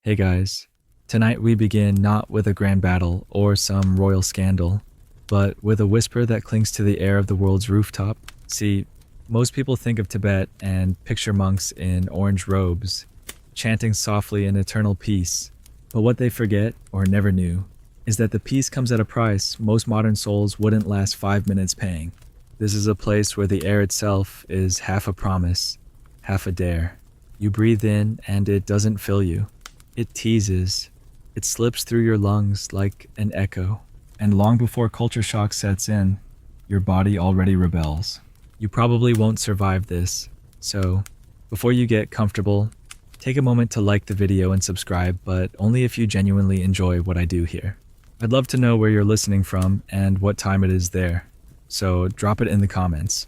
Hey guys, tonight we begin not with a grand battle or some royal scandal, but with a whisper that clings to the air of the world's rooftop. See, most people think of Tibet and picture monks in orange robes, chanting softly in eternal peace. But what they forget, or never knew, is that the peace comes at a price most modern souls wouldn't last 5 minutes paying. This is a place where the air itself is half a promise, half a dare. You breathe in and it doesn't fill you. It teases. It slips through your lungs like an echo. And long before culture shock sets in, your body already rebels. You probably won't survive this. So, before you get comfortable, take a moment to like the video and subscribe, but only if you genuinely enjoy what I do here. I'd love to know where you're listening from and what time it is there. So drop it in the comments.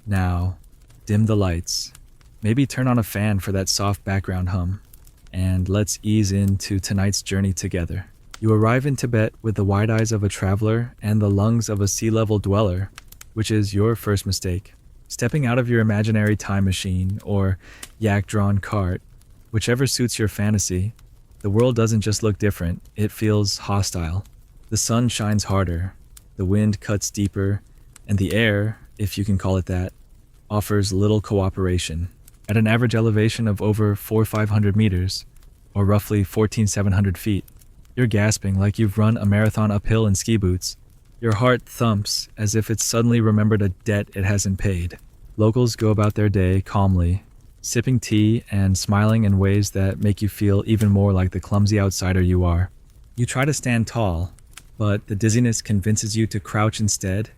Now, dim the lights. Maybe turn on a fan for that soft background hum. And let's ease into tonight's journey together. You arrive in Tibet with the wide eyes of a traveler and the lungs of a sea-level dweller, which is your first mistake. Stepping out of your imaginary time machine or yak-drawn cart, whichever suits your fantasy, the world doesn't just look different, it feels hostile. The sun shines harder, the wind cuts deeper, and the air, if you can call it that, offers little cooperation. At an average elevation of over 4,500 meters, or roughly 14,700 feet, you're gasping like you've run a marathon uphill in ski boots. Your heart thumps as if it's suddenly remembered a debt it hasn't paid. Locals go about their day calmly, sipping tea and smiling in ways that make you feel even more like the clumsy outsider you are. You try to stand tall, but the dizziness convinces you to crouch instead,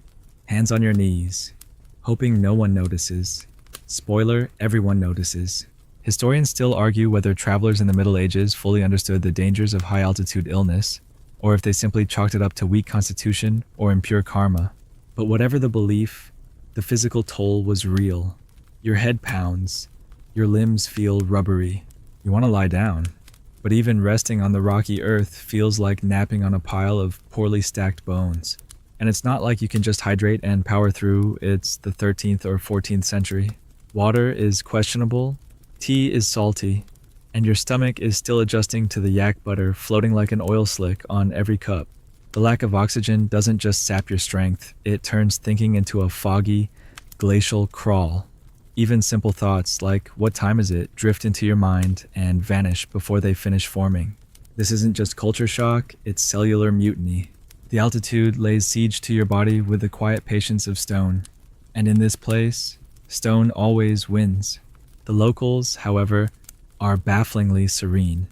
hands on your knees, hoping no one notices. Spoiler, everyone notices. Historians still argue whether travelers in the Middle Ages fully understood the dangers of high-altitude illness, or if they simply chalked it up to weak constitution or impure karma. But whatever the belief, the physical toll was real. Your head pounds, your limbs feel rubbery. You want to lie down, but even resting on the rocky earth feels like napping on a pile of poorly stacked bones. And it's not like you can just hydrate and power through, it's the 13th or 14th century. Water is questionable, tea is salty, and your stomach is still adjusting to the yak butter floating like an oil slick on every cup. The lack of oxygen doesn't just sap your strength, it turns thinking into a foggy, glacial crawl. Even simple thoughts like, what time is it, drift into your mind and vanish before they finish forming. This isn't just culture shock, it's cellular mutiny. The altitude lays siege to your body with the quiet patience of stone. And in this place, stone always wins. The locals, however, are bafflingly serene.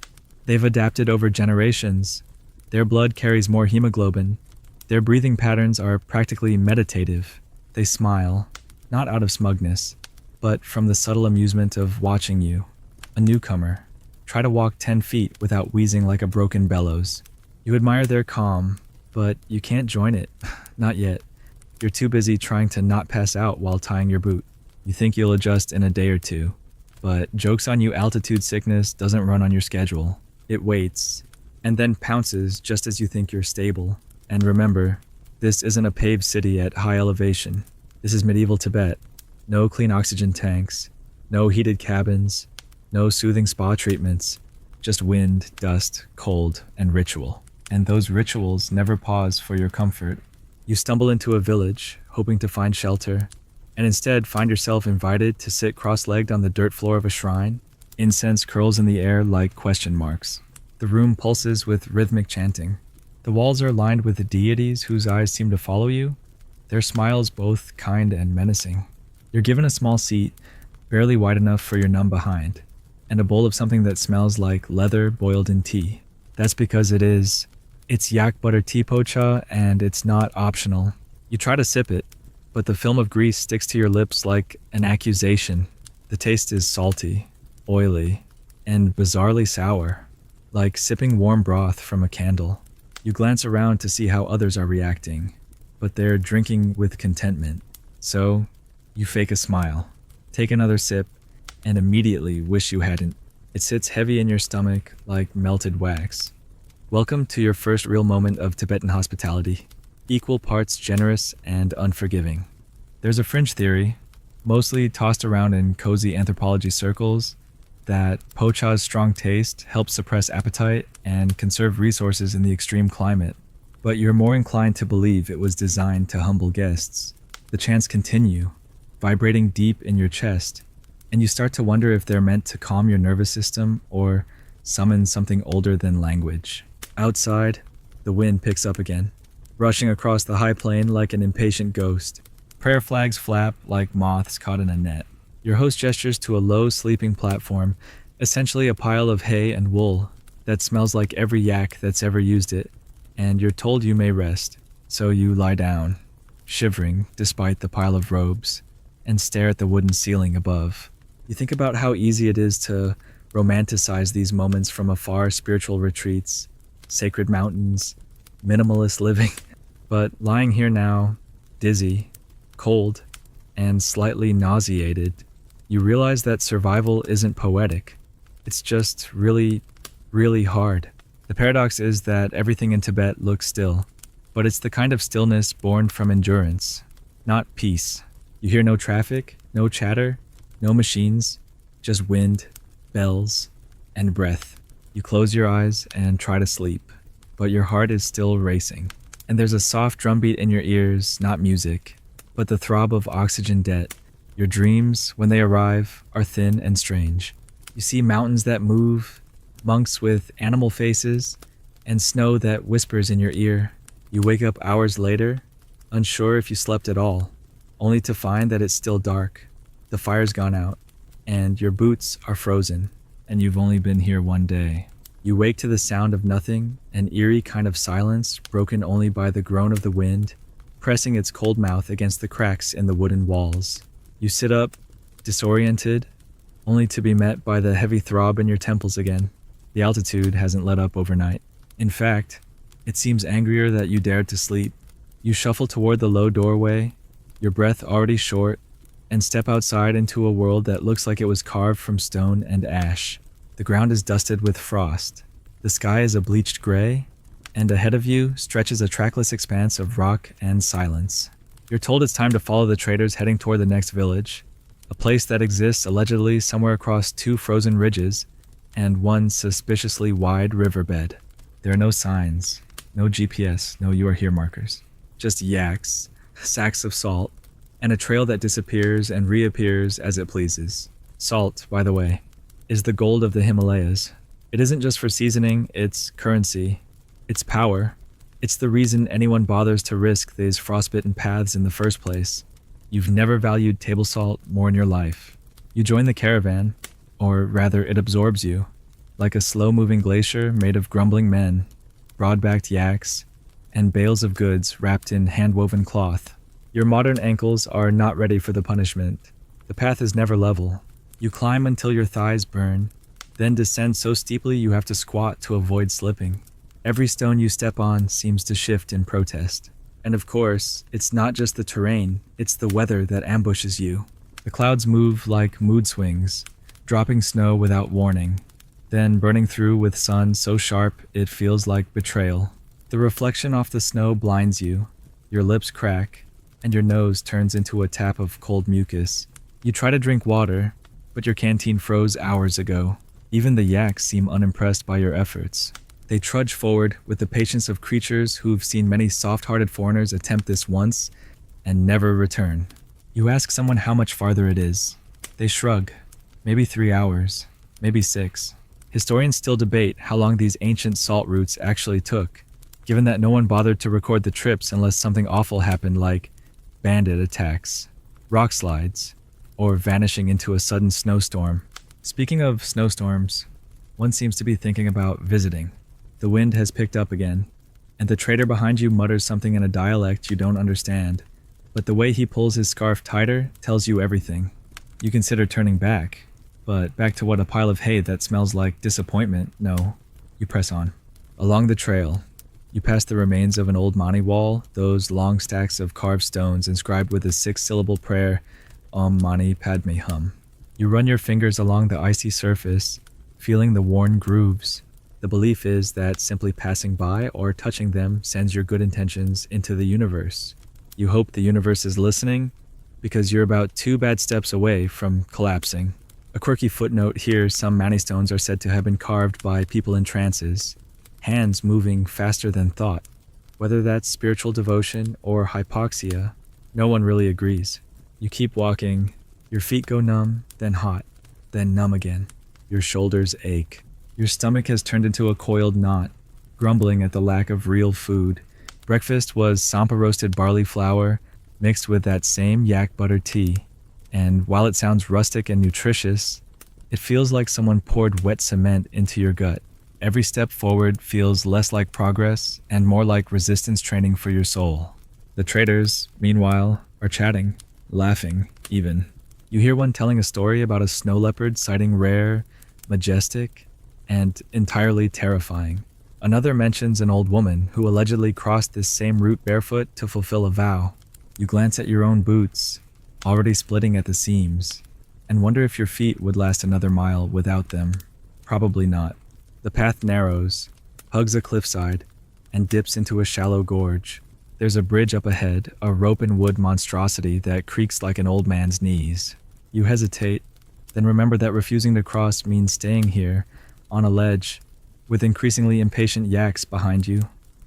They've adapted over generations. Their blood carries more hemoglobin. Their breathing patterns are practically meditative. They smile, not out of smugness, but from the subtle amusement of watching you, a newcomer, try to walk 10 feet without wheezing like a broken bellows. You admire their calm, but you can't join it. Not yet. You're too busy trying to not pass out while tying your boot. You think you'll adjust in a day or two, but joke's on you, altitude sickness doesn't run on your schedule. It waits, and then pounces just as you think you're stable. And remember, this isn't a paved city at high elevation. This is medieval Tibet. No clean oxygen tanks, no heated cabins, no soothing spa treatments, just wind, dust, cold, and ritual. And those rituals never pause for your comfort. You stumble into a village, hoping to find shelter, and instead find yourself invited to sit cross-legged on the dirt floor of a shrine. Incense curls in the air like question marks. The room pulses with rhythmic chanting. The walls are lined with deities whose eyes seem to follow you, their smiles both kind and menacing. You're given a small seat, barely wide enough for your numb behind, and a bowl of something that smells like leather boiled in tea. That's because it's yak butter tea pocha, and it's not optional. You try to sip it, but the film of grease sticks to your lips like an accusation. The taste is salty, oily, and bizarrely sour, like sipping warm broth from a candle. You glance around to see how others are reacting, but they're drinking with contentment. So, you fake a smile, take another sip, and immediately wish you hadn't. It sits heavy in your stomach like melted wax. Welcome to your first real moment of Tibetan hospitality, equal parts generous and unforgiving. There's a fringe theory, mostly tossed around in cozy anthropology circles, that pocha's strong taste helps suppress appetite and conserve resources in the extreme climate, but you're more inclined to believe it was designed to humble guests. The chants continue, vibrating deep in your chest, and you start to wonder if they're meant to calm your nervous system or summon something older than language. Outside, the wind picks up again, rushing across the high plain like an impatient ghost. Prayer flags flap like moths caught in a net. Your host gestures to a low sleeping platform, essentially a pile of hay and wool that smells like every yak that's ever used it, and you're told you may rest. So you lie down, shivering despite the pile of robes, and stare at the wooden ceiling above. You think about how easy it is to romanticize these moments from afar: spiritual retreats, sacred mountains, minimalist living. But lying here now, dizzy, cold, and slightly nauseated, you realize that survival isn't poetic. It's just really, really hard. The paradox is that everything in Tibet looks still, but it's the kind of stillness born from endurance, not peace. You hear no traffic, no chatter, no machines, just wind, bells, and breath. You close your eyes and try to sleep, but your heart is still racing. And there's a soft drumbeat in your ears, not music, but the throb of oxygen debt. Your dreams, when they arrive, are thin and strange. You see mountains that move, monks with animal faces, and snow that whispers in your ear. You wake up hours later, unsure if you slept at all, only to find that it's still dark, the fire's gone out, and your boots are frozen, and you've only been here one day. You wake to the sound of nothing, an eerie kind of silence broken only by the groan of the wind, pressing its cold mouth against the cracks in the wooden walls. You sit up, disoriented, only to be met by the heavy throb in your temples again. The altitude hasn't let up overnight. In fact, it seems angrier that you dared to sleep. You shuffle toward the low doorway, your breath already short, and step outside into a world that looks like it was carved from stone and ash. The ground is dusted with frost. The sky is a bleached gray, and ahead of you stretches a trackless expanse of rock and silence. You're told it's time to follow the traders heading toward the next village, a place that exists allegedly somewhere across two frozen ridges and one suspiciously wide riverbed. There are no signs, no GPS, no "you are here" markers. Just yaks, sacks of salt, and a trail that disappears and reappears as it pleases. Salt, by the way, is the gold of the Himalayas. It isn't just for seasoning, it's currency, it's power. It's the reason anyone bothers to risk these frostbitten paths in the first place. You've never valued table salt more in your life. You join the caravan, or rather it absorbs you, like a slow-moving glacier made of grumbling men, broad-backed yaks, and bales of goods wrapped in hand-woven cloth. Your modern ankles are not ready for the punishment. The path is never level. You climb until your thighs burn, then descend so steeply you have to squat to avoid slipping. Every stone you step on seems to shift in protest. And of course, it's not just the terrain, it's the weather that ambushes you. The clouds move like mood swings, dropping snow without warning, then burning through with sun so sharp it feels like betrayal. The reflection off the snow blinds you, your lips crack, and your nose turns into a tap of cold mucus. You try to drink water, but your canteen froze hours ago. Even the yaks seem unimpressed by your efforts. They trudge forward with the patience of creatures who've seen many soft-hearted foreigners attempt this once and never return. You ask someone how much farther it is. They shrug. Maybe 3 hours, maybe 6. Historians still debate how long these ancient salt routes actually took, given that no one bothered to record the trips unless something awful happened, like bandit attacks, rock slides, or vanishing into a sudden snowstorm. Speaking of snowstorms, one seems to be thinking about visiting. The wind has picked up again, and the trader behind you mutters something in a dialect you don't understand, but the way he pulls his scarf tighter tells you everything. You consider turning back, but back to what, a pile of hay that smells like disappointment? No. You press on. Along the trail, you pass the remains of an old mani wall, those long stacks of carved stones inscribed with a 6-syllable prayer, Om Mani Padme Hum. You run your fingers along the icy surface, feeling the worn grooves. The belief is that simply passing by or touching them sends your good intentions into the universe. You hope the universe is listening because you're about 2 bad steps away from collapsing. A quirky footnote here: some Mani stones are said to have been carved by people in trances, hands moving faster than thought. Whether that's spiritual devotion or hypoxia, no one really agrees. You keep walking, your feet go numb, then hot, then numb again. Your shoulders ache. Your stomach has turned into a coiled knot, grumbling at the lack of real food. Breakfast was sampa roasted barley flour mixed with that same yak butter tea. And while it sounds rustic and nutritious, it feels like someone poured wet cement into your gut. Every step forward feels less like progress and more like resistance training for your soul. The traders, meanwhile, are chatting, laughing, even. You hear one telling a story about a snow leopard sighting rare, majestic, and entirely terrifying. Another mentions an old woman who allegedly crossed this same route barefoot to fulfill a vow. You glance at your own boots, already splitting at the seams, and wonder if your feet would last another mile without them. Probably not. The path narrows, hugs a cliffside, and dips into a shallow gorge. There's a bridge up ahead, a rope and wood monstrosity that creaks like an old man's knees. You hesitate, then remember that refusing to cross means staying here, on a ledge, with increasingly impatient yaks behind you.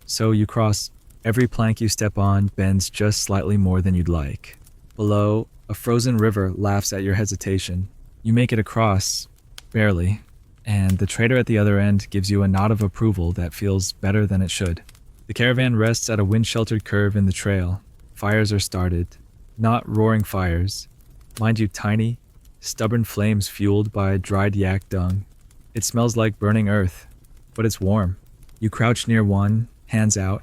So you cross. Every plank you step on bends just slightly more than you'd like. Below, a frozen river laughs at your hesitation. You make it across, barely, and the trader at the other end gives you a nod of approval that feels better than it should. The caravan rests at a wind-sheltered curve in the trail. Fires are started. Not roaring fires. Mind you, tiny, stubborn flames fueled by dried yak dung. It smells like burning earth, but it's warm. You crouch near one, hands out,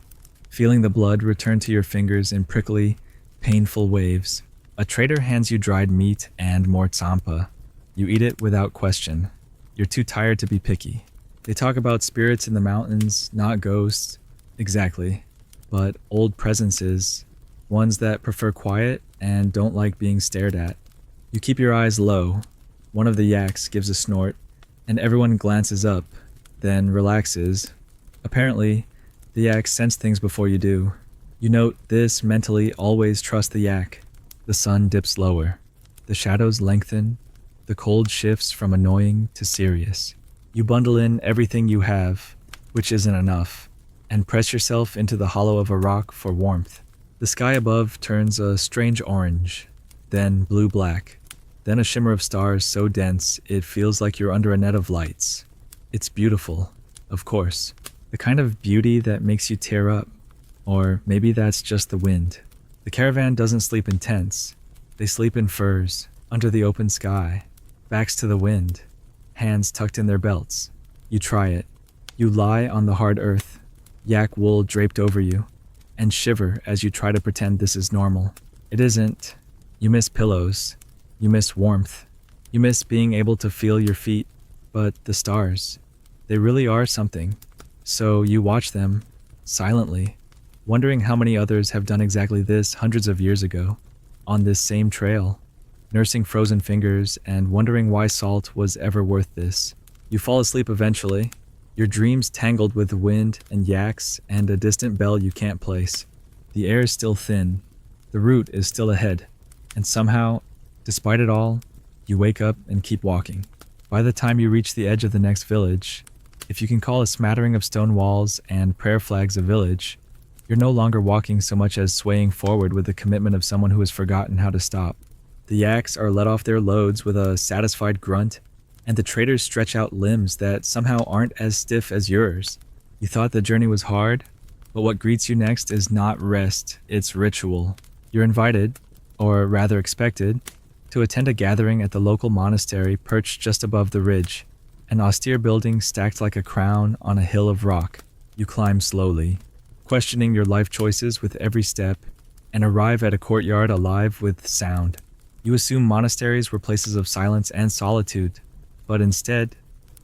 feeling the blood return to your fingers in prickly, painful waves. A trader hands you dried meat and more tsampa. You eat it without question. You're too tired to be picky. They talk about spirits in the mountains, not ghosts. Exactly. But old presences, ones that prefer quiet and don't like being stared at. You keep your eyes low. One of the yaks gives a snort, and everyone glances up, then relaxes. Apparently, the yaks sense things before you do. You note this mentally: always trust the yak. The sun dips lower. The shadows lengthen. The cold shifts from annoying to serious. You bundle in everything you have, which isn't enough, and press yourself into the hollow of a rock for warmth. The sky above turns a strange orange, then blue-black, then a shimmer of stars so dense it feels like you're under a net of lights. It's beautiful, of course, the kind of beauty that makes you tear up. Or maybe that's just the wind. The caravan doesn't sleep in tents. They sleep in furs, under the open sky, backs to the wind, hands tucked in their belts. You try it. You lie on the hard earth, yak wool draped over you, and shiver as you try to pretend this is normal. It isn't. You miss pillows. You miss warmth. You miss being able to feel your feet. But the stars, they really are something. So you watch them, silently, wondering how many others have done exactly this hundreds of years ago, on this same trail, nursing frozen fingers and wondering why salt was ever worth this. You fall asleep eventually, your dreams tangled with the wind and yaks and a distant bell you can't place. The air is still thin, the route is still ahead, and somehow, despite it all, you wake up and keep walking. By the time you reach the edge of the next village, if you can call a smattering of stone walls and prayer flags a village, you're no longer walking so much as swaying forward with the commitment of someone who has forgotten how to stop. The yaks are let off their loads with a satisfied grunt, and the traders stretch out limbs that somehow aren't as stiff as yours. You thought the journey was hard, but what greets you next is not rest, it's ritual. You're invited, or rather expected, to attend a gathering at the local monastery perched just above the ridge, an austere building stacked like a crown on a hill of rock. You climb slowly, questioning your life choices with every step, and arrive at a courtyard alive with sound. You assume monasteries were places of silence and solitude, but instead,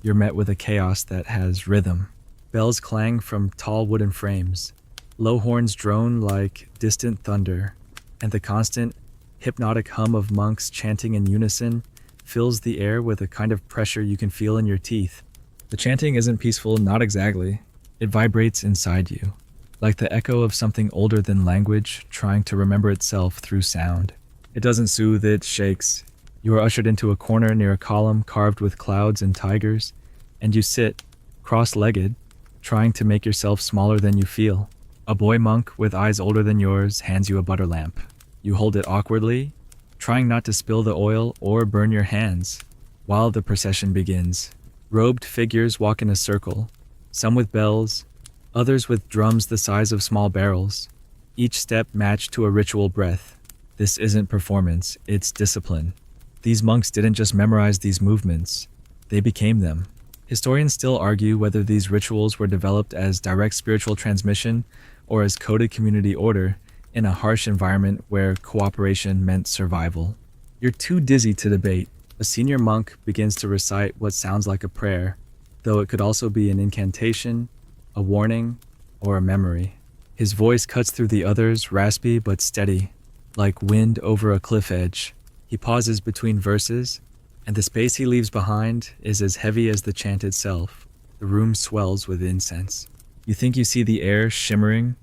you're met with a chaos that has rhythm. Bells clang from tall wooden frames, low horns drone like distant thunder, and the constant, hypnotic hum of monks chanting in unison fills the air with a kind of pressure you can feel in your teeth. The chanting isn't peaceful, not exactly. It vibrates inside you, like the echo of something older than language trying to remember itself through sound. It doesn't soothe, it shakes. You are ushered into a corner near a column carved with clouds and tigers, and you sit, cross-legged, trying to make yourself smaller than you feel. A boy monk with eyes older than yours hands you a butter lamp. You hold it awkwardly, trying not to spill the oil or burn your hands, while the procession begins. Robed figures walk in a circle, some with bells, others with drums the size of small barrels, each step matched to a ritual breath. This isn't performance, it's discipline. These monks didn't just memorize these movements, they became them. Historians still argue whether these rituals were developed as direct spiritual transmission or as coded community order in a harsh environment where cooperation meant survival. You're too dizzy to debate. A senior monk begins to recite what sounds like a prayer, though it could also be an incantation, a warning, or a memory. His voice cuts through the others, raspy but steady, like wind over a cliff edge. He pauses between verses, and the space he leaves behind is as heavy as the chant itself. The room swells with incense. You think you see the air shimmering,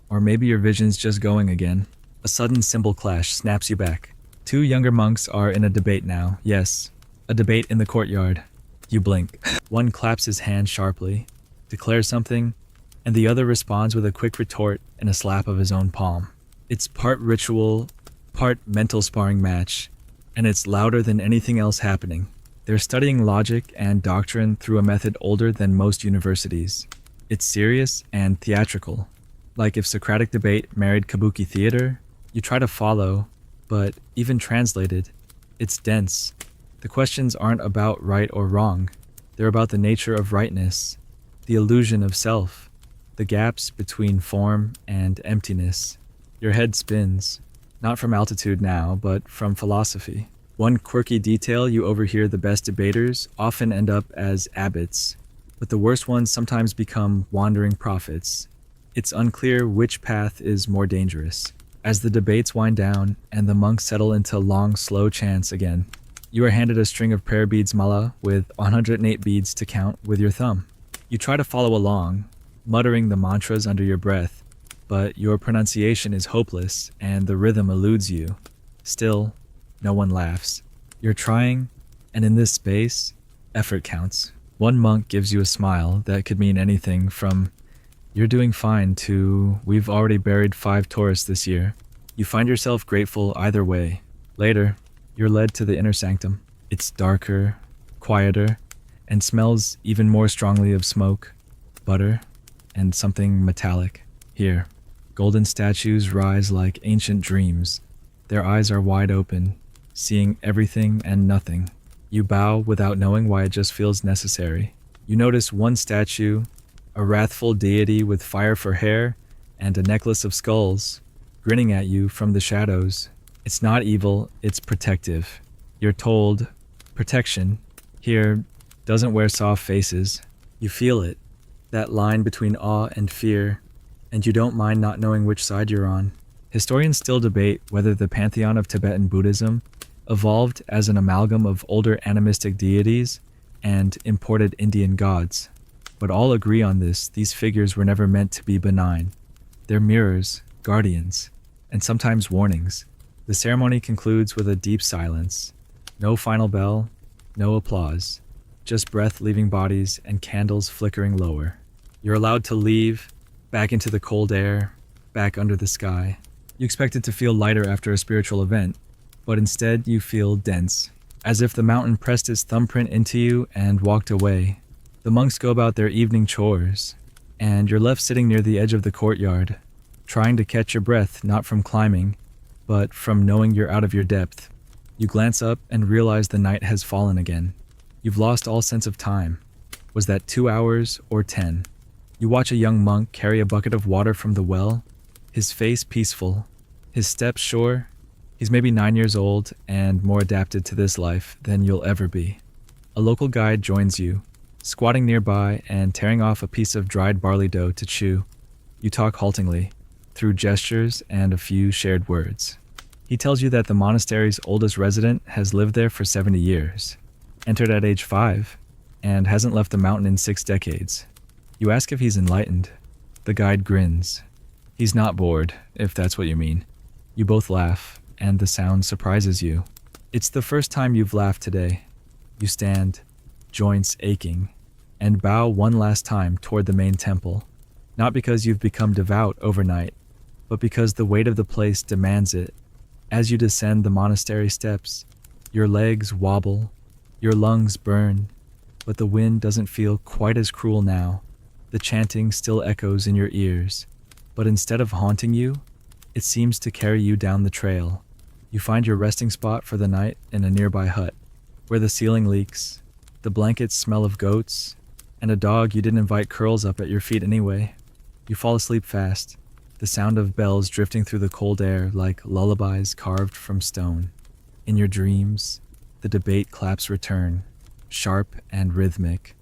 or maybe your vision's just going again. A sudden cymbal clash snaps you back. Two younger monks are in a debate now. Yes, a debate in the courtyard. You blink. One claps his hand sharply, declares something, and the other responds with a quick retort and a slap of his own palm. It's part ritual, part mental sparring match, and it's louder than anything else happening. They're studying logic and doctrine through a method older than most universities. It's serious and theatrical. Like if Socratic debate married kabuki theater, you try to follow, but even translated, it's dense. The questions aren't about right or wrong. They're about the nature of rightness, the illusion of self, the gaps between form and emptiness. Your head spins, not from altitude now, but from philosophy. One quirky detail you overhear: the best debaters often end up as abbots, but the worst ones sometimes become wandering prophets. It's unclear which path is more dangerous. As the debates wind down and the monks settle into long, slow chants again, you are handed a string of prayer beads mala with 108 beads to count with your thumb. You try to follow along, muttering the mantras under your breath, but your pronunciation is hopeless and the rhythm eludes you. Still, no one laughs. You're trying, and in this space, effort counts. One monk gives you a smile that could mean anything from "you're doing fine" to "we've already buried 5 tourists this year." You find yourself grateful either way. Later, you're led to the inner sanctum. It's darker, quieter, and smells even more strongly of smoke, butter, and something metallic. Here, golden statues rise like ancient dreams. Their eyes are wide open, seeing everything and nothing. You bow without knowing why it just feels necessary. You notice one statue, a wrathful deity with fire for hair and a necklace of skulls, grinning at you from the shadows. It's not evil, it's protective. You're told, protection here doesn't wear soft faces. You feel it, that line between awe and fear, and you don't mind not knowing which side you're on. Historians still debate whether the pantheon of Tibetan Buddhism evolved as an amalgam of older animistic deities and imported Indian gods. But all agree on this: these figures were never meant to be benign. They're mirrors, guardians, and sometimes warnings. The ceremony concludes with a deep silence. No final bell, no applause, just breath leaving bodies and candles flickering lower. You're allowed to leave, back into the cold air, back under the sky. You expected to feel lighter after a spiritual event, but instead you feel dense, as if the mountain pressed its thumbprint into you and walked away. The monks go about their evening chores, and you're left sitting near the edge of the courtyard, trying to catch your breath not from climbing, but from knowing you're out of your depth. You glance up and realize the night has fallen again. You've lost all sense of time. Was that 2 hours or 10? You watch a young monk carry a bucket of water from the well, his face peaceful, his steps sure. He's maybe 9 years old and more adapted to this life than you'll ever be. A local guide joins you, squatting nearby and tearing off a piece of dried barley dough to chew. You talk haltingly, through gestures and a few shared words. He tells you that the monastery's oldest resident has lived there for 70 years, entered at age 5, and hasn't left the mountain in 6 decades. You ask if he's enlightened. The guide grins. He's not bored, if that's what you mean. You both laugh, and the sound surprises you. It's the first time you've laughed today. You stand, joints aching, and bow one last time toward the main temple, not because you've become devout overnight, but because the weight of the place demands it. As you descend the monastery steps, your legs wobble, your lungs burn, but the wind doesn't feel quite as cruel now. The chanting still echoes in your ears, but instead of haunting you, it seems to carry you down the trail. You find your resting spot for the night in a nearby hut, where the ceiling leaks, the blankets smell of goats, and a dog you didn't invite curls up at your feet anyway. You fall asleep fast, the sound of bells drifting through the cold air like lullabies carved from stone. In your dreams, the debate claps return, sharp and rhythmic,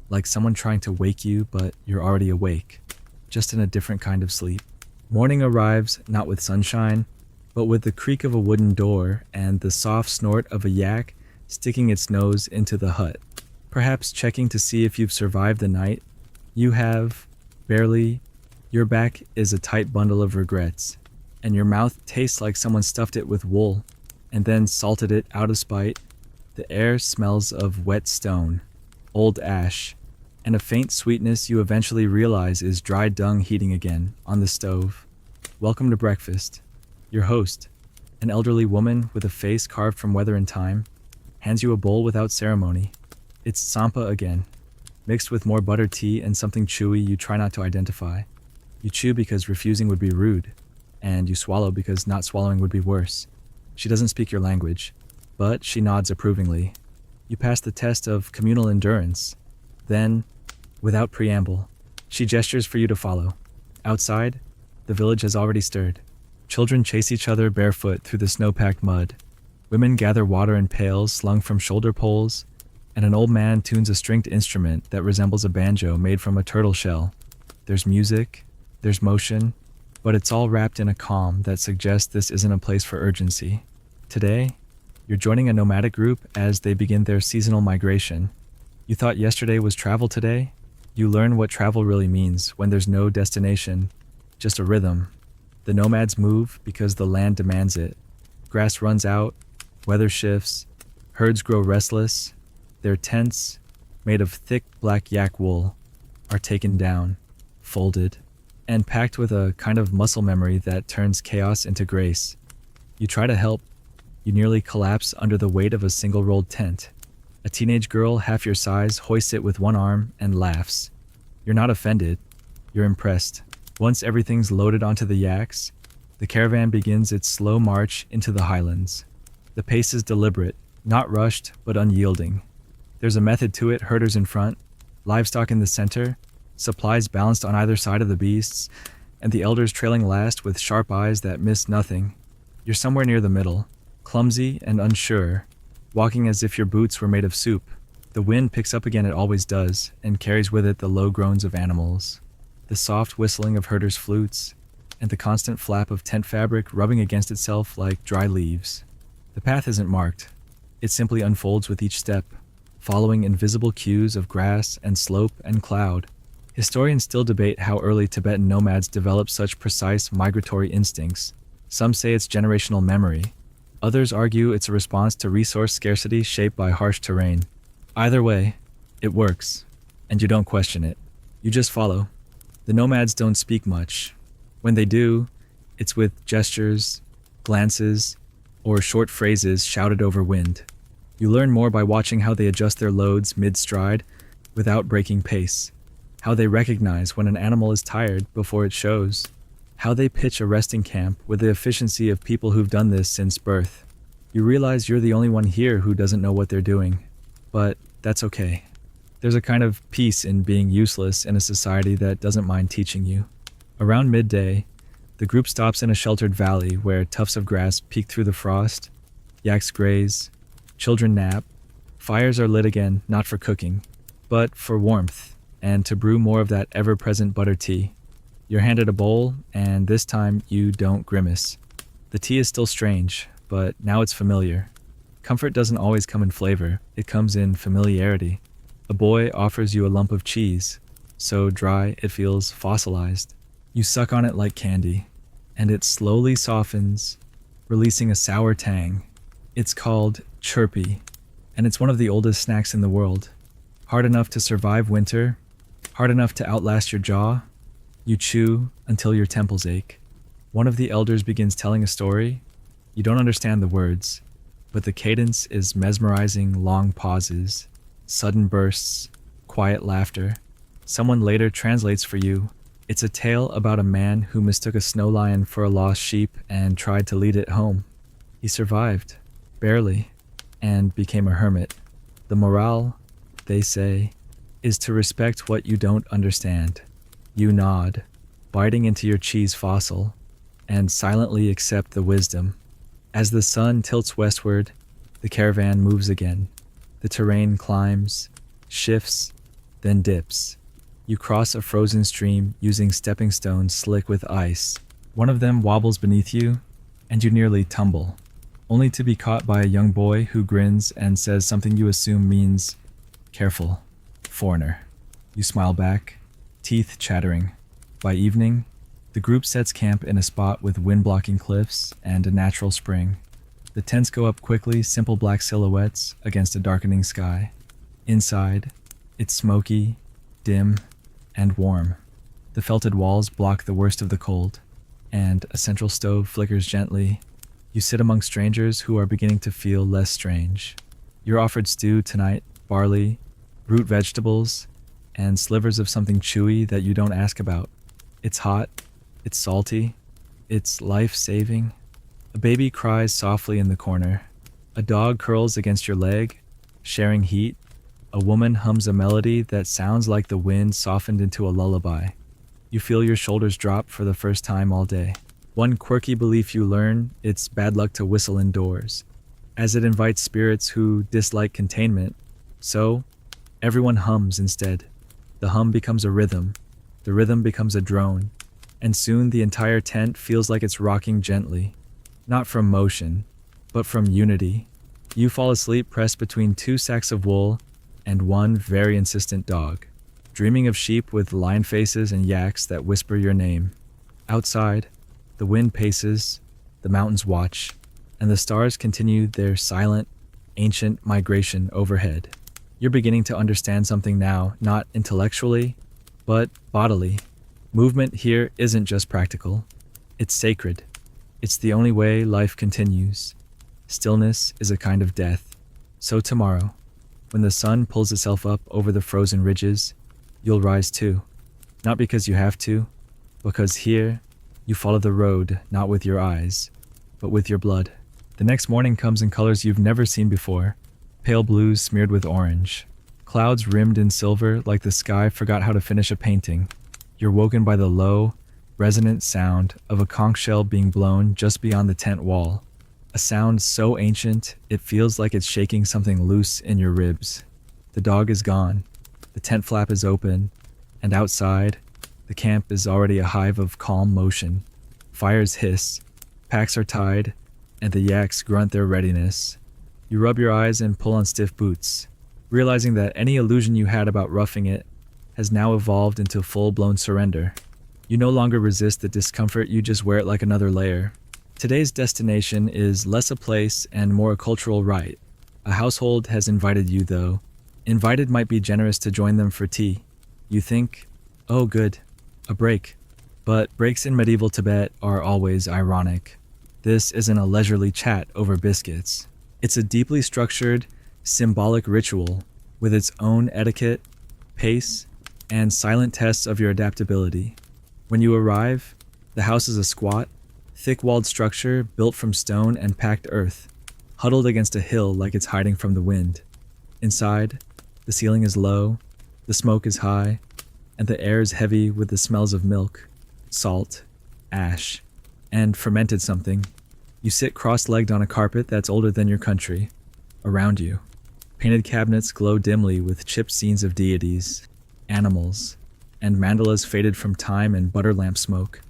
like someone trying to wake you, but you're already awake, just in a different kind of sleep. Morning arrives not with sunshine, but with the creak of a wooden door and the soft snort of a yak sticking its nose into the hut. Perhaps checking to see if you've survived the night. You have, barely. Your back is a tight bundle of regrets, and your mouth tastes like someone stuffed it with wool and then salted it out of spite. The air smells of wet stone, old ash, and a faint sweetness you eventually realize is dried dung heating again on the stove. Welcome to breakfast. Your host, an elderly woman with a face carved from weather and time, hands you a bowl without ceremony. It's sampa again, mixed with more buttered tea and something chewy you try not to identify. You chew because refusing would be rude, and you swallow because not swallowing would be worse. She doesn't speak your language, but she nods approvingly. You pass the test of communal endurance. Then, without preamble, she gestures for you to follow. Outside, the village has already stirred. Children chase each other barefoot through the snow-packed mud. Women gather water in pails slung from shoulder poles, and an old man tunes a stringed instrument that resembles a banjo made from a turtle shell. There's music, there's motion, but it's all wrapped in a calm that suggests this isn't a place for urgency. Today, you're joining a nomadic group as they begin their seasonal migration. You thought yesterday was travel today? You learn what travel really means when there's no destination, just a rhythm. The nomads move because the land demands it. Grass runs out, weather shifts, herds grow restless. Their tents, made of thick black yak wool, are taken down, folded, and packed with a kind of muscle memory that turns chaos into grace. You try to help. You nearly collapse under the weight of a single rolled tent. A teenage girl half your size hoists it with one arm and laughs. You're not offended. You're impressed. Once everything's loaded onto the yaks, the caravan begins its slow march into the highlands. The pace is deliberate, not rushed, but unyielding. There's a method to it, herders in front, livestock in the center, supplies balanced on either side of the beasts, and the elders trailing last with sharp eyes that miss nothing. You're somewhere near the middle, clumsy and unsure, walking as if your boots were made of soup. The wind picks up again, it always does, and carries with it the low groans of animals, the soft whistling of herders' flutes, and the constant flap of tent fabric rubbing against itself like dry leaves. The path isn't marked. It simply unfolds with each step, following invisible cues of grass and slope and cloud. Historians still debate how early Tibetan nomads developed such precise migratory instincts. Some say it's generational memory. Others argue it's a response to resource scarcity shaped by harsh terrain. Either way, it works, and you don't question it. You just follow. The nomads don't speak much. When they do, it's with gestures, glances, or short phrases shouted over wind. You learn more by watching how they adjust their loads mid-stride without breaking pace, how they recognize when an animal is tired before it shows, how they pitch a resting camp with the efficiency of people who've done this since birth. You realize you're the only one here who doesn't know what they're doing, but that's okay. There's a kind of peace in being useless in a society that doesn't mind teaching you. Around midday, the group stops in a sheltered valley where tufts of grass peek through the frost, yaks graze, children nap. Fires are lit again, not for cooking, but for warmth and to brew more of that ever-present butter tea. You're handed a bowl, and this time you don't grimace. The tea is still strange, but now it's familiar. Comfort doesn't always come in flavor, it comes in familiarity. A boy offers you a lump of cheese, so dry it feels fossilized. You suck on it like candy, and it slowly softens, releasing a sour tang. It's called chirpy, and it's one of the oldest snacks in the world. Hard enough to survive winter, hard enough to outlast your jaw. You chew until your temples ache. One of the elders begins telling a story. You don't understand the words, but the cadence is mesmerizing. Long pauses, sudden bursts, quiet laughter. Someone later translates for you. It's a tale about a man who mistook a snow lion for a lost sheep and tried to lead it home. He survived, barely, and became a hermit. The morale, they say, is to respect what you don't understand. You nod, biting into your cheese fossil, and silently accept the wisdom. As the sun tilts westward, the caravan moves again. The terrain climbs, shifts, then dips. You cross a frozen stream using stepping stones slick with ice. One of them wobbles beneath you, and you nearly tumble, only to be caught by a young boy who grins and says something you assume means, "Careful, foreigner." You smile back, teeth chattering. By evening, the group sets camp in a spot with wind-blocking cliffs and a natural spring. The tents go up quickly, simple black silhouettes against a darkening sky. Inside, it's smoky, dim, and warm. The felted walls block the worst of the cold, and a central stove flickers gently. You sit among strangers who are beginning to feel less strange. You're offered stew tonight, barley, root vegetables, and slivers of something chewy that you don't ask about. It's hot, it's salty, it's life-saving. A baby cries softly in the corner. A dog curls against your leg, sharing heat. A woman hums a melody that sounds like the wind softened into a lullaby. You feel your shoulders drop for the first time all day. One quirky belief you learn, it's bad luck to whistle indoors, as it invites spirits who dislike containment. So, everyone hums instead. The hum becomes a rhythm. The rhythm becomes a drone. And soon the entire tent feels like it's rocking gently. Not from motion, but from unity. You fall asleep pressed between two sacks of wool and one very insistent dog, dreaming of sheep with lion faces and yaks that whisper your name. Outside, the wind paces, the mountains watch, and the stars continue their silent, ancient migration overhead. You're beginning to understand something now, not intellectually, but bodily. Movement here isn't just practical, it's sacred. It's the only way life continues. Stillness is a kind of death. So tomorrow, when the sun pulls itself up over the frozen ridges, you'll rise too. Not because you have to, because here, you follow the road not with your eyes, but with your blood. The next morning comes in colors you've never seen before, pale blues smeared with orange, clouds rimmed in silver like the sky forgot how to finish a painting. You're woken by the low, resonant sound of a conch shell being blown just beyond the tent wall. A sound so ancient, it feels like it's shaking something loose in your ribs. The dog is gone, the tent flap is open, and outside, the camp is already a hive of calm motion. Fires hiss, packs are tied, and the yaks grunt their readiness. You rub your eyes and pull on stiff boots, realizing that any illusion you had about roughing it has now evolved into full-blown surrender. You no longer resist the discomfort, you just wear it like another layer. Today's destination is less a place and more a cultural rite. A household has invited you, though. Invited might be generous to join them for tea. You think, oh good, a break. But breaks in medieval Tibet are always ironic. This isn't a leisurely chat over biscuits. It's a deeply structured, symbolic ritual with its own etiquette, pace, and silent tests of your adaptability. When you arrive, the house is a squat, thick-walled structure built from stone and packed earth, huddled against a hill like it's hiding from the wind. Inside, the ceiling is low, the smoke is high, and the air is heavy with the smells of milk, salt, ash, and fermented something. You sit cross-legged on a carpet that's older than your country. Around you, painted cabinets glow dimly with chipped scenes of deities, animals, and mandalas faded from time and butter lamp smoke.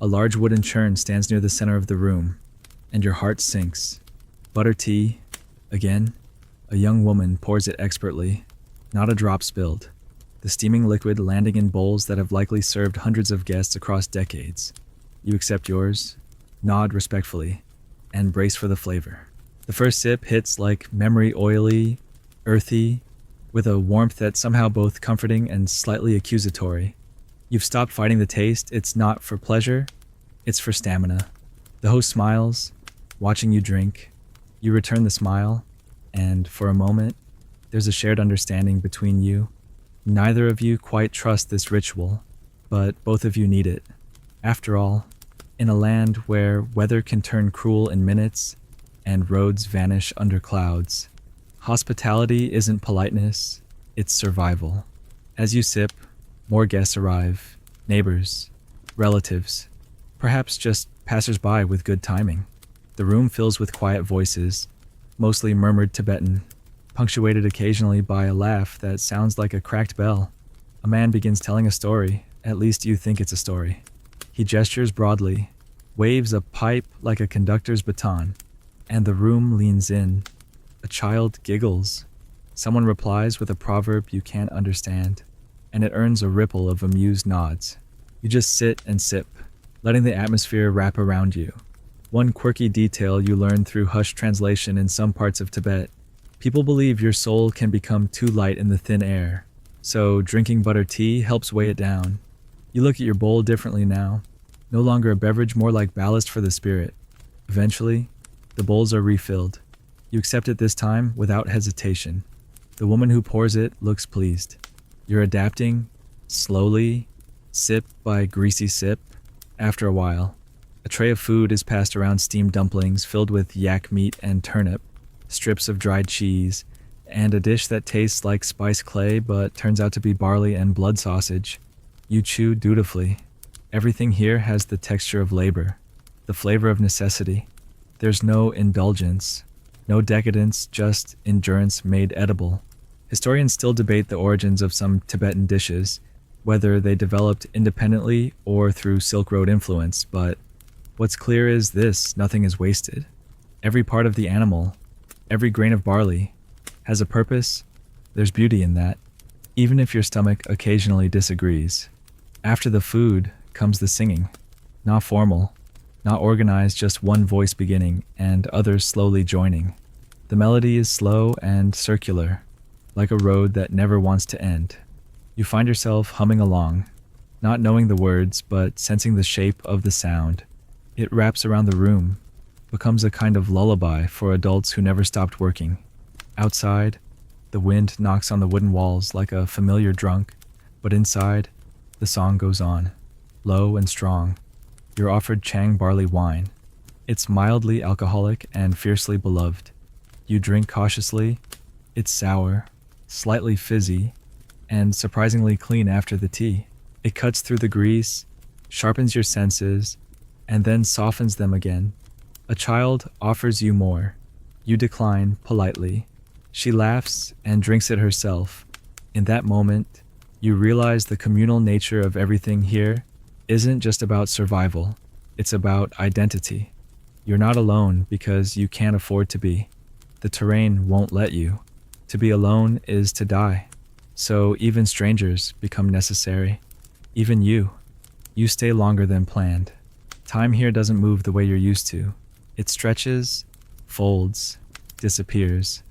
A large wooden churn stands near the center of the room, and your heart sinks. Butter tea, again. A young woman pours it expertly, not a drop spilled. The steaming liquid landing in bowls that have likely served hundreds of guests across decades. You accept yours, nod respectfully, and brace for the flavor. The first sip hits like memory oily, earthy, with a warmth that's somehow both comforting and slightly accusatory. You've stopped fighting the taste. It's not for pleasure, it's for stamina. The host smiles, watching you drink. You return the smile, and for a moment, there's a shared understanding between you. Neither of you quite trust this ritual, but both of you need it. After all, in a land where weather can turn cruel in minutes and roads vanish under clouds, hospitality isn't politeness, it's survival. As you sip, more guests arrive, neighbors, relatives, perhaps just passers-by with good timing. The room fills with quiet voices, mostly murmured Tibetan, punctuated occasionally by a laugh that sounds like a cracked bell. A man begins telling a story, at least you think it's a story. He gestures broadly, waves a pipe like a conductor's baton, and the room leans in. A child giggles. Someone replies with a proverb you can't understand, and it earns a ripple of amused nods. You just sit and sip, letting the atmosphere wrap around you. One quirky detail you learn through hushed translation in some parts of Tibet: people believe your soul can become too light in the thin air, so drinking butter tea helps weigh it down. You look at your bowl differently now, no longer a beverage, more like ballast for the spirit. Eventually, the bowls are refilled. You accept it this time without hesitation. The woman who pours it looks pleased. You're adapting, slowly, sip by greasy sip. After a while, a tray of food is passed around: steamed dumplings filled with yak meat and turnip, strips of dried cheese, and a dish that tastes like spice clay but turns out to be barley and blood sausage. You chew dutifully. Everything here has the texture of labor, the flavor of necessity. There's no indulgence, no decadence, just endurance made edible. Historians still debate the origins of some Tibetan dishes, whether they developed independently or through Silk Road influence, but what's clear is this: nothing is wasted. Every part of the animal, every grain of barley, has a purpose. There's beauty in that, even if your stomach occasionally disagrees. After the food comes the singing. Not formal, not organized, just one voice beginning and others slowly joining. The melody is slow and circular, like a road that never wants to end. You find yourself humming along, not knowing the words, but sensing the shape of the sound. It wraps around the room, becomes a kind of lullaby for adults who never stopped working. Outside, the wind knocks on the wooden walls like a familiar drunk, but inside, the song goes on, low and strong. You're offered Chang barley wine. It's mildly alcoholic and fiercely beloved. You drink cautiously. It's sour, slightly fizzy, and surprisingly clean after the tea. It cuts through the grease, sharpens your senses, and then softens them again. A child offers you more. You decline politely. She laughs and drinks it herself. In that moment, you realize the communal nature of everything here isn't just about survival, it's about identity. You're not alone because you can't afford to be. The terrain won't let you. To be alone is to die. So even strangers become necessary. Even you. You stay longer than planned. Time here doesn't move the way you're used to. It stretches, folds, disappears.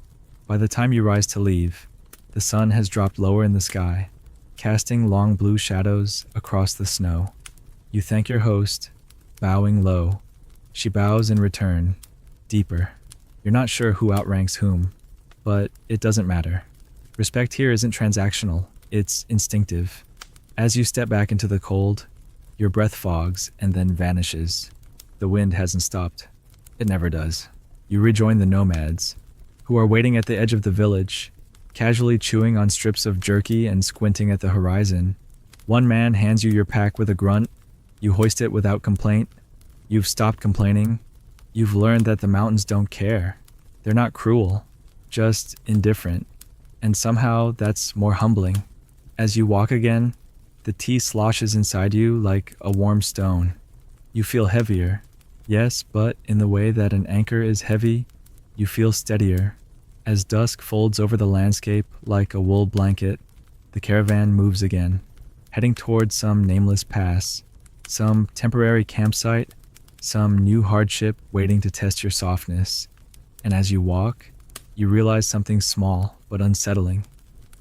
By the time you rise to leave, the sun has dropped lower in the sky, casting long blue shadows across the snow. You thank your host, bowing low. She bows in return, deeper. You're not sure who outranks whom, but it doesn't matter. Respect here isn't transactional, it's instinctive. As you step back into the cold, your breath fogs and then vanishes. The wind hasn't stopped. It never does. You rejoin the nomads, who are waiting at the edge of the village, casually chewing on strips of jerky and squinting at the horizon. One man hands you your pack with a grunt. You hoist it without complaint. You've stopped complaining. You've learned that the mountains don't care. They're not cruel, just indifferent. And somehow that's more humbling. As you walk again, the tea sloshes inside you like a warm stone. You feel heavier, yes, but in the way that an anchor is heavy, you feel steadier. As dusk folds over the landscape like a wool blanket, the caravan moves again, heading towards some nameless pass, some temporary campsite, some new hardship waiting to test your softness. And as you walk, you realize something small but unsettling.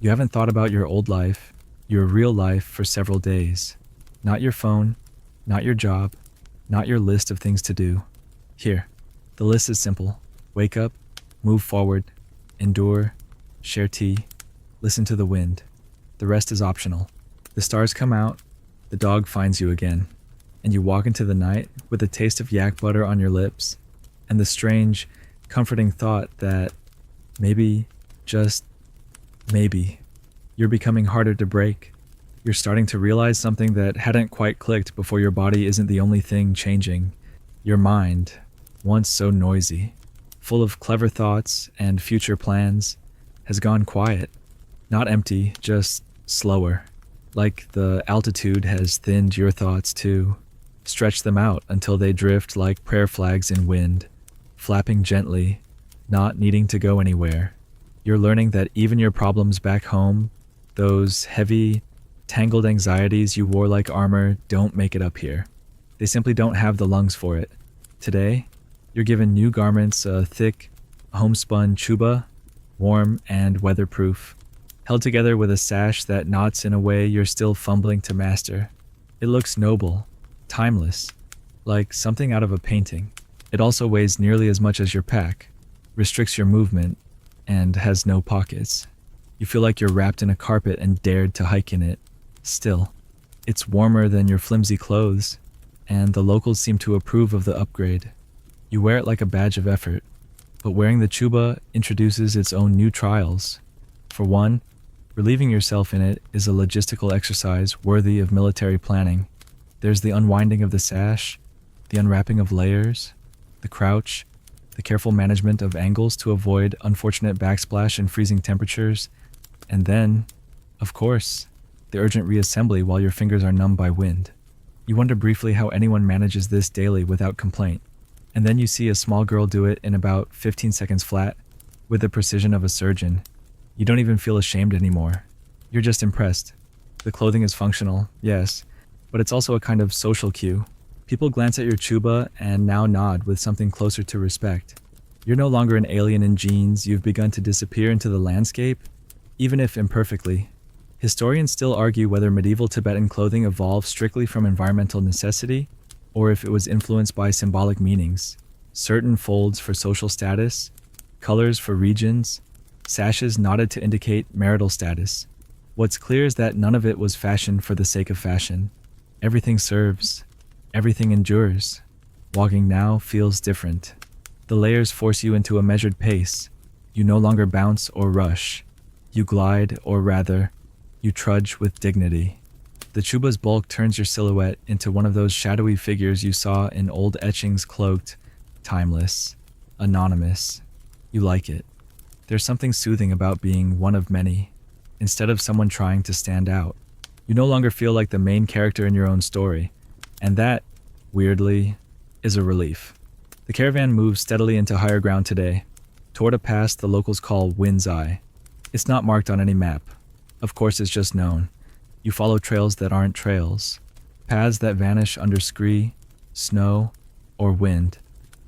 You haven't thought about your old life, your real life for several days. Not your phone, not your job, not your list of things to do. Here, the list is simple. Wake up, move forward, endure, share tea, listen to the wind. The rest is optional. The stars come out, the dog finds you again, and you walk into the night with a taste of yak butter on your lips and the strange, comforting thought that maybe, just maybe, you're becoming harder to break. You're starting to realize something that hadn't quite clicked before. Your body isn't the only thing changing. Your mind, once so noisy, full of clever thoughts and future plans, has gone quiet. Not empty, just slower. Like the altitude has thinned your thoughts too. Stretched them out until they drift like prayer flags in wind, flapping gently, not needing to go anywhere. You're learning that even your problems back home, those heavy, tangled anxieties you wore like armor, don't make it up here. They simply don't have the lungs for it. Today, you're given new garments, a thick, homespun chuba, warm and weatherproof, held together with a sash that knots in a way you're still fumbling to master. It looks noble, timeless, like something out of a painting. It also weighs nearly as much as your pack, restricts your movement, and has no pockets. You feel like you're wrapped in a carpet and dared to hike in it. Still, it's warmer than your flimsy clothes, and the locals seem to approve of the upgrade. You wear it like a badge of effort, but wearing the chuba introduces its own new trials. For one, relieving yourself in it is a logistical exercise worthy of military planning. There's the unwinding of the sash, the unwrapping of layers, the crouch, the careful management of angles to avoid unfortunate backsplash and freezing temperatures, and then, of course, the urgent reassembly while your fingers are numb by wind. You wonder briefly how anyone manages this daily without complaint, and then you see a small girl do it in about 15 seconds flat, with the precision of a surgeon. You don't even feel ashamed anymore. You're just impressed. The clothing is functional, yes, but it's also a kind of social cue. People glance at your chuba and now nod with something closer to respect. You're no longer an alien in jeans. You've begun to disappear into the landscape, even if imperfectly. Historians still argue whether medieval Tibetan clothing evolved strictly from environmental necessity, or if it was influenced by symbolic meanings. Certain folds for social status, colors for regions, sashes knotted to indicate marital status. What's clear is that none of it was fashioned for the sake of fashion. Everything serves. Everything endures. Walking now feels different. The layers force you into a measured pace. You no longer bounce or rush. You glide, or rather, you trudge with dignity. The chuba's bulk turns your silhouette into one of those shadowy figures you saw in old etchings, cloaked, timeless, anonymous. You like it. There's something soothing about being one of many, instead of someone trying to stand out. You no longer feel like the main character in your own story, and that, weirdly, is a relief. The caravan moves steadily into higher ground today, toward a pass the locals call Wind's Eye. It's not marked on any map. Of course, it's just known. You follow trails that aren't trails, paths that vanish under scree, snow, or wind,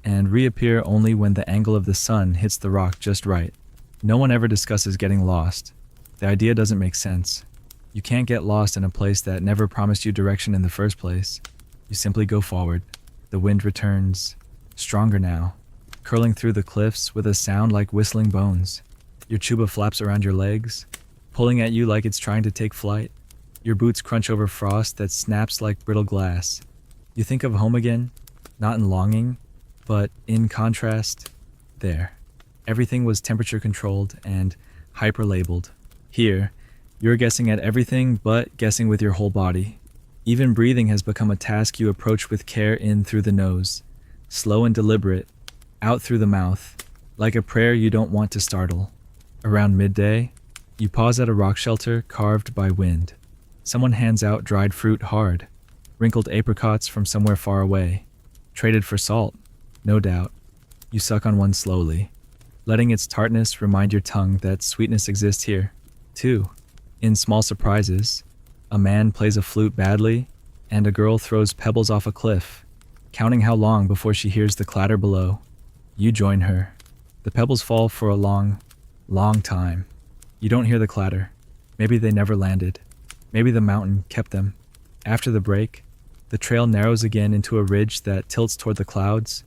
and reappear only when the angle of the sun hits the rock just right. No one ever discusses getting lost. The idea doesn't make sense. You can't get lost in a place that never promised you direction in the first place. You simply go forward. The wind returns, stronger now, curling through the cliffs with a sound like whistling bones. Your chuba flaps around your legs, pulling at you like it's trying to take flight. Your boots crunch over frost that snaps like brittle glass. You think of home again, not in longing, but in contrast, there. Everything was temperature controlled and hyper-labeled. Here, you're guessing at everything but guessing with your whole body. Even breathing has become a task you approach with care, in through the nose, slow and deliberate, out through the mouth, like a prayer you don't want to startle. Around midday, you pause at a rock shelter carved by wind. Someone hands out dried fruit hard, wrinkled apricots from somewhere far away, traded for salt, no doubt. You suck on one slowly, letting its tartness remind your tongue that sweetness exists here, too. In small surprises, a man plays a flute badly, and a girl throws pebbles off a cliff, counting how long before she hears the clatter below. You join her. The pebbles fall for a long, long time. You don't hear the clatter. Maybe they never landed. Maybe the mountain kept them. After the break, the trail narrows again into a ridge that tilts toward the clouds.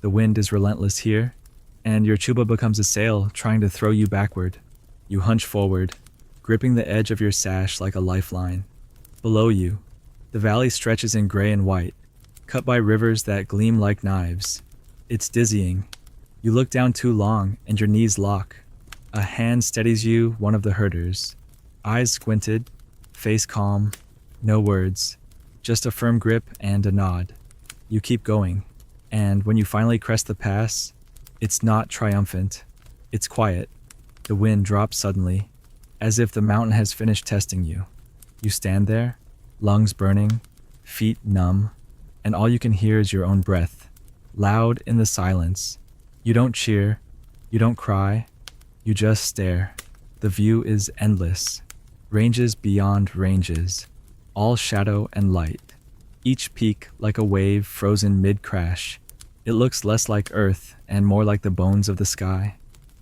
The wind is relentless here, and your chuba becomes a sail trying to throw you backward. You hunch forward, gripping the edge of your sash like a lifeline. Below you, the valley stretches in gray and white, cut by rivers that gleam like knives. It's dizzying. You look down too long, and your knees lock. A hand steadies you, one of the herders. Eyes squinted, face calm, no words, just a firm grip and a nod. You keep going, and when you finally crest the pass, it's not triumphant. It's quiet. The wind drops suddenly, as if the mountain has finished testing you. You stand there, lungs burning, feet numb, and all you can hear is your own breath, loud in the silence. You don't cheer, you don't cry, you just stare. The view is endless, ranges beyond ranges, all shadow and light. Each peak like a wave frozen mid-crash. It looks less like earth and more like the bones of the sky.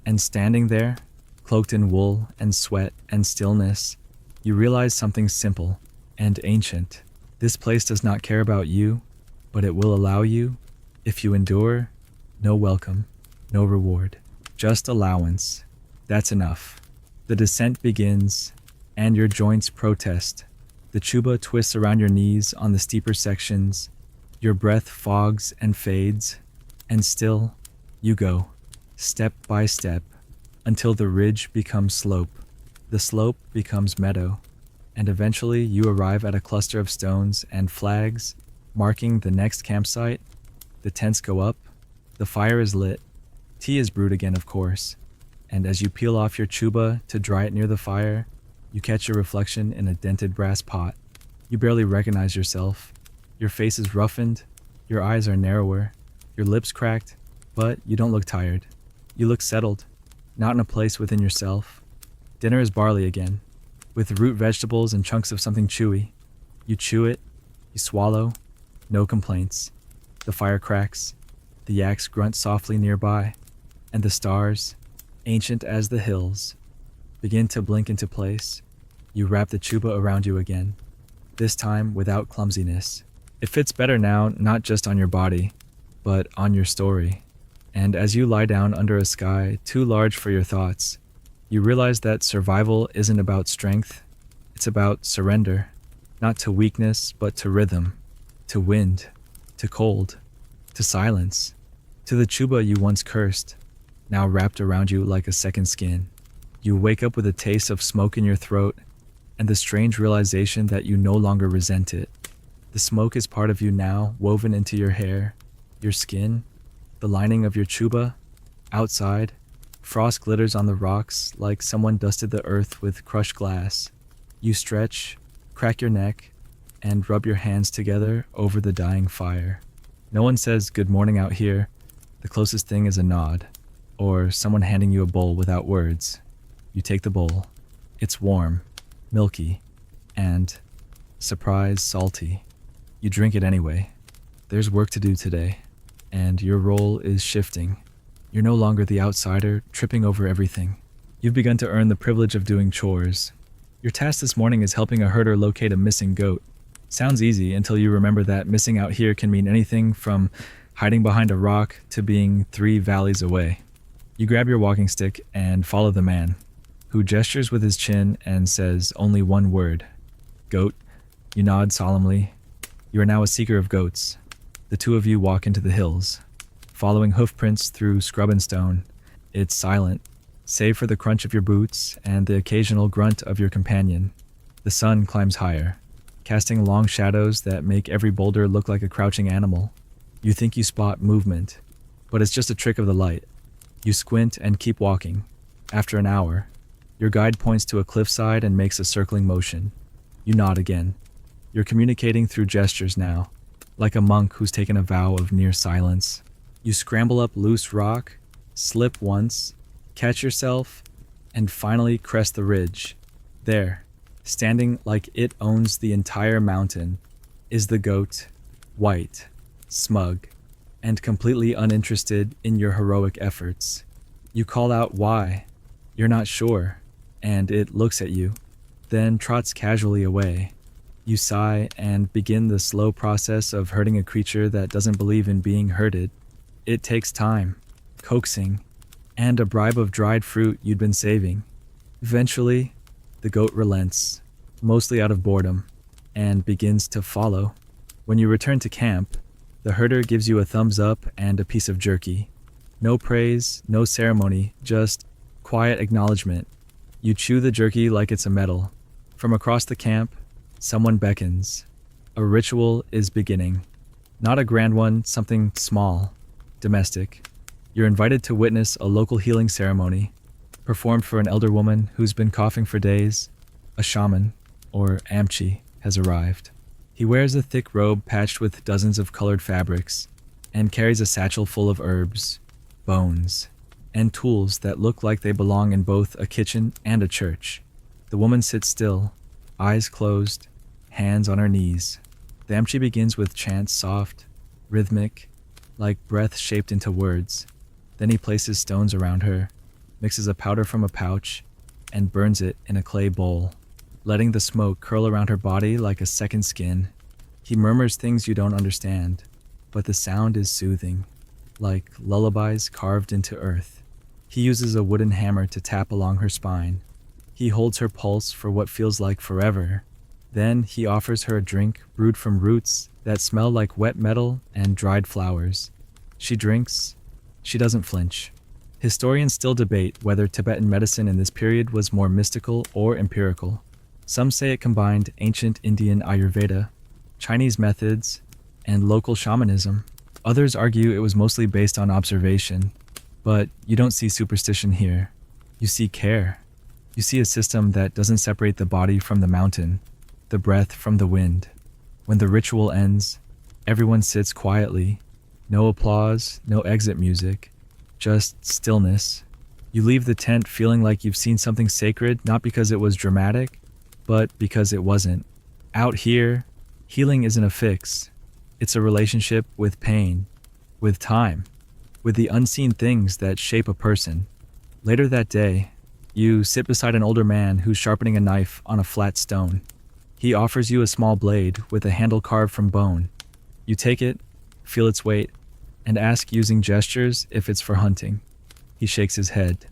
And standing there, cloaked in wool and sweat and stillness, you realize something simple and ancient. This place does not care about you, but it will allow you. If you endure, no welcome, no reward, just allowance. That's enough. The descent begins, and your joints protest. The chuba twists around your knees on the steeper sections. Your breath fogs and fades, and still, you go, step by step, until the ridge becomes slope. The slope becomes meadow, and eventually you arrive at a cluster of stones and flags, marking the next campsite. The tents go up, the fire is lit, tea is brewed again, of course, and as you peel off your chuba to dry it near the fire, you catch your reflection in a dented brass pot. You barely recognize yourself. Your face is roughened, your eyes are narrower, your lips cracked, but you don't look tired. You look settled, not in a place within yourself. Dinner is barley again, with root vegetables and chunks of something chewy. You chew it, you swallow, no complaints. The fire cracks, the yaks grunt softly nearby, and the stars, ancient as the hills, begin to blink into place. You wrap the chuba around you again, this time without clumsiness. It fits better now, not just on your body, but on your story. And as you lie down under a sky too large for your thoughts, you realize that survival isn't about strength, it's about surrender, not to weakness, but to rhythm, to wind, to cold, to silence, to the chuba you once cursed, now wrapped around you like a second skin. You wake up with a taste of smoke in your throat and the strange realization that you no longer resent it. The smoke is part of you now, woven into your hair, your skin, the lining of your chuba. Outside, frost glitters on the rocks like someone dusted the earth with crushed glass. You stretch, crack your neck, and rub your hands together over the dying fire. No one says good morning out here. The closest thing is a nod, or someone handing you a bowl without words. You take the bowl. It's warm, milky, and, surprise, salty. You drink it anyway. There's work to do today, and your role is shifting. You're no longer the outsider, tripping over everything. You've begun to earn the privilege of doing chores. Your task this morning is helping a herder locate a missing goat. Sounds easy until you remember that missing out here can mean anything from hiding behind a rock to being 3 valleys away. You grab your walking stick and follow the man, who gestures with his chin and says only one word, goat. You nod solemnly. You are now a seeker of goats. The two of you walk into the hills, following hoofprints through scrub and stone. It's silent, save for the crunch of your boots and the occasional grunt of your companion. The sun climbs higher, casting long shadows that make every boulder look like a crouching animal. You think you spot movement, but it's just a trick of the light. You squint and keep walking. After an hour, your guide points to a cliffside and makes a circling motion. You nod again. You're communicating through gestures now, like a monk who's taken a vow of near silence. You scramble up loose rock, slip once, catch yourself, and finally crest the ridge. There, standing like it owns the entire mountain, is the goat, white, smug, and completely uninterested in your heroic efforts. You call out why. You're not sure, and it looks at you, then trots casually away. You sigh and begin the slow process of herding a creature that doesn't believe in being herded. It takes time, coaxing, and a bribe of dried fruit you'd been saving. Eventually, the goat relents, mostly out of boredom, and begins to follow. When you return to camp, the herder gives you a thumbs up and a piece of jerky. No praise, no ceremony, just quiet acknowledgement. You chew the jerky like it's a medal. From across the camp, someone beckons. A ritual is beginning. Not a grand one, something small, domestic. You're invited to witness a local healing ceremony, performed for an elder woman who's been coughing for days. A shaman, or amchi, has arrived. He wears a thick robe patched with dozens of colored fabrics, and carries a satchel full of herbs, bones, and tools that look like they belong in both a kitchen and a church. The woman sits still, eyes closed, hands on her knees. The amchi begins with chants soft, rhythmic, like breath shaped into words. Then he places stones around her, mixes a powder from a pouch, and burns it in a clay bowl, letting the smoke curl around her body like a second skin. He murmurs things you don't understand, but the sound is soothing, like lullabies carved into earth. He uses a wooden hammer to tap along her spine. He holds her pulse for what feels like forever. Then he offers her a drink brewed from roots that smell like wet metal and dried flowers. She drinks. She doesn't flinch. Historians still debate whether Tibetan medicine in this period was more mystical or empirical. Some say it combined ancient Indian Ayurveda, Chinese methods, and local shamanism. Others argue it was mostly based on observation, but you don't see superstition here. You see care. You see a system that doesn't separate the body from the mountain, the breath from the wind. When the ritual ends, everyone sits quietly. No applause, no exit music, just stillness. You leave the tent feeling like you've seen something sacred, not because it was dramatic, but because it wasn't. Out here, healing isn't a fix. It's a relationship with pain, with time, with the unseen things that shape a person. Later that day, you sit beside an older man who's sharpening a knife on a flat stone. He offers you a small blade with a handle carved from bone. You take it, feel its weight, and ask using gestures if it's for hunting. He shakes his head,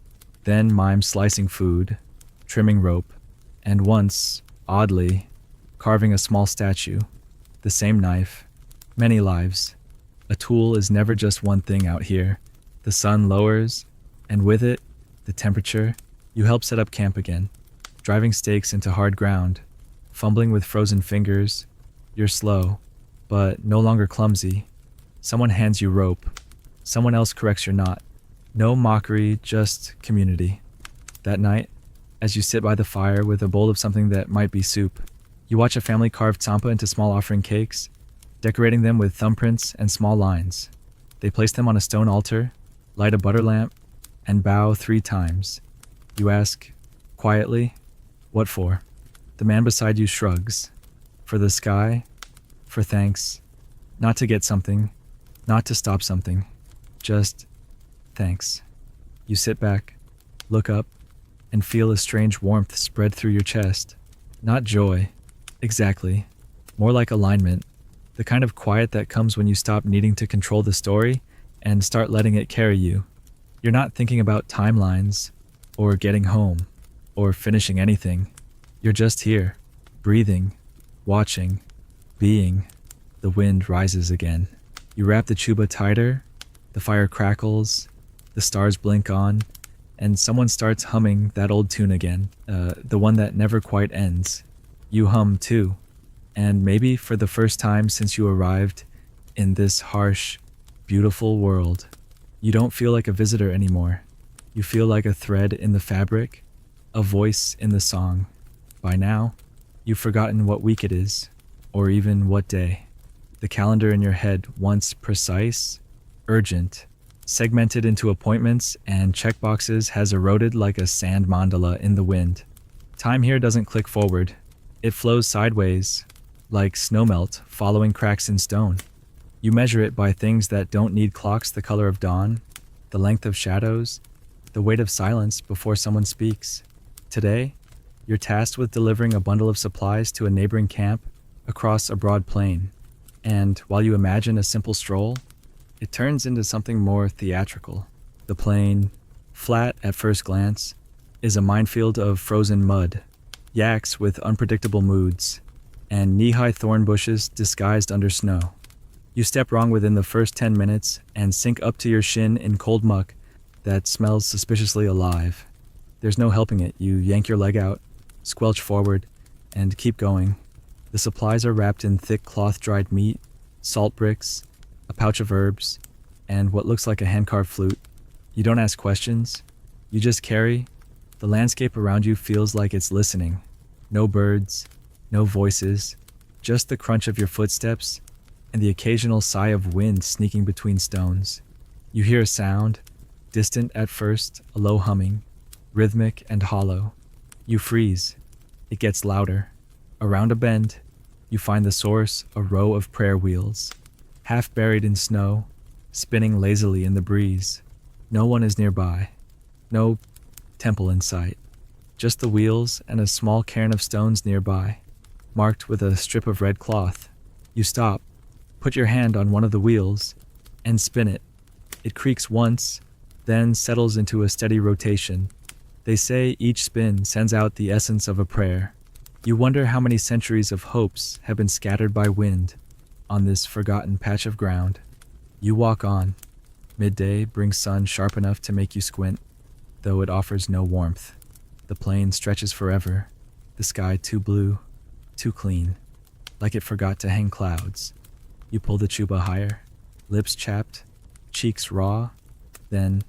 then mimes slicing food, trimming rope, and once, oddly, carving a small statue. The same knife, many lives. A tool is never just one thing out here. The sun lowers, and with it, the temperature. You help set up camp again, driving stakes into hard ground, fumbling with frozen fingers. You're slow, but no longer clumsy. Someone hands you rope. Someone else corrects your knot. No mockery, just community. That night, as you sit by the fire with a bowl of something that might be soup, you watch a family carve tsampa into small offering cakes, decorating them with thumbprints and small lines. They place them on a stone altar, light a butter lamp, and bow 3 times. You ask, quietly, what for? The man beside you shrugs. For the sky, for thanks, not to get something, not to stop something, just thanks. You sit back, look up, and feel a strange warmth spread through your chest. Not joy, exactly, more like alignment, the kind of quiet that comes when you stop needing to control the story and start letting it carry you. You're not thinking about timelines, or getting home, or finishing anything. You're just here, breathing, watching, being. The wind rises again. You wrap the chuba tighter, the fire crackles, the stars blink on, and someone starts humming that old tune again, the one that never quite ends. You hum too, and maybe for the first time since you arrived in this harsh, beautiful world, you don't feel like a visitor anymore. You feel like a thread in the fabric, a voice in the song. By now, you've forgotten what week it is, or even what day. The calendar in your head, once precise, urgent, segmented into appointments and checkboxes, has eroded like a sand mandala in the wind. Time here doesn't click forward. It flows sideways, like snowmelt following cracks in stone. You measure it by things that don't need clocks: the color of dawn, the length of shadows, the weight of silence before someone speaks. Today, you're tasked with delivering a bundle of supplies to a neighboring camp across a broad plain. And while you imagine a simple stroll, it turns into something more theatrical. The plain, flat at first glance, is a minefield of frozen mud, yaks with unpredictable moods, and knee-high thorn bushes disguised under snow. You step wrong within the first 10 minutes and sink up to your shin in cold muck that smells suspiciously alive. There's no helping it. You yank your leg out, squelch forward, and keep going. The supplies are wrapped in thick cloth-dried meat, salt bricks, a pouch of herbs, and what looks like a hand-carved flute. You don't ask questions. You just carry. The landscape around you feels like it's listening. No birds, no voices, just the crunch of your footsteps and the occasional sigh of wind sneaking between stones. You hear a sound, distant at first, a low humming, rhythmic and hollow. You freeze. It gets louder. Around a bend, you find the source, a row of prayer wheels, half buried in snow, spinning lazily in the breeze. No one is nearby. No temple in sight. Just the wheels and a small cairn of stones nearby, marked with a strip of red cloth. You stop, put your hand on one of the wheels, and spin it. It creaks once, then settles into a steady rotation. They say each spin sends out the essence of a prayer. You wonder how many centuries of hopes have been scattered by wind on this forgotten patch of ground. You walk on. Midday brings sun sharp enough to make you squint, though it offers no warmth. The plain stretches forever, the sky too blue, too clean, like it forgot to hang clouds. You pull the chuba higher, lips chapped, cheeks raw, then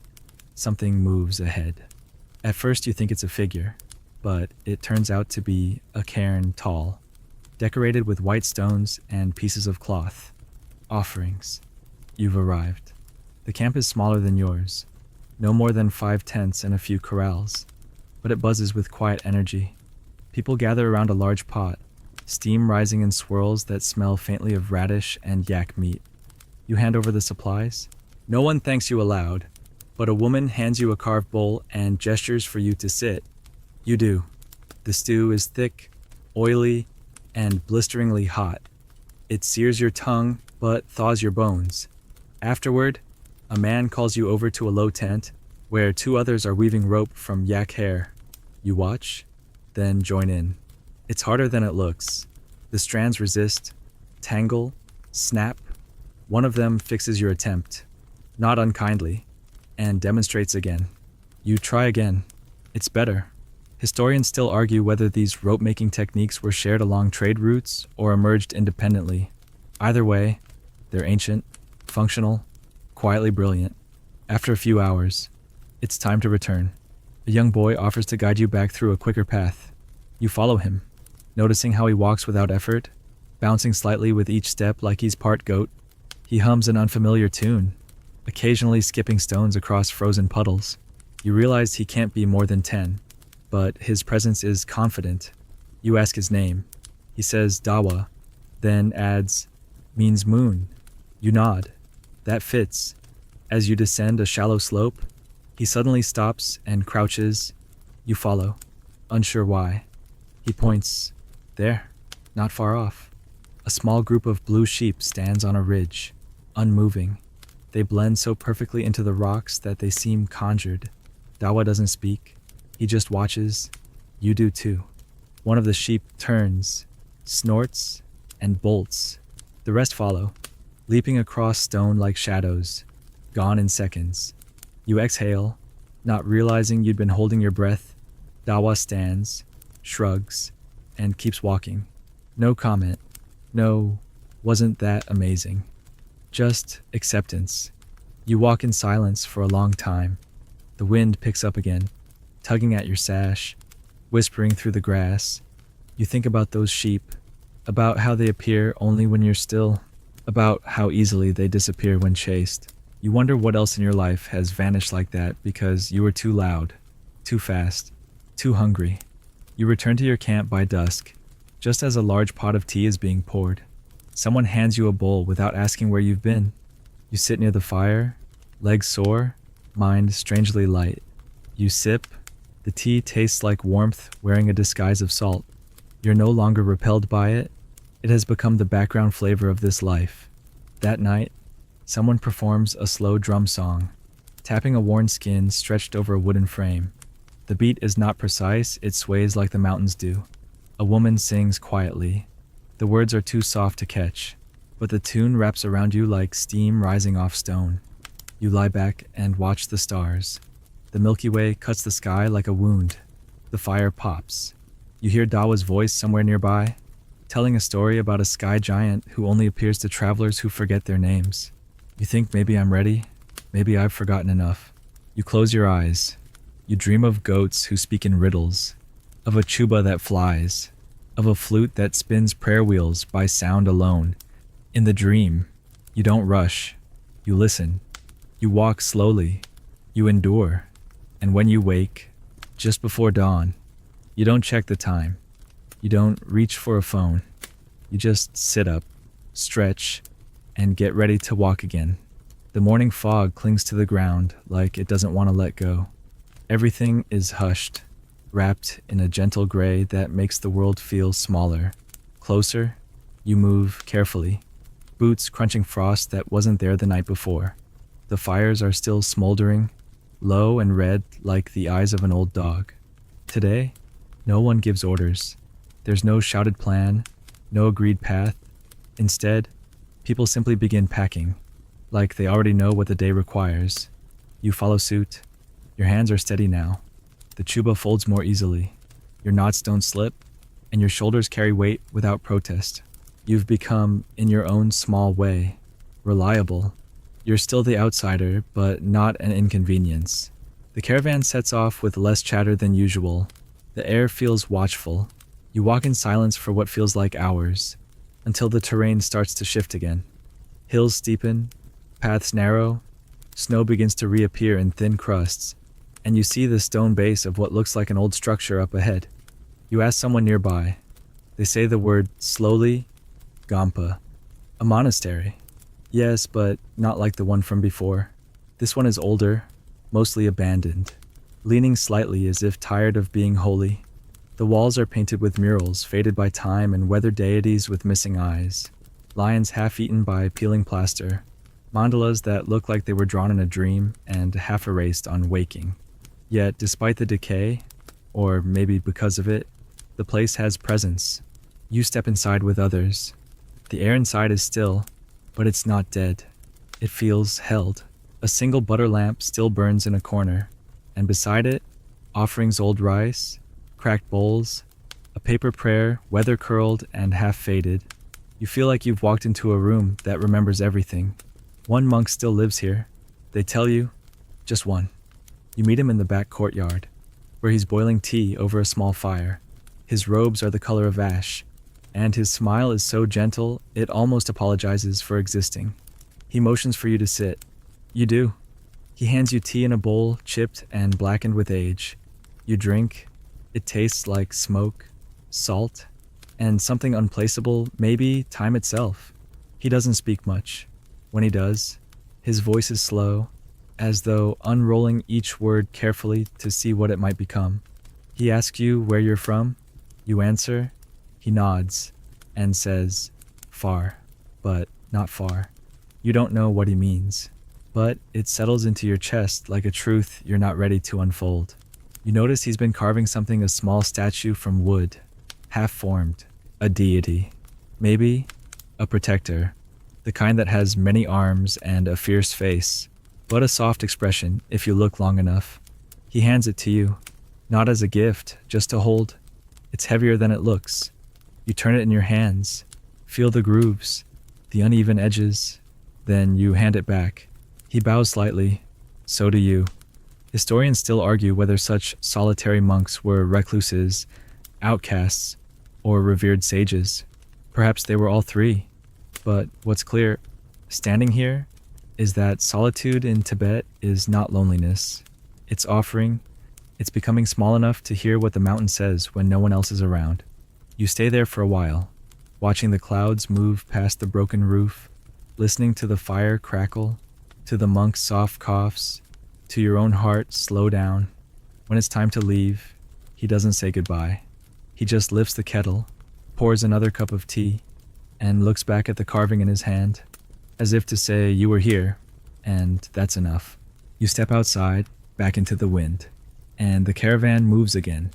something moves ahead. At first you think it's a figure, but it turns out to be a cairn tall, decorated with white stones and pieces of cloth. Offerings. You've arrived. The camp is smaller than yours, no more than 5 tents and a few corrals, but it buzzes with quiet energy. People gather around a large pot, steam rising in swirls that smell faintly of radish and yak meat. You hand over the supplies. No one thanks you aloud, but a woman hands you a carved bowl and gestures for you to sit. You do. The stew is thick, oily, and blisteringly hot. It sears your tongue, but thaws your bones. Afterward, a man calls you over to a low tent, where 2 others are weaving rope from yak hair. You watch, then join in. It's harder than it looks. The strands resist, tangle, snap. One of them fixes your attempt, not unkindly, and demonstrates again. You try again. It's better. Historians still argue whether these rope-making techniques were shared along trade routes or emerged independently. Either way, they're ancient, functional, quietly brilliant. After a few hours, it's time to return. A young boy offers to guide you back through a quicker path. You follow him, noticing how he walks without effort, bouncing slightly with each step like he's part goat. He hums an unfamiliar tune, occasionally skipping stones across frozen puddles. You realize he can't be more than 10, but his presence is confident. You ask his name. He says Dawa, then adds, means moon. You nod. That fits. As you descend a shallow slope, he suddenly stops and crouches. You follow, unsure why. He points. There, not far off. A small group of blue sheep stands on a ridge, unmoving. They blend so perfectly into the rocks that they seem conjured. Dawa doesn't speak. He just watches. You do too. One of the sheep turns, snorts, and bolts. The rest follow, leaping across stone like shadows, gone in seconds. You exhale, not realizing you'd been holding your breath. Dawa stands, shrugs, and keeps walking. No comment. No, wasn't that amazing? Just acceptance. You walk in silence for a long time. The wind picks up again, tugging at your sash, whispering through the grass. You think about those sheep, about how they appear only when you're still, about how easily they disappear when chased. You wonder what else in your life has vanished like that because you were too loud, too fast, too hungry. You return to your camp by dusk, just as a large pot of tea is being poured. Someone hands you a bowl without asking where you've been. You sit near the fire, legs sore, mind strangely light. You sip. The tea tastes like warmth wearing a disguise of salt. You're no longer repelled by it. It has become the background flavor of this life. That night, someone performs a slow drum song, tapping a worn skin stretched over a wooden frame. The beat is not precise, it sways like the mountains do. A woman sings quietly. The words are too soft to catch, but the tune wraps around you like steam rising off stone. You lie back and watch the stars. The Milky Way cuts the sky like a wound. The fire pops. You hear Dawa's voice somewhere nearby, telling a story about a sky giant who only appears to travelers who forget their names. You think maybe I'm ready, maybe I've forgotten enough. You close your eyes. You dream of goats who speak in riddles, of a chuba that flies, of a flute that spins prayer wheels by sound alone. In the dream, you don't rush. You listen. You walk slowly. You endure. And when you wake, just before dawn, you don't check the time. You don't reach for a phone. You just sit up, stretch, and get ready to walk again. The morning fog clings to the ground like it doesn't want to let go. Everything is hushed, wrapped in a gentle gray that makes the world feel smaller. Closer, you move carefully, boots crunching frost that wasn't there the night before. The fires are still smoldering, low and red like the eyes of an old dog. Today, no one gives orders. There's no shouted plan, no agreed path. Instead, people simply begin packing, like they already know what the day requires. You follow suit. Your hands are steady now. The chuba folds more easily. Your knots don't slip, and your shoulders carry weight without protest. You've become, in your own small way, reliable. You're still the outsider, but not an inconvenience. The caravan sets off with less chatter than usual. The air feels watchful. You walk in silence for what feels like hours, until the terrain starts to shift again. Hills steepen, paths narrow, snow begins to reappear in thin crusts, and you see the stone base of what looks like an old structure up ahead. You ask someone nearby. They say the word slowly, Gampa. A monastery. Yes, but not like the one from before. This one is older, mostly abandoned, leaning slightly as if tired of being holy. The walls are painted with murals faded by time and weathered deities with missing eyes, lions half-eaten by peeling plaster, mandalas that look like they were drawn in a dream and half-erased on waking. Yet, despite the decay, or maybe because of it, the place has presence. You step inside with others. The air inside is still, but it's not dead. It feels held. A single butter lamp still burns in a corner, and beside it, offerings old rice, cracked bowls, a paper prayer, weather-curled and half-faded. You feel like you've walked into a room that remembers everything. One monk still lives here. They tell you, just one. You meet him in the back courtyard, where he's boiling tea over a small fire. His robes are the color of ash, and his smile is so gentle it almost apologizes for existing. He motions for you to sit. You do. He hands you tea in a bowl, chipped and blackened with age. You drink. It tastes like smoke, salt, and something unplaceable, maybe time itself. He doesn't speak much. When he does, his voice is slow, as though unrolling each word carefully to see what it might become. He asks you where you're from. You answer. He nods and says, far, but not far. You don't know what he means, but it settles into your chest like a truth you're not ready to unfold. You notice he's been carving something, a small statue from wood, half-formed, a deity, maybe a protector, the kind that has many arms and a fierce face, but a soft expression if you look long enough. He hands it to you, not as a gift, just to hold. It's heavier than it looks. You turn it in your hands, feel the grooves, the uneven edges, then you hand it back. He bows slightly, so do you. Historians still argue whether such solitary monks were recluses, outcasts, or revered sages. Perhaps they were all three. But what's clear, standing here, is that solitude in Tibet is not loneliness. It's offering. It's becoming small enough to hear what the mountain says when no one else is around. You stay there for a while, watching the clouds move past the broken roof, listening to the fire crackle, to the monk's soft coughs, to your own heart slow down. When it's time to leave, he doesn't say goodbye. He just lifts the kettle, pours another cup of tea, and looks back at the carving in his hand, as if to say, "You were here, and that's enough." You step outside, back into the wind, and the caravan moves again.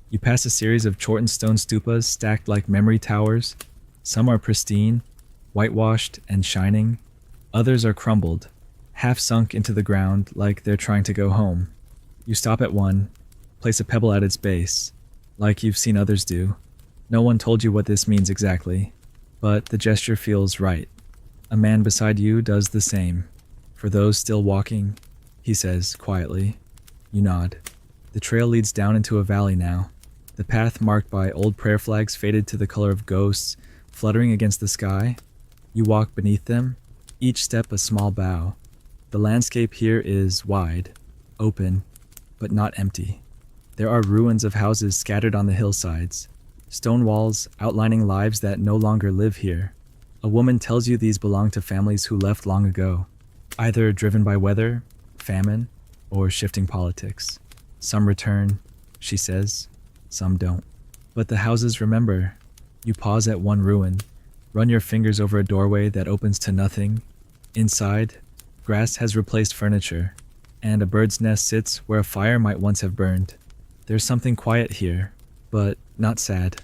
You pass a series of shortened stone stupas stacked like memory towers. Some are pristine, whitewashed and shining. Others are crumbled, half sunk into the ground like they're trying to go home. You stop at one, place a pebble at its base, like you've seen others do. No one told you what this means exactly, but the gesture feels right. A man beside you does the same. "For those still walking," he says quietly. You nod. The trail leads down into a valley now. The path marked by old prayer flags faded to the color of ghosts, fluttering against the sky. You walk beneath them, each step a small bow. The landscape here is wide, open, but not empty. There are ruins of houses scattered on the hillsides, stone walls outlining lives that no longer live here. A woman tells you these belong to families who left long ago, either driven by weather, famine, or shifting politics. Some return, she says, some don't. But the houses remember. You pause at one ruin, run your fingers over a doorway that opens to nothing. Inside, grass has replaced furniture, and a bird's nest sits where a fire might once have burned. There's something quiet here, but not sad,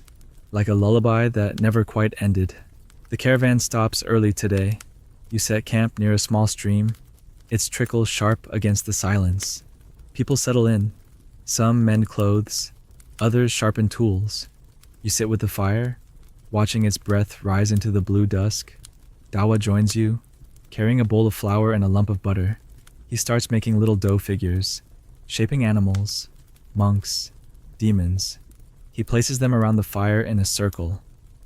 like a lullaby that never quite ended. The caravan stops early today. You set camp near a small stream, its trickle sharp against the silence. People settle in. Some mend clothes, others sharpen tools. You sit with the fire, watching its breath rise into the blue dusk. Dawa joins you, carrying a bowl of flour and a lump of butter. He starts making little dough figures, shaping animals, monks, demons. He places them around the fire in a circle.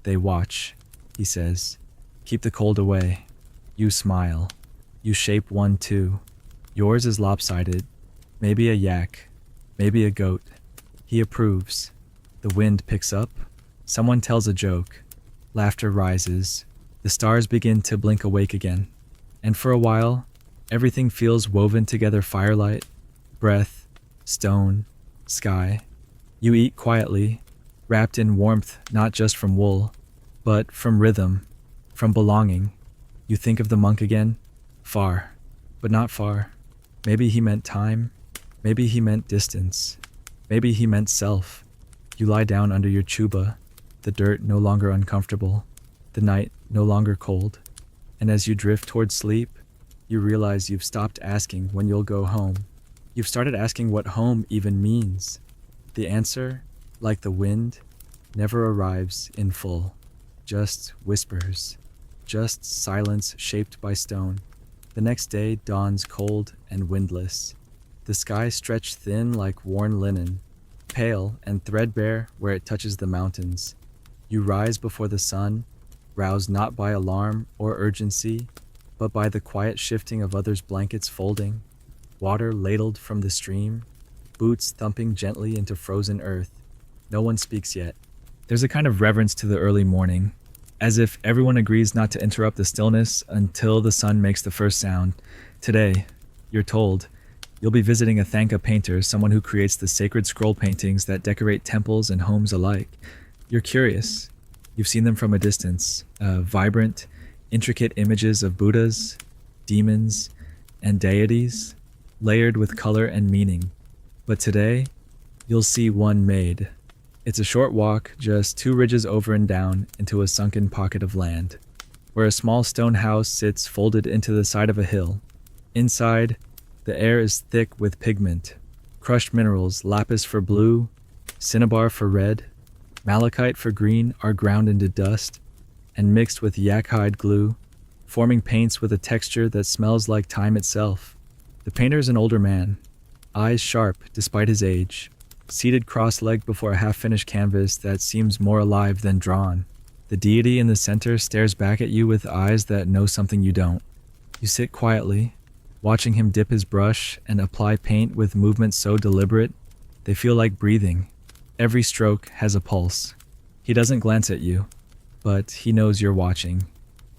They watch, he says. Keep the cold away. You smile. You shape one too. Yours is lopsided. Maybe a yak. Maybe a goat. He approves. The wind picks up. Someone tells a joke. Laughter rises. The stars begin to blink awake again. And for a while, everything feels woven together: firelight, breath, stone, sky. You eat quietly, wrapped in warmth not just from wool, but from rhythm, from belonging. You think of the monk again, far, but not far. Maybe he meant time, maybe he meant distance, maybe he meant self. You lie down under your chuba, the dirt no longer uncomfortable, the night no longer cold. And as you drift towards sleep, you realize you've stopped asking when you'll go home. You've started asking what home even means. The answer, like the wind, never arrives in full. Just whispers. Just silence shaped by stone. The next day dawns cold and windless. The sky stretched thin like worn linen, pale and threadbare where it touches the mountains. You rise before the sun, roused not by alarm or urgency, but by the quiet shifting of others' blankets folding, water ladled from the stream, boots thumping gently into frozen earth. No one speaks yet. There's a kind of reverence to the early morning, as if everyone agrees not to interrupt the stillness until the sun makes the first sound. Today, you're told, you'll be visiting a Thangka painter, someone who creates the sacred scroll paintings that decorate temples and homes alike. You're curious. You've seen them from a distance, vibrant, intricate images of Buddhas, demons, and deities, layered with color and meaning. But today, you'll see one made. It's a short walk, just 2 ridges over and down into a sunken pocket of land, where a small stone house sits folded into the side of a hill. Inside, the air is thick with pigment, crushed minerals, lapis for blue, cinnabar for red, malachite for green are ground into dust and mixed with yak hide glue, forming paints with a texture that smells like time itself. The painter is an older man, eyes sharp despite his age, seated cross-legged before a half-finished canvas that seems more alive than drawn. The deity in the center stares back at you with eyes that know something you don't. You sit quietly, watching him dip his brush and apply paint with movements so deliberate, they feel like breathing. Every stroke has a pulse. He doesn't glance at you, but he knows you're watching.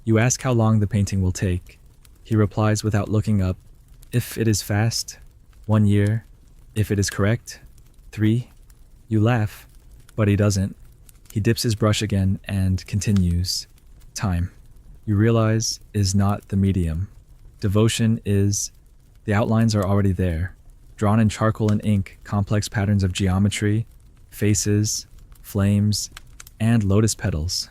You ask how long the painting will take. He replies without looking up. If it is fast, 1 year. If it is correct, 3. You laugh, but he doesn't. He dips his brush again and continues. Time, you realize, is not the medium. Devotion is. The outlines are already there, drawn in charcoal and ink, complex patterns of geometry, faces, flames, and lotus petals.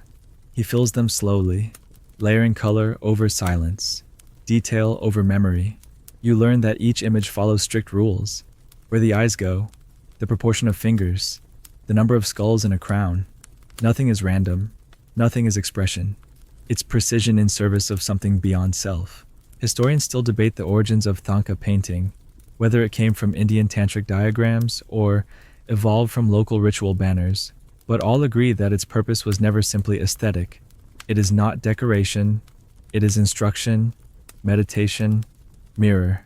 He fills them slowly, layering color over silence, detail over memory. You learn that each image follows strict rules. Where the eyes go, the proportion of fingers, the number of skulls in a crown. Nothing is random, nothing is expression. It's precision in service of something beyond self. Historians still debate the origins of Thangka painting, whether it came from Indian tantric diagrams or evolved from local ritual banners, but all agree that its purpose was never simply aesthetic. It is not decoration, it is instruction, meditation, mirror.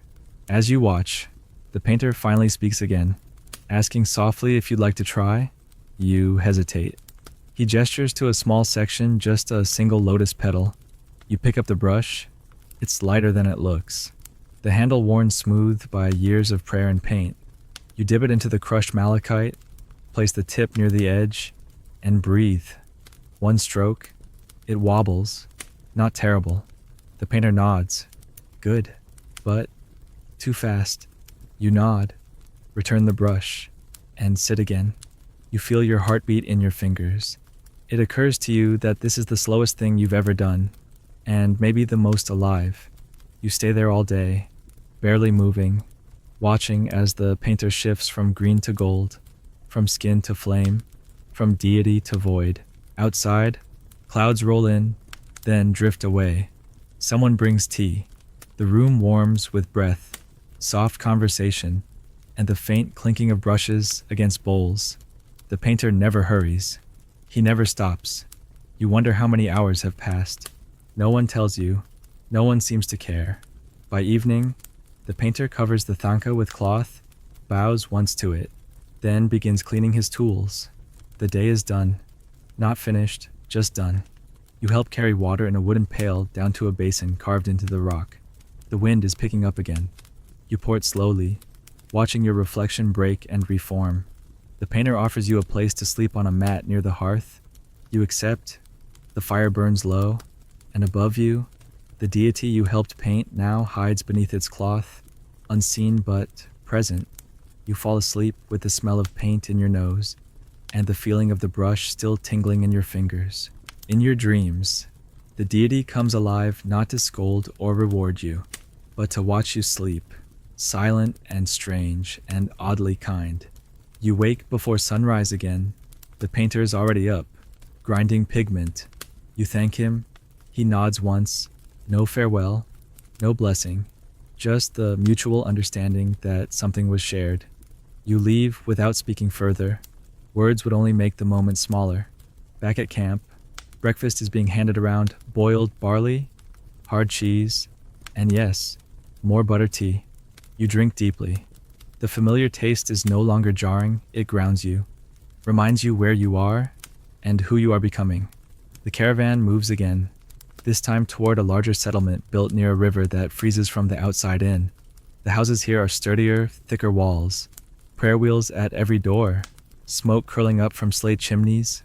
As you watch, the painter finally speaks again, asking softly if you'd like to try. You hesitate. He gestures to a small section, just a single lotus petal. You pick up the brush. It's lighter than it looks. The handle worn smooth by years of prayer and paint. You dip it into the crushed malachite, place the tip near the edge, and breathe. One stroke. It wobbles. Not terrible. The painter nods. Good. But too fast. You nod, return the brush, and sit again. You feel your heartbeat in your fingers. It occurs to you that this is the slowest thing you've ever done, and maybe the most alive. You stay there all day, barely moving, watching as the painter shifts from green to gold, from skin to flame, from deity to void. Outside, clouds roll in, then drift away. Someone brings tea. The room warms with breath, soft conversation, and the faint clinking of brushes against bowls. The painter never hurries. He never stops. You wonder how many hours have passed. No one tells you. No one seems to care. By evening, the painter covers the thangka with cloth, bows once to it, then begins cleaning his tools. The day is done. Not finished, just done. You help carry water in a wooden pail down to a basin carved into the rock. The wind is picking up again. You pour it slowly, watching your reflection break and reform. The painter offers you a place to sleep on a mat near the hearth. You accept. The fire burns low, and above you, the deity you helped paint now hides beneath its cloth, unseen but present. You fall asleep with the smell of paint in your nose, and the feeling of the brush still tingling in your fingers. In your dreams, the deity comes alive not to scold or reward you, but to watch you sleep, silent and strange and oddly kind. You wake before sunrise again. The painter is already up, grinding pigment. You thank him. He nods once. No farewell, no blessing, just the mutual understanding that something was shared. You leave without speaking further. Words would only make the moment smaller. Back at camp, breakfast is being handed around: boiled barley, hard cheese, and yes, more butter tea. You drink deeply. The familiar taste is no longer jarring, it grounds you, reminds you where you are and who you are becoming. The caravan moves again, this time toward a larger settlement built near a river that freezes from the outside in. The houses here are sturdier, thicker walls, prayer wheels at every door, smoke curling up from slate chimneys.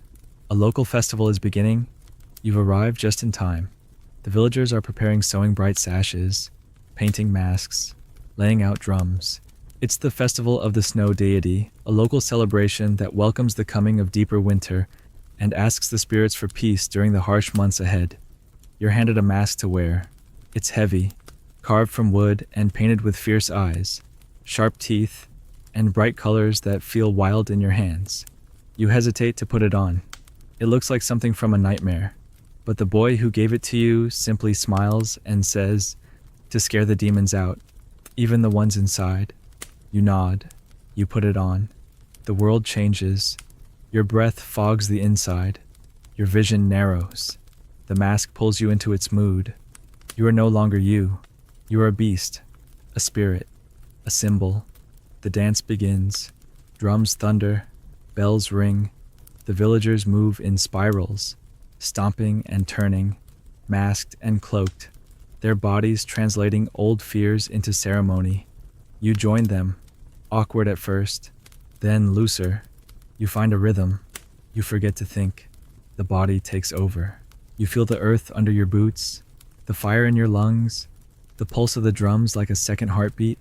A local festival is beginning. You've arrived just in time. The villagers are preparing sewing bright sashes, painting masks, laying out drums. It's the festival of the snow deity, a local celebration that welcomes the coming of deeper winter and asks the spirits for peace during the harsh months ahead. You're handed a mask to wear. It's heavy, carved from wood and painted with fierce eyes, sharp teeth, and bright colors that feel wild in your hands. You hesitate to put it on. It looks like something from a nightmare, but the boy who gave it to you simply smiles and says, to scare the demons out, even the ones inside. You nod. You put it on. The world changes. Your breath fogs the inside. Your vision narrows. The mask pulls you into its mood. You are no longer you. You are a beast, a spirit, a symbol. The dance begins. Drums thunder. Bells ring. The villagers move in spirals, stomping and turning, masked and cloaked, their bodies translating old fears into ceremony. You join them, awkward at first, Then looser. You find a rhythm. You forget to think. The body takes over. You feel the earth under your boots, the fire in your lungs, the pulse of the drums like a second heartbeat.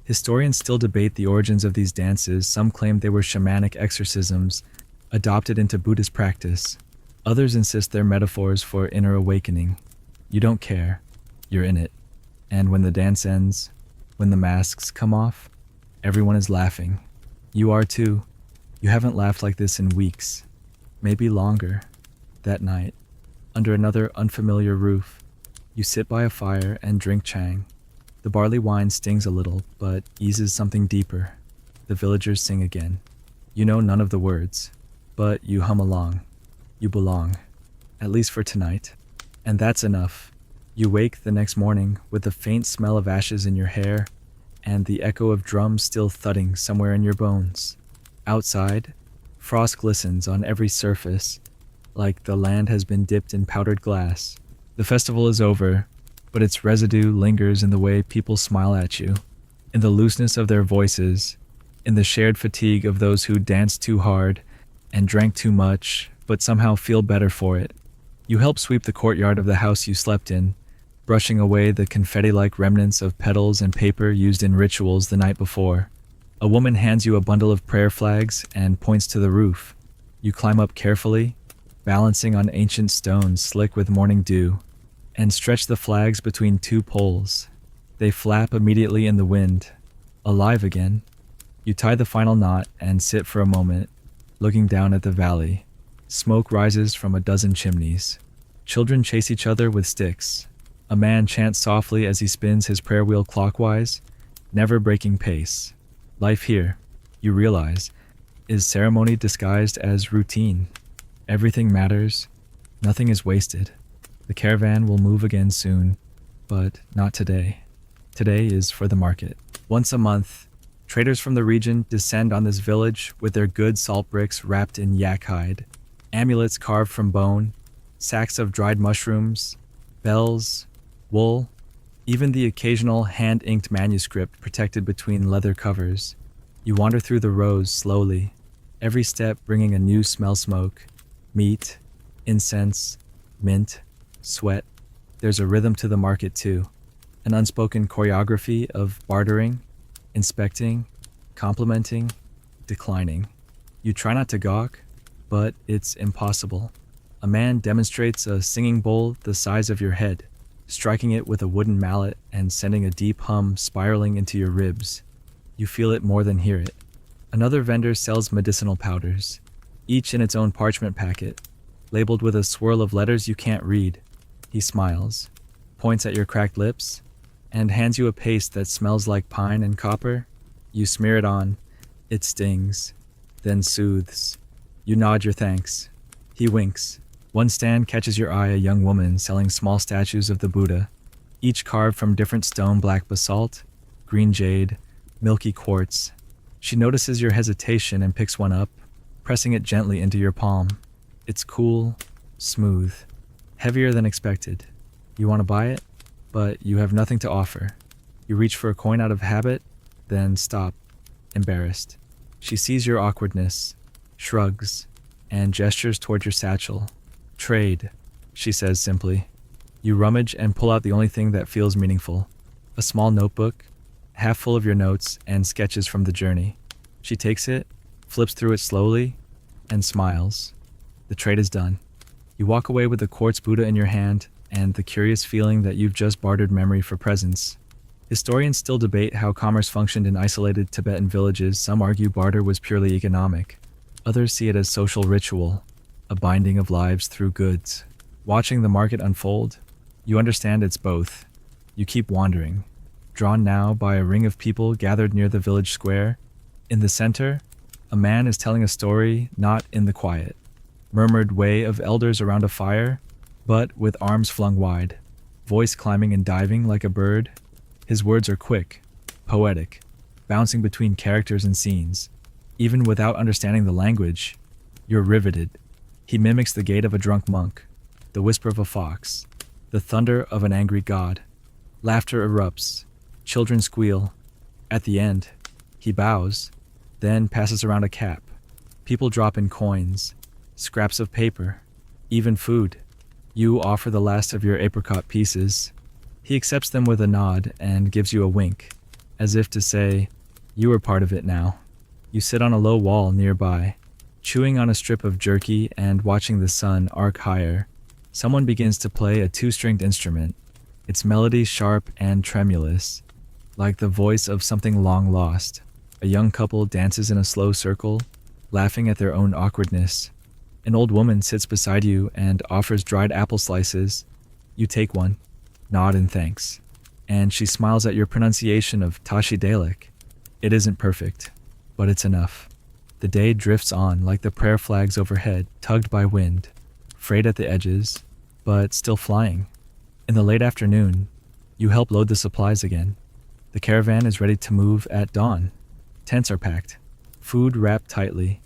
Historians still debate the origins of these dances. Some claim they were shamanic exorcisms adopted into Buddhist practice. Others insist they're metaphors for inner awakening. You don't care. You're in it. And when the dance ends, when the masks come off, everyone is laughing. You are too. You haven't laughed like this in weeks, maybe longer. That night, under another unfamiliar roof, you sit by a fire and drink chang. The barley wine stings a little, but eases something deeper. The villagers sing again. You know none of the words, but you hum along. You belong, at least for tonight. And that's enough. You wake the next morning with the faint smell of ashes in your hair and the echo of drums still thudding somewhere in your bones. Outside, frost glistens on every surface, like the land has been dipped in powdered glass. The festival is over, but its residue lingers in the way people smile at you, in the looseness of their voices, in the shared fatigue of those who danced too hard and drank too much, but somehow feel better for it. You help sweep the courtyard of the house you slept in, brushing away the confetti-like remnants of petals and paper used in rituals the night before. A woman hands you a bundle of prayer flags and points to the roof. You climb up carefully, balancing on ancient stones slick with morning dew, and stretch the flags between two poles. They flap immediately in the wind, alive again. You tie the final knot and sit for a moment, looking down at the valley. Smoke rises from a dozen chimneys. Children chase each other with sticks. A man chants softly as he spins his prayer wheel clockwise, never breaking pace. Life here, you realize, is ceremony disguised as routine. Everything matters. Nothing is wasted. The caravan will move again soon, but not today. Today is for the market. Once a month, traders from the region descend on this village with their good salt bricks wrapped in yak hide, amulets carved from bone, sacks of dried mushrooms, bells, wool, even the occasional hand-inked manuscript protected between leather covers. You wander through the rows slowly, every step bringing a new smell: smoke, meat, incense, mint, sweat. There's a rhythm to the market too, an unspoken choreography of bartering, inspecting, complimenting, declining. You try not to gawk, but it's impossible. A man demonstrates a singing bowl the size of your head, striking it with a wooden mallet and sending a deep hum spiraling into your ribs. You feel it more than hear it. Another vendor sells medicinal powders, each in its own parchment packet, labeled with a swirl of letters you can't read. He smiles, points at your cracked lips, and hands you a paste that smells like pine and copper. You smear it on. It stings, then soothes. You nod your thanks. He winks. One stand catches your eye, a young woman selling small statues of the Buddha, each carved from different stone: black basalt, green jade, milky quartz. She notices your hesitation and picks one up, pressing it gently into your palm. It's cool, smooth, heavier than expected. You want to buy it, but you have nothing to offer. You reach for a coin out of habit, then stop, embarrassed. She sees your awkwardness, shrugs, and gestures toward your satchel. Trade, she says simply. You rummage and pull out the only thing that feels meaningful, a small notebook, half full of your notes and sketches from the journey. She takes it, flips through it slowly, and smiles. The trade is done. You walk away with the quartz Buddha in your hand and the curious feeling that you've just bartered memory for presence. Historians still debate how commerce functioned in isolated Tibetan villages. Some argue barter was purely economic. Others see it as social ritual, a binding of lives through goods. Watching the market unfold, you understand it's both. You keep wandering, drawn now by a ring of people gathered near the village square. In the center, a man is telling a story not in the quiet, murmured way of elders around a fire, but with arms flung wide, voice climbing and diving like a bird. His words are quick, poetic, bouncing between characters and scenes. Even without understanding the language, you're riveted. He mimics the gait of a drunk monk, the whisper of a fox, the thunder of an angry god. Laughter erupts. Children squeal. At the end, he bows, then passes around a cap. People drop in coins, scraps of paper, even food. You offer the last of your apricot pieces. He accepts them with a nod and gives you a wink, as if to say, you are part of it now. You sit on a low wall nearby, chewing on a strip of jerky and watching the sun arc higher. Someone begins to play a two-stringed instrument, its melody sharp and tremulous, like the voice of something long lost. A young couple dances in a slow circle, laughing at their own awkwardness. An old woman sits beside you and offers dried apple slices. You take one, nod in thanks, and she smiles at your pronunciation of Tashi Dalek. It isn't perfect, but it's enough. The day drifts on like the prayer flags overhead, tugged by wind, frayed at the edges, but still flying. In the late afternoon, you help load the supplies again. The caravan is ready to move at dawn. Tents are packed, food wrapped tightly,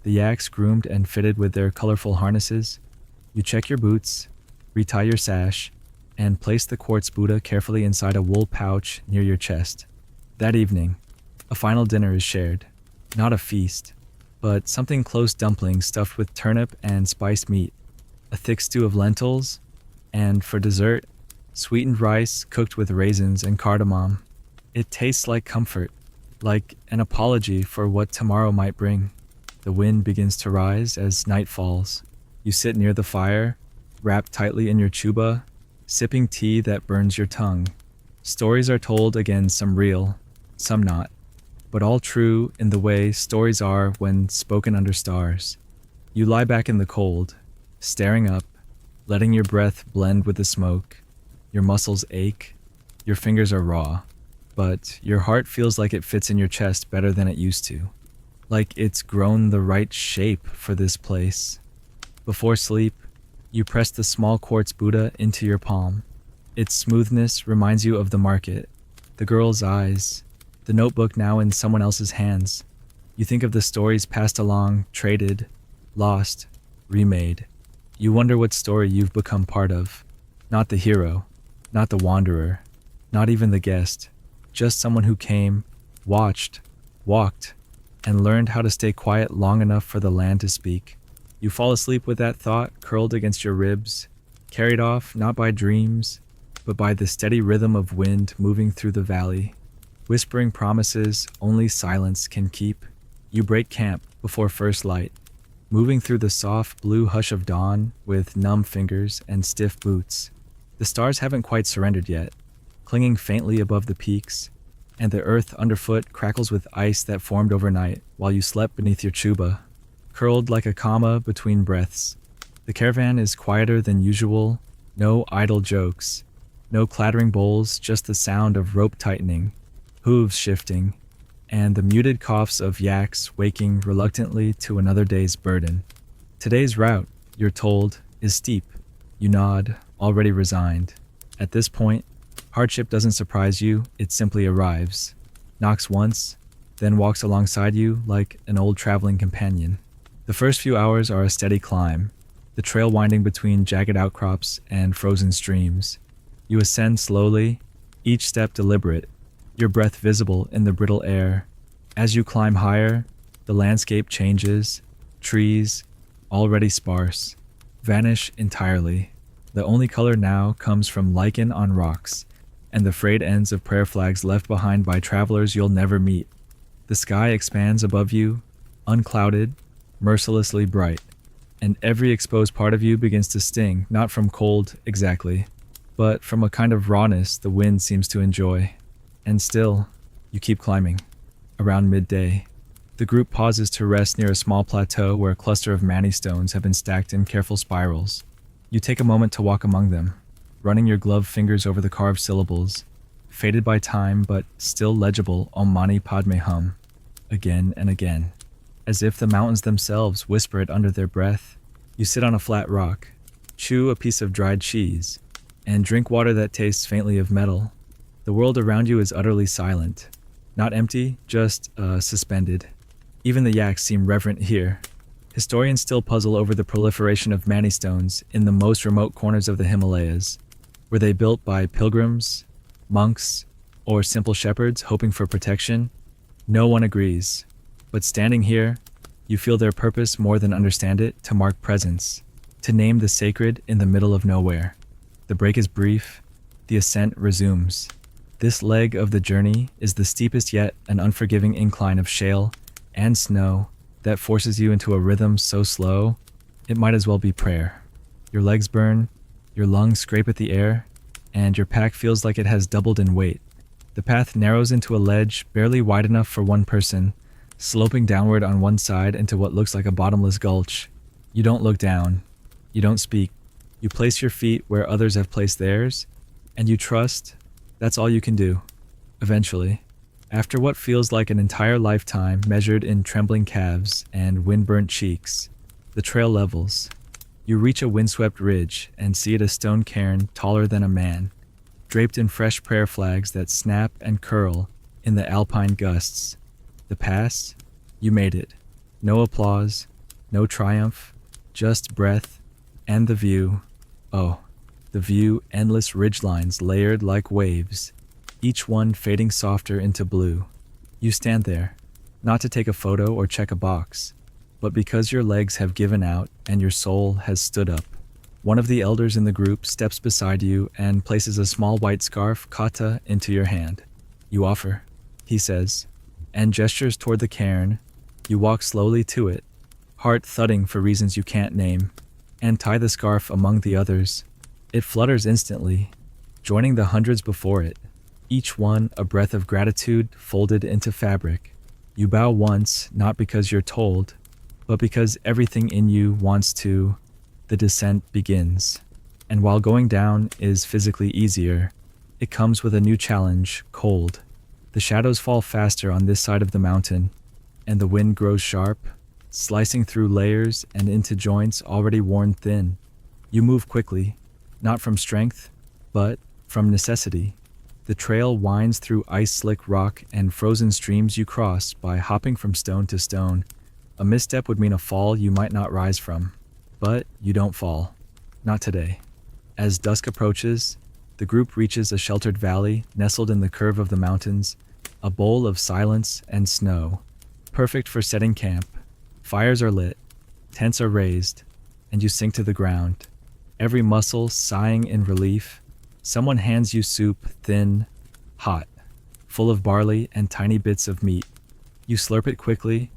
the yaks groomed and fitted with their colorful harnesses. You check your boots, retie your sash, and place the quartz Buddha carefully inside a wool pouch near your chest. That evening, a final dinner is shared. Not a feast, but something close: dumplings stuffed with turnip and spiced meat, a thick stew of lentils, and for dessert, sweetened rice cooked with raisins and cardamom. It tastes like comfort, like an apology for what tomorrow might bring. The wind begins to rise as night falls. You sit near the fire, wrapped tightly in your chuba, sipping tea that burns your tongue. Stories are told, again, some real, some not, but all true in the way stories are when spoken under stars. You lie back in the cold, staring up, letting your breath blend with the smoke. Your muscles ache, your fingers are raw, but your heart feels like it fits in your chest better than it used to, like it's grown the right shape for this place. Before sleep, you press the small quartz Buddha into your palm. Its smoothness reminds you of the market, the girl's eyes, the notebook now in someone else's hands. You think of the stories passed along, traded, lost, remade. You wonder what story you've become part of. Not the hero, not the wanderer, not even the guest, just someone who came, watched, walked, and learned how to stay quiet long enough for the land to speak. You fall asleep with that thought curled against your ribs, carried off not by dreams, but by the steady rhythm of wind moving through the valley, whispering promises only silence can keep. You break camp before first light, moving through the soft blue hush of dawn with numb fingers and stiff boots. The stars haven't quite surrendered yet, clinging faintly above the peaks, and the earth underfoot crackles with ice that formed overnight while you slept beneath your chuba, curled like a comma between breaths. The caravan is quieter than usual, no idle jokes, no clattering bowls, just the sound of rope tightening, hooves shifting, and the muted coughs of yaks waking reluctantly to another day's burden. Today's route, you're told, is steep. You nod, already resigned. At this point, hardship doesn't surprise you, it simply arrives, knocks once, then walks alongside you like an old traveling companion. The first few hours are a steady climb, the trail winding between jagged outcrops and frozen streams. You ascend slowly, each step deliberate, your breath visible in the brittle air. As you climb higher, the landscape changes. Trees, already sparse, vanish entirely. The only color now comes from lichen on rocks and the frayed ends of prayer flags left behind by travelers you'll never meet. The sky expands above you, unclouded, mercilessly bright, and every exposed part of you begins to sting, not from cold exactly, but from a kind of rawness the wind seems to enjoy. And still, you keep climbing. Around midday, the group pauses to rest near a small plateau where a cluster of mani stones have been stacked in careful spirals. You take a moment to walk among them, running your gloved fingers over the carved syllables, faded by time but still legible Om Mani Padme Hum, again and again, as if the mountains themselves whisper it under their breath. You sit on a flat rock, chew a piece of dried cheese, and drink water that tastes faintly of metal. The world around you is utterly silent, not empty, just suspended. Even the yaks seem reverent here. Historians still puzzle over the proliferation of mani stones in the most remote corners of the Himalayas. Were they built by pilgrims, monks, or simple shepherds hoping for protection? No one agrees. But standing here, you feel their purpose more than understand it, to mark presence, to name the sacred in the middle of nowhere. The break is brief, the ascent resumes. This leg of the journey is the steepest yet an unforgiving incline of shale and snow that forces you into a rhythm so slow, it might as well be prayer. Your legs burn, your lungs scrape at the air, and your pack feels like it has doubled in weight. The path narrows into a ledge barely wide enough for one person, sloping downward on one side into what looks like a bottomless gulch. You don't look down. You don't speak. You place your feet where others have placed theirs, and you trust that's all you can do. Eventually, after what feels like an entire lifetime measured in trembling calves and wind-burnt cheeks, the trail levels. You reach a windswept ridge and see it a stone cairn taller than a man, draped in fresh prayer flags that snap and curl in the alpine gusts. The pass? You made it. No applause, no triumph, just breath and the view. Oh, the view, endless ridgelines layered like waves, each one fading softer into blue. You stand there, not to take a photo or check a box, but because your legs have given out and your soul has stood up. One of the elders in the group steps beside you and places a small white scarf kata into your hand. You offer, he says, and gestures toward the cairn. You walk slowly to it, heart thudding for reasons you can't name, and tie the scarf among the others. It flutters instantly, joining the hundreds before it, each one a breath of gratitude folded into fabric. You bow once, not because you're told, but because everything in you wants to. The descent begins. And while going down is physically easier, it comes with a new challenge, cold. The shadows fall faster on this side of the mountain, and the wind grows sharp, slicing through layers and into joints already worn thin. You move quickly, not from strength, but from necessity. The trail winds through ice-slick rock and frozen streams you cross by hopping from stone to stone. A misstep would mean a fall you might not rise from. But you don't fall. Not today. As dusk approaches, the group reaches a sheltered valley nestled in the curve of the mountains, a bowl of silence and snow, perfect for setting camp. Fires are lit, tents are raised, and you sink to the ground, every muscle sighing in relief. Someone hands you soup, thin, hot, full of barley and tiny bits of meat. You slurp it quickly,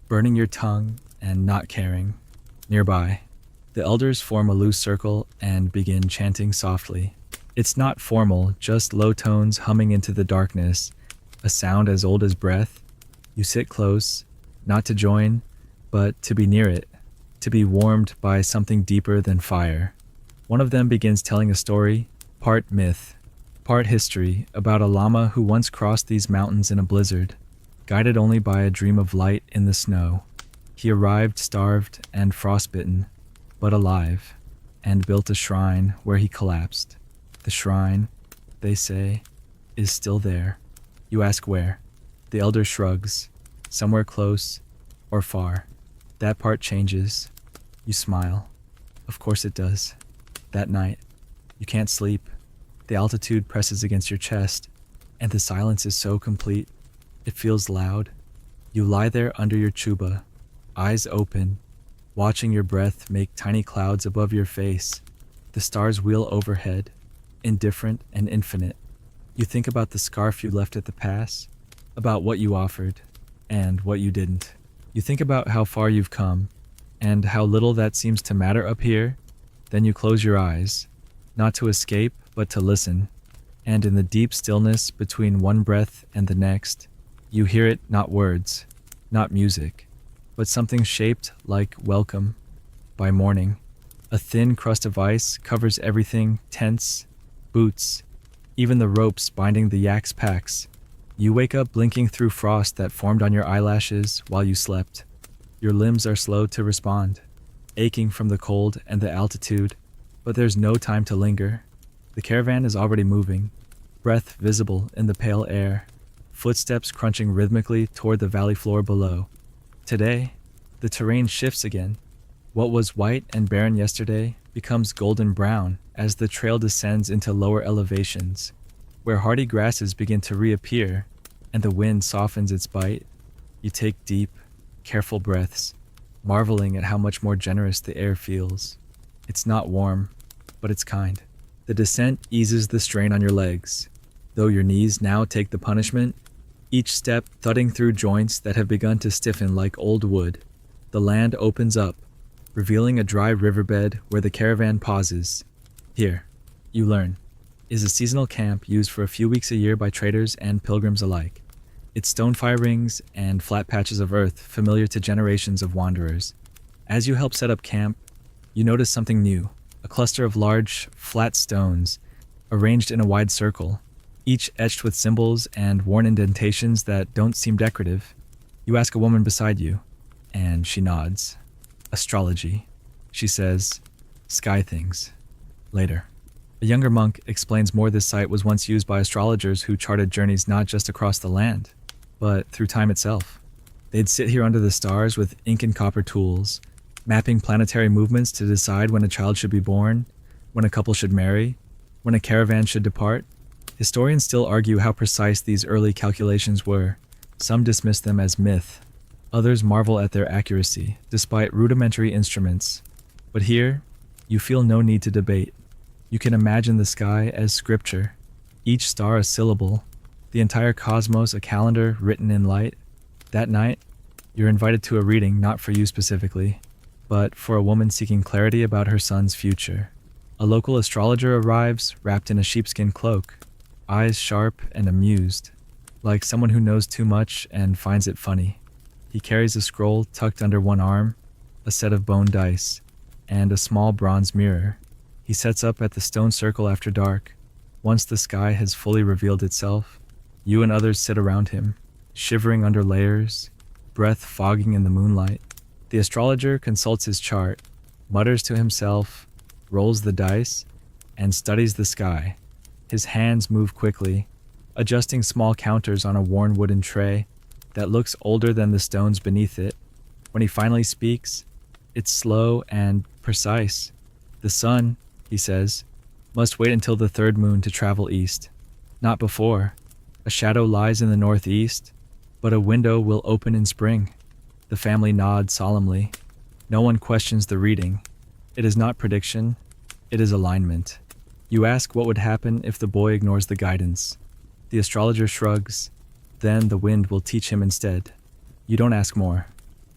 burning your tongue and not caring. Nearby, the elders form a loose circle and begin chanting softly. It's not formal, just low tones humming into the darkness, a sound as old as breath. You sit close, not to join, but to be near it, to be warmed by something deeper than fire. One of them begins telling a story, part myth, part history, about a lama who once crossed these mountains in a blizzard, guided only by a dream of light in the snow. He arrived starved and frostbitten, but alive, and built a shrine where he collapsed. The shrine, they say, is still there. You ask where. The elder shrugs. Somewhere close or far. That part changes. You smile. Of course it does. That night, you can't sleep. The altitude presses against your chest, and the silence is so complete, it feels loud. You lie there under your chuba, eyes open, watching your breath make tiny clouds above your face. The stars wheel overhead, indifferent and infinite. You think about the scarf you left at the pass, about what you offered, and what you didn't. You think about how far you've come, and how little that seems to matter up here. Then you close your eyes, not to escape, but to listen. And in the deep stillness between one breath and the next, you hear it, not words, not music, but something shaped like welcome. By morning, a thin crust of ice covers everything, tents, boots, even the ropes binding the yak's packs. You wake up blinking through frost that formed on your eyelashes while you slept. Your limbs are slow to respond, aching from the cold and the altitude, but there's no time to linger. The caravan is already moving, breath visible in the pale air, footsteps crunching rhythmically toward the valley floor below. Today, the terrain shifts again. What was white and barren yesterday becomes golden brown as the trail descends into lower elevations, where hardy grasses begin to reappear and the wind softens its bite. You take deep, careful breaths, marveling at how much more generous the air feels. It's not warm, but it's kind. The descent eases the strain on your legs, though your knees now take the punishment, each step thudding through joints that have begun to stiffen like old wood. The land opens up, revealing a dry riverbed where the caravan pauses. Here, you learn, is a seasonal camp used for a few weeks a year by traders and pilgrims alike. Its stone fire rings and flat patches of earth familiar to generations of wanderers. As you help set up camp, you notice something new, a cluster of large, flat stones, arranged in a wide circle, each etched with symbols and worn indentations that don't seem decorative. You ask a woman beside you, and she nods. Astrology, she says. Sky things. Later. A younger monk explains more. This site was once used by astrologers who charted journeys not just across the land, but through time itself. They'd sit here under the stars with ink and copper tools, mapping planetary movements to decide when a child should be born, when a couple should marry, when a caravan should depart. Historians still argue how precise these early calculations were. Some dismiss them as myth. Others marvel at their accuracy, despite rudimentary instruments. But here, you feel no need to debate. You can imagine the sky as scripture, each star a syllable, the entire cosmos a calendar written in light. That night, you're invited to a reading not for you specifically, but for a woman seeking clarity about her son's future. A local astrologer arrives wrapped in a sheepskin cloak, eyes sharp and amused, like someone who knows too much and finds it funny. He carries a scroll tucked under one arm, a set of bone dice, and a small bronze mirror. He sets up at the stone circle after dark. Once the sky has fully revealed itself, you and others sit around him, shivering under layers, breath fogging in the moonlight. The astrologer consults his chart, mutters to himself, rolls the dice, and studies the sky. His hands move quickly, adjusting small counters on a worn wooden tray that looks older than the stones beneath it. When he finally speaks, it's slow and precise. The sun, he says, must wait until the third moon to travel east. Not before. A shadow lies in the northeast, but a window will open in spring. The family nods solemnly. No one questions the reading. It is not prediction, it is alignment. You ask what would happen if the boy ignores the guidance. The astrologer shrugs. Then the wind will teach him instead. You don't ask more.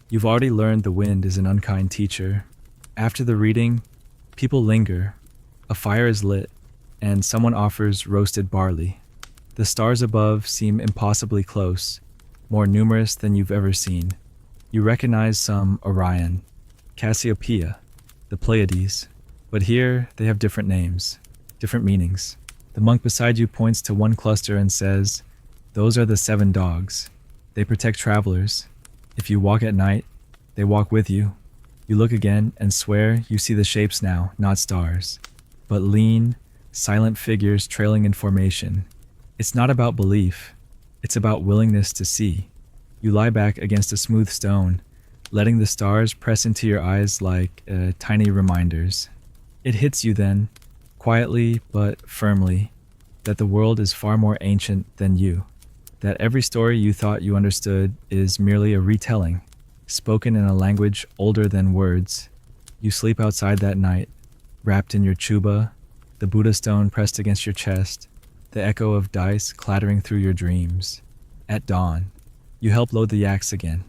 You've already learned the wind is an unkind teacher. After the reading, people linger. A fire is lit, and someone offers roasted barley. The stars above seem impossibly close, more numerous than you've ever seen. You recognize some Orion, Cassiopeia, the Pleiades, but here they have different names, different meanings. The monk beside you points to one cluster and says, "Those are the 7 dogs. They protect travelers. If you walk at night, they walk with you." You look again and swear you see the shapes now, not stars, but lean, silent figures trailing in formation. It's not about belief, it's about willingness to see. You lie back against a smooth stone, letting the stars press into your eyes like tiny reminders. It hits you then, quietly but firmly, that the world is far more ancient than you, that every story you thought you understood is merely a retelling, spoken in a language older than words. You sleep outside that night, wrapped in your chuba, the Buddha stone pressed against your chest, the echo of dice clattering through your dreams. At dawn, you help load the yaks again,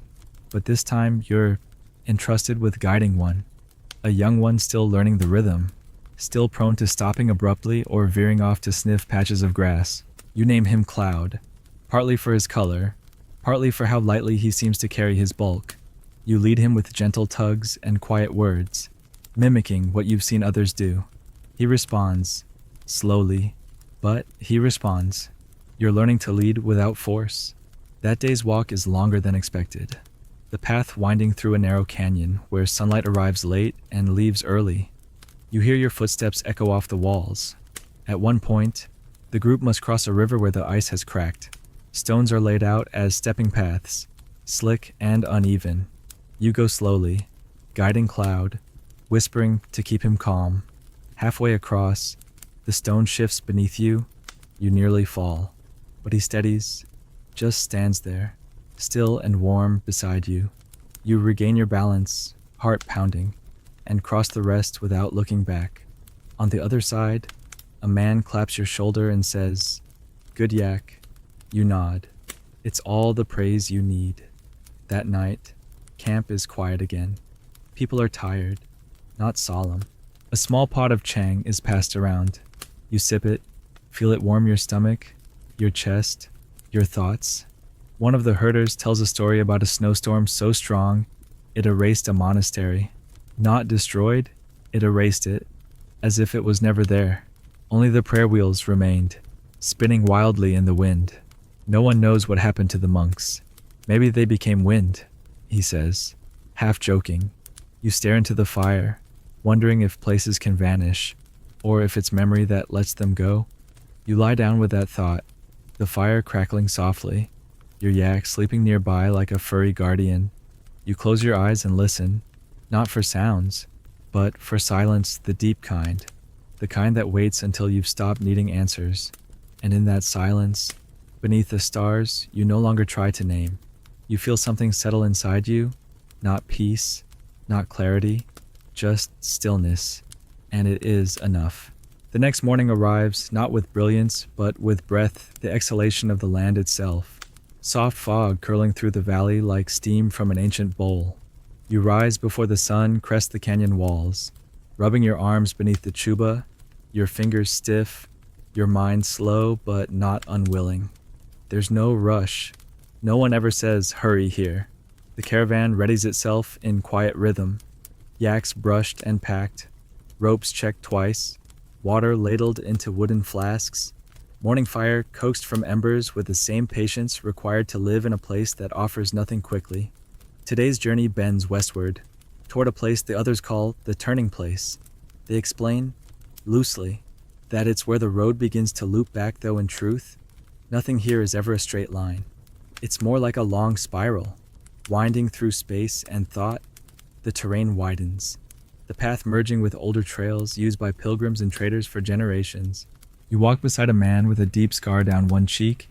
but this time you're entrusted with guiding one, a young one still learning the rhythm, still prone to stopping abruptly or veering off to sniff patches of grass. You name him Cloud, partly for his color, partly for how lightly he seems to carry his bulk. You lead him with gentle tugs and quiet words, mimicking what you've seen others do. He responds, slowly, but he responds. You're learning to lead without force. That day's walk is longer than expected. The path winding through a narrow canyon where sunlight arrives late and leaves early. You hear your footsteps echo off the walls. At one point, the group must cross a river where the ice has cracked. Stones are laid out as stepping paths, slick and uneven. You go slowly, guiding Cloud, whispering to keep him calm. Halfway across, the stone shifts beneath you. You nearly fall, but he steadies, just stands there, still and warm beside you. You regain your balance, heart pounding, and cross the rest without looking back. On the other side, a man claps your shoulder and says, "Good yak." You nod. It's all the praise you need. That night, camp is quiet again. People are tired, not solemn. A small pot of chang is passed around. You sip it, feel it warm your stomach, your chest, your thoughts. One of the herders tells a story about a snowstorm so strong it erased a monastery. Not destroyed, it erased it, as if it was never there. Only the prayer wheels remained, spinning wildly in the wind. No one knows what happened to the monks. Maybe they became wind, he says, half joking. You stare into the fire, wondering if places can vanish, or if it's memory that lets them go. You lie down with that thought, the fire crackling softly, your yak sleeping nearby like a furry guardian. You close your eyes and listen, not for sounds, but for silence, the deep kind, the kind that waits until you've stopped needing answers. And in that silence, beneath the stars, you no longer try to name. You feel something settle inside you, not peace, not clarity, just stillness, and it is enough. The next morning arrives, not with brilliance, but with breath, the exhalation of the land itself. Soft fog curling through the valley like steam from an ancient bowl. You rise before the sun crests the canyon walls, rubbing your arms beneath the chuba, your fingers stiff, your mind slow but not unwilling. There's no rush. No one ever says, "Hurry" here. The caravan readies itself in quiet rhythm. Yaks brushed and packed, ropes checked twice, water ladled into wooden flasks, morning fire coaxed from embers with the same patience required to live in a place that offers nothing quickly. Today's journey bends westward, toward a place the others call the turning place. They explain, loosely, that it's where the road begins to loop back, though in truth, nothing here is ever a straight line. It's more like a long spiral, winding through space and thought. The terrain widens, the path merging with older trails used by pilgrims and traders for generations. You walk beside a man with a deep scar down one cheek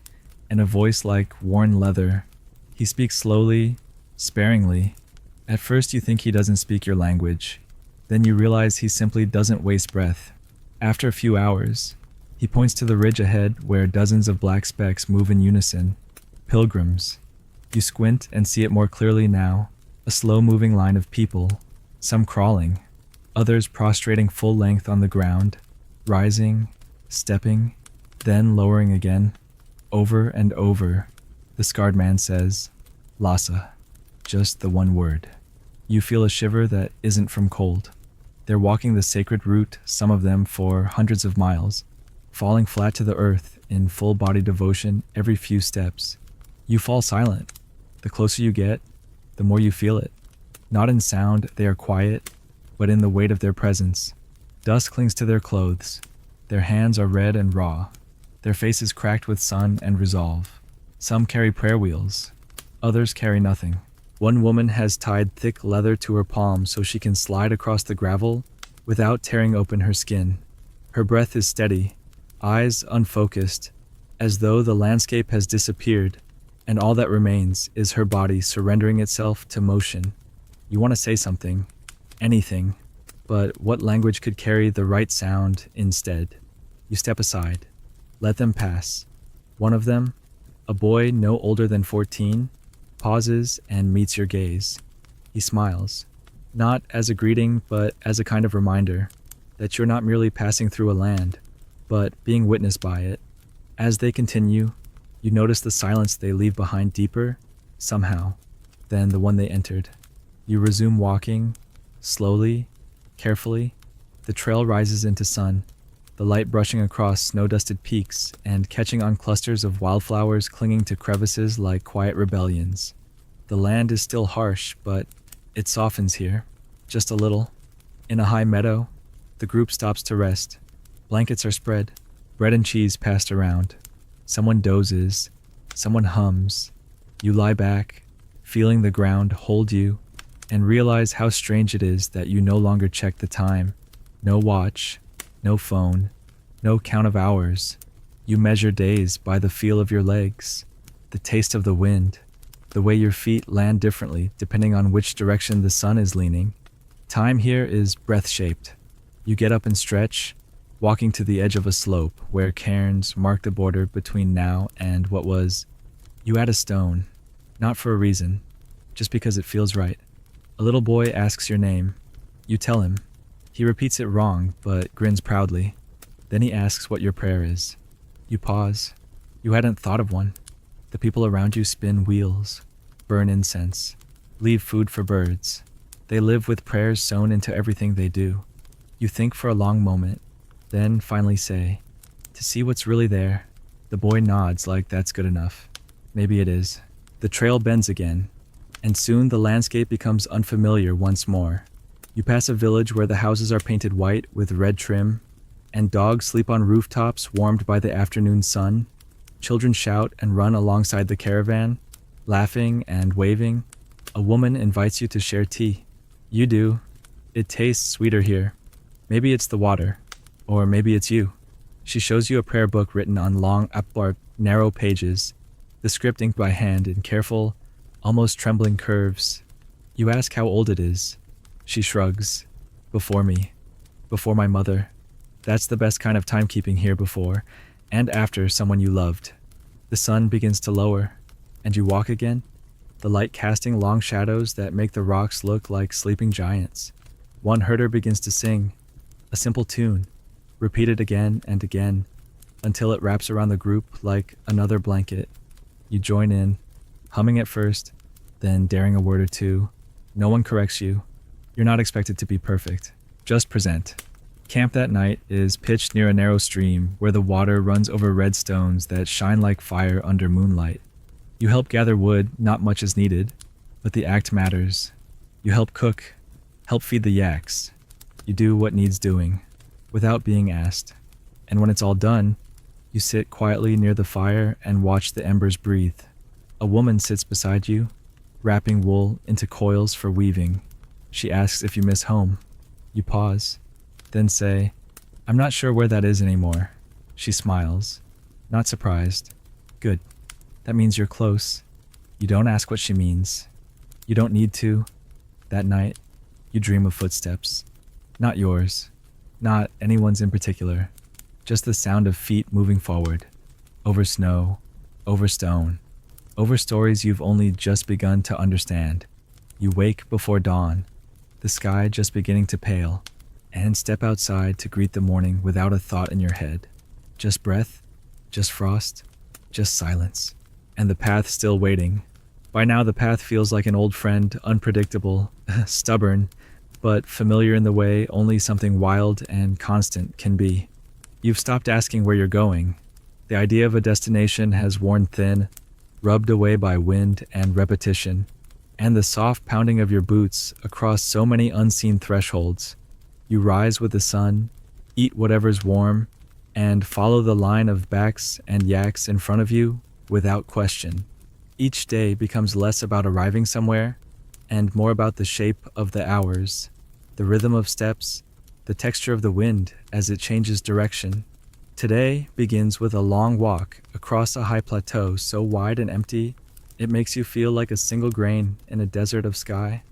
and a voice like worn leather. He speaks slowly, sparingly. At first you think he doesn't speak your language. Then you realize he simply doesn't waste breath. After a few hours, he points to the ridge ahead where dozens of black specks move in unison. Pilgrims. You squint and see it more clearly now. A slow-moving line of people, some crawling, others prostrating full length on the ground, rising, stepping, then lowering again. Over and over, the scarred man says, "Lhasa," just the one word. You feel a shiver that isn't from cold. They're walking the sacred route, some of them for hundreds of miles, falling flat to the earth in full-body devotion every few steps. You fall silent. The closer you get, the more you feel it. Not in sound, they are quiet, but in the weight of their presence. Dust clings to their clothes. Their hands are red and raw. Their faces cracked with sun and resolve. Some carry prayer wheels. Others carry nothing. One woman has tied thick leather to her palm so she can slide across the gravel without tearing open her skin. Her breath is steady, eyes unfocused, as though the landscape has disappeared, and all that remains is her body surrendering itself to motion. You want to say something, anything, but what language could carry the right sound instead? You step aside, let them pass. One of them, a boy no older than 14, pauses and meets your gaze. He smiles, not as a greeting, but as a kind of reminder that you're not merely passing through a land, but being witnessed by it. As they continue, you notice the silence they leave behind deeper, somehow, than the one they entered. You resume walking, slowly, carefully. The trail rises into sun, the light brushing across snow-dusted peaks and catching on clusters of wildflowers clinging to crevices like quiet rebellions. The land is still harsh, but it softens here, just a little. In a high meadow, the group stops to rest. Blankets are spread, bread and cheese passed around. Someone dozes, someone hums. You lie back, feeling the ground hold you, and realize how strange it is that you no longer check the time. No watch, no phone, no count of hours. You measure days by the feel of your legs, the taste of the wind, the way your feet land differently depending on which direction the sun is leaning. Time here is breath-shaped. You get up and stretch, walking to the edge of a slope where cairns mark the border between now and what was. You add a stone, not for a reason, just because it feels right. A little boy asks your name. You tell him. He repeats it wrong, but grins proudly. Then he asks what your prayer is. You pause. You hadn't thought of one. The people around you spin wheels, burn incense, leave food for birds. They live with prayers sewn into everything they do. You think for a long moment, then finally say, "To see what's really there." The boy nods like that's good enough. Maybe it is. The trail bends again, and soon the landscape becomes unfamiliar once more. You pass a village where the houses are painted white with red trim, and dogs sleep on rooftops warmed by the afternoon sun. Children shout and run alongside the caravan, laughing and waving. A woman invites you to share tea. You do. It tastes sweeter here. Maybe it's the water, or maybe it's you. She shows you a prayer book written on long, upward, narrow pages, the script inked by hand in careful, almost trembling curves. You ask how old it is. She shrugs. Before me. Before my mother. That's the best kind of timekeeping here, before and after someone you loved. The sun begins to lower, and you walk again, the light casting long shadows that make the rocks look like sleeping giants. One herder begins to sing, a simple tune, repeated again and again, until it wraps around the group like another blanket. You join in, humming at first, then daring a word or two. No one corrects you. You're not expected to be perfect. Just present. Camp that night is pitched near a narrow stream where the water runs over red stones that shine like fire under moonlight. You help gather wood, not much is needed, but the act matters. You help cook, help feed the yaks. You do what needs doing, without being asked. And when it's all done, you sit quietly near the fire and watch the embers breathe. A woman sits beside you, wrapping wool into coils for weaving. She asks if you miss home. You pause, then say, "I'm not sure where that is anymore." She smiles, not surprised. Good. That means you're close. You don't ask what she means. You don't need to. That night, you dream of footsteps. Not yours. Not anyone's in particular. Just the sound of feet moving forward. Over snow. Over stone. Over stories you've only just begun to understand. You wake before dawn, the sky just beginning to pale, and step outside to greet the morning without a thought in your head. Just breath, just frost, just silence, and the path still waiting. By now the path feels like an old friend, unpredictable, stubborn, but familiar in the way only something wild and constant can be. You've stopped asking where you're going. The idea of a destination has worn thin, rubbed away by wind and repetition, and the soft pounding of your boots across so many unseen thresholds. You rise with the sun, eat whatever's warm, and follow the line of backs and yaks in front of you without question. Each day becomes less about arriving somewhere and more about the shape of the hours, the rhythm of steps, the texture of the wind as it changes direction. Today begins with a long walk across a high plateau so wide and empty, it makes you feel like a single grain in a desert of sky.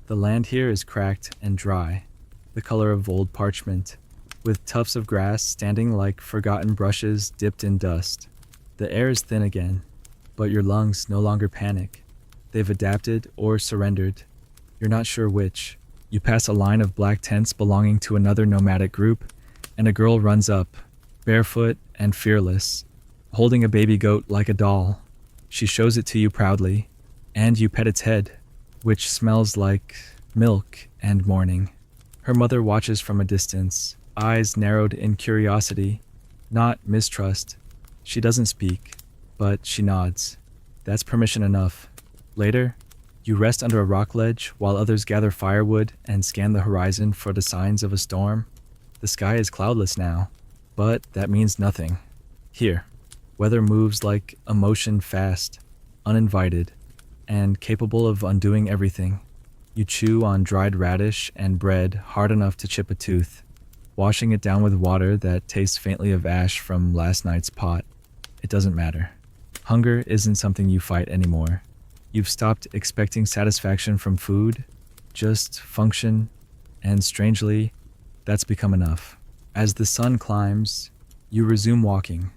The land here is cracked and dry, the color of old parchment, with tufts of grass standing like forgotten brushes dipped in dust. The air is thin again, but your lungs no longer panic. They've adapted or surrendered. You're not sure which. You pass a line of black tents belonging to another nomadic group, and a girl runs up, barefoot and fearless, holding a baby goat like a doll. She shows it to you proudly, and you pet its head, which smells like milk and morning. Her mother watches from a distance, eyes narrowed in curiosity, not mistrust. She doesn't speak, but she nods. That's permission enough. Later, you rest under a rock ledge while others gather firewood and scan the horizon for the signs of a storm. The sky is cloudless now, but that means nothing. Here, weather moves like a motion fast, uninvited, and capable of undoing everything. You chew on dried radish and bread hard enough to chip a tooth, washing it down with water that tastes faintly of ash from last night's pot. It doesn't matter. Hunger isn't something you fight anymore. You've stopped expecting satisfaction from food, just function, and strangely, that's become enough. As the sun climbs, you resume walking,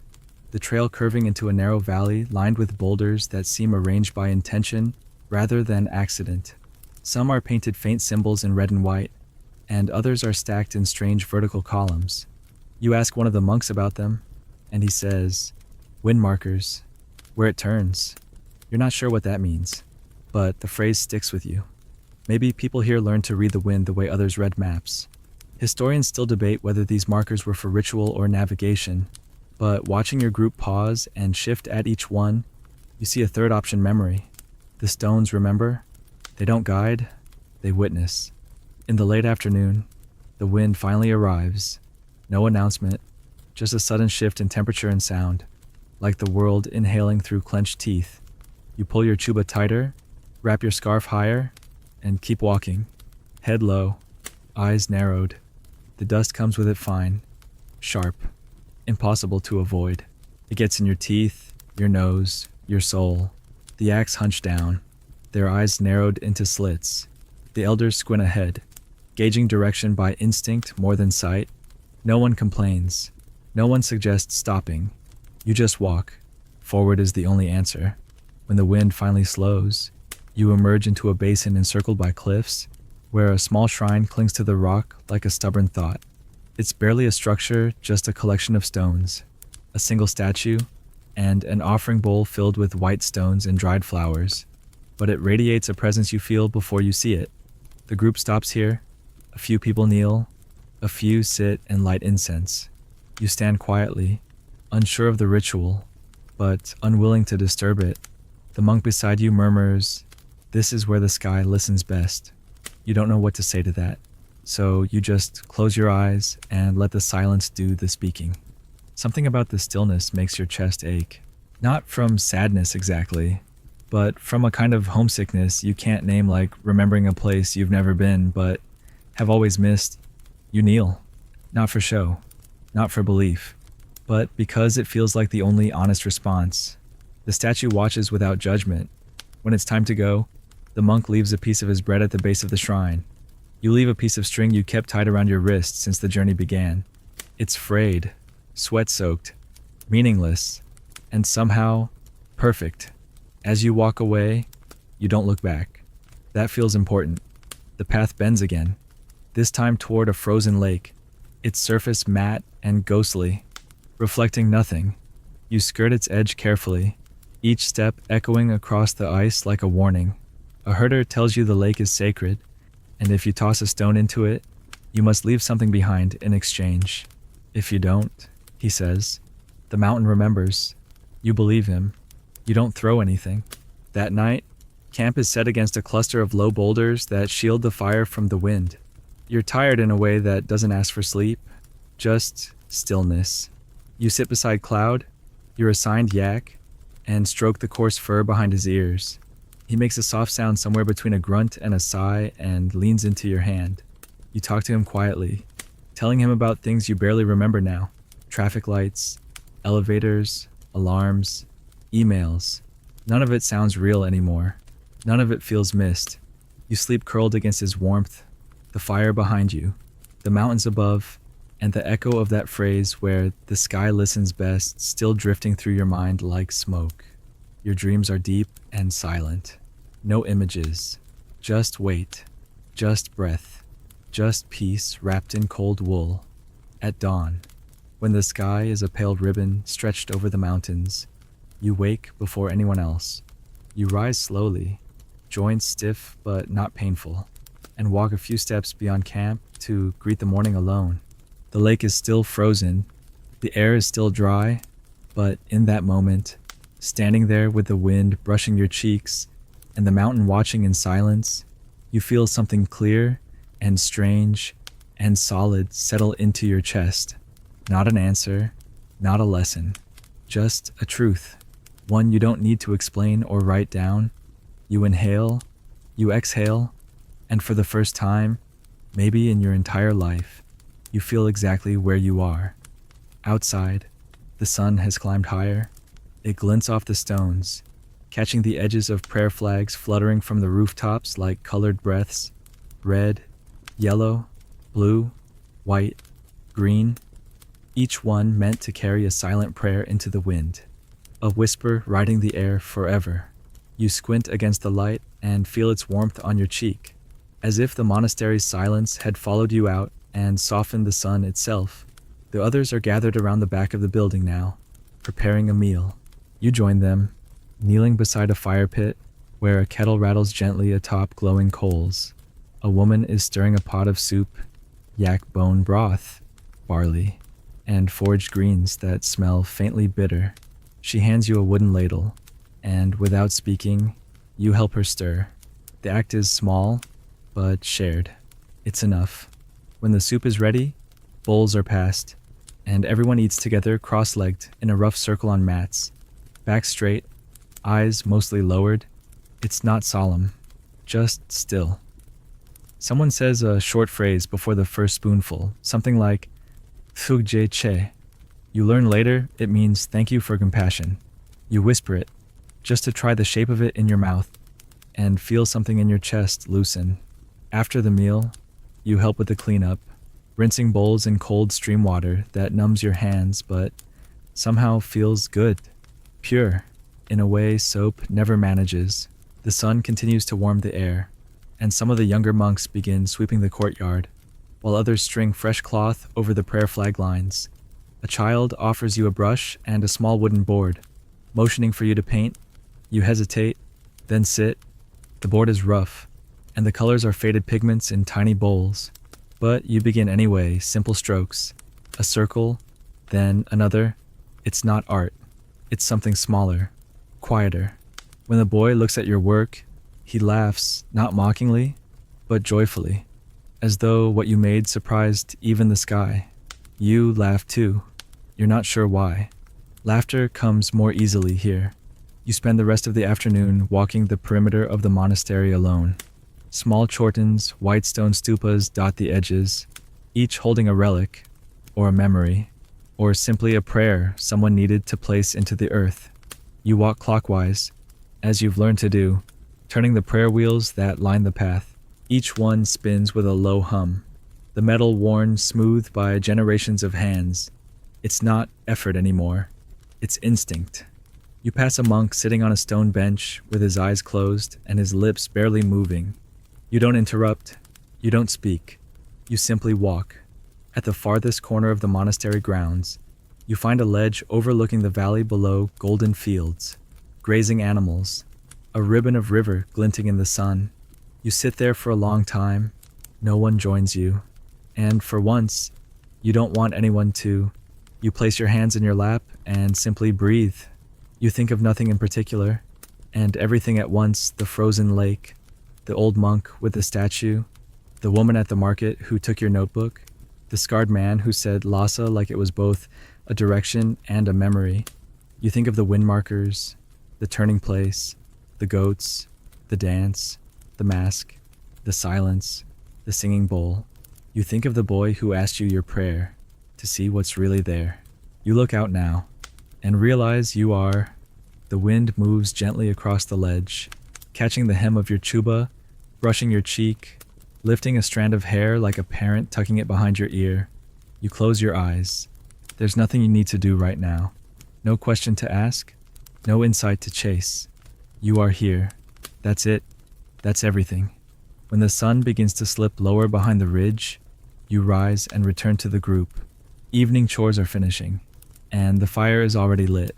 the trail curving into a narrow valley lined with boulders that seem arranged by intention rather than accident. Some are painted faint symbols in red and white, and others are stacked in strange vertical columns. You ask one of the monks about them, and he says, "Wind markers, where it turns." You're not sure what that means, but the phrase sticks with you. Maybe people here learned to read the wind the way others read maps. Historians still debate whether these markers were for ritual or navigation, but watching your group pause and shift at each one, you see a third option: memory. The stones remember. They don't guide, they witness. In the late afternoon, the wind finally arrives. No announcement, just a sudden shift in temperature and sound, like the world inhaling through clenched teeth. You pull your chuba tighter, wrap your scarf higher, and keep walking. Head low, eyes narrowed. The dust comes with it fine, sharp, impossible to avoid. It gets in your teeth, your nose, your soul. The axe hunched down, their eyes narrowed into slits. The elders squint ahead, gauging direction by instinct more than sight. No one complains. No one suggests stopping. You just walk. Forward is the only answer. When the wind finally slows, you emerge into a basin encircled by cliffs, where a small shrine clings to the rock like a stubborn thought. It's barely a structure, just a collection of stones, a single statue, and an offering bowl filled with white stones and dried flowers. But it radiates a presence you feel before you see it. The group stops here. A few people kneel. A few sit and light incense. You stand quietly, unsure of the ritual, but unwilling to disturb it. The monk beside you murmurs, "This is where the sky listens best." You don't know what to say to that, so you just close your eyes and let the silence do the speaking. Something about the stillness makes your chest ache. Not from sadness exactly, but from a kind of homesickness you can't name, like remembering a place you've never been but have always missed. You kneel, not for show, not for belief, but because it feels like the only honest response. The statue watches without judgment. When it's time to go, the monk leaves a piece of his bread at the base of the shrine. You leave a piece of string you kept tied around your wrist since the journey began. It's frayed, sweat-soaked, meaningless, and somehow perfect. As you walk away, you don't look back. That feels important. The path bends again, this time toward a frozen lake, its surface matte and ghostly, reflecting nothing. You skirt its edge carefully, each step echoing across the ice like a warning. A herder tells you the lake is sacred, and if you toss a stone into it, you must leave something behind in exchange. If you don't, he says, the mountain remembers. You believe him. You don't throw anything. That night, camp is set against a cluster of low boulders that shield the fire from the wind. You're tired in a way that doesn't ask for sleep, just stillness. You sit beside Cloud, your assigned yak, and stroke the coarse fur behind his ears. He makes a soft sound somewhere between a grunt and a sigh and leans into your hand. You talk to him quietly, telling him about things you barely remember now. Traffic lights, elevators, alarms, emails. None of it sounds real anymore. None of it feels missed. You sleep curled against his warmth, the fire behind you, the mountains above, and the echo of that phrase where the sky listens best still drifting through your mind like smoke. Your dreams are deep and silent. No images. Just weight. Just breath. Just peace wrapped in cold wool. At dawn, when the sky is a pale ribbon stretched over the mountains, you wake before anyone else. You rise slowly, joints stiff but not painful, and walk a few steps beyond camp to greet the morning alone. The lake is still frozen, the air is still dry, but in that moment, standing there with the wind brushing your cheeks and the mountain watching in silence, you feel something clear and strange and solid settle into your chest. Not an answer, not a lesson, just a truth, one you don't need to explain or write down. You inhale, you exhale, and for the first time, maybe in your entire life, you feel exactly where you are. Outside, the sun has climbed higher. It glints off the stones, catching the edges of prayer flags fluttering from the rooftops like colored breaths: red, yellow, blue, white, green, each one meant to carry a silent prayer into the wind, a whisper riding the air forever. You squint against the light and feel its warmth on your cheek, as if the monastery's silence had followed you out and softened the sun itself. The others are gathered around the back of the building now, preparing a meal. You join them, kneeling beside a fire pit where a kettle rattles gently atop glowing coals. A woman is stirring a pot of soup, yak bone broth, barley, and foraged greens that smell faintly bitter. She hands you a wooden ladle, and without speaking, you help her stir. The act is small, but shared. It's enough. When the soup is ready, bowls are passed, and everyone eats together cross-legged in a rough circle on mats, back straight, eyes mostly lowered. It's not solemn, just still. Someone says a short phrase before the first spoonful, something like "Thugje che." You learn later it means thank you for compassion. You whisper it, just to try the shape of it in your mouth, and feel something in your chest loosen. After the meal, you help with the cleanup, rinsing bowls in cold stream water that numbs your hands but somehow feels good, pure, in a way soap never manages. The sun continues to warm the air, and some of the younger monks begin sweeping the courtyard, while others string fresh cloth over the prayer flag lines. A child offers you a brush and a small wooden board, motioning for you to paint. You hesitate, then sit. The board is rough, and the colors are faded pigments in tiny bowls. But you begin anyway, simple strokes. A circle, then another. It's not art. It's something smaller, quieter. When the boy looks at your work, he laughs, not mockingly, but joyfully, as though what you made surprised even the sky. You laugh too. You're not sure why. Laughter comes more easily here. You spend the rest of the afternoon walking the perimeter of the monastery alone. Small chortens, white stone stupas dot the edges, each holding a relic, or a memory, or simply a prayer someone needed to place into the earth. You walk clockwise, as you've learned to do, turning the prayer wheels that line the path. Each one spins with a low hum, the metal worn smooth by generations of hands. It's not effort anymore. It's instinct. You pass a monk sitting on a stone bench with his eyes closed and his lips barely moving. You don't interrupt. You don't speak. You simply walk. At the farthest corner of the monastery grounds, you find a ledge overlooking the valley below golden fields, grazing animals, a ribbon of river glinting in the sun. You sit there for a long time. No one joins you. And for once, you don't want anyone to. You place your hands in your lap and simply breathe. You think of nothing in particular, and everything at once: the frozen lake, the old monk with the statue, the woman at the market who took your notebook, the scarred man who said Lhasa like it was both a direction and a memory. You think of the wind markers, the turning place, the goats, the dance, the mask, the silence, the singing bowl. You think of the boy who asked you your prayer, to see what's really there. You look out now, and realize you are. The wind moves gently across the ledge, catching the hem of your chuba, brushing your cheek, lifting a strand of hair like a parent tucking it behind your ear. You close your eyes. There's nothing you need to do right now. No question to ask, no insight to chase. You are here. That's it. That's everything. When the sun begins to slip lower behind the ridge, you rise and return to the group. Evening chores are finishing, and the fire is already lit.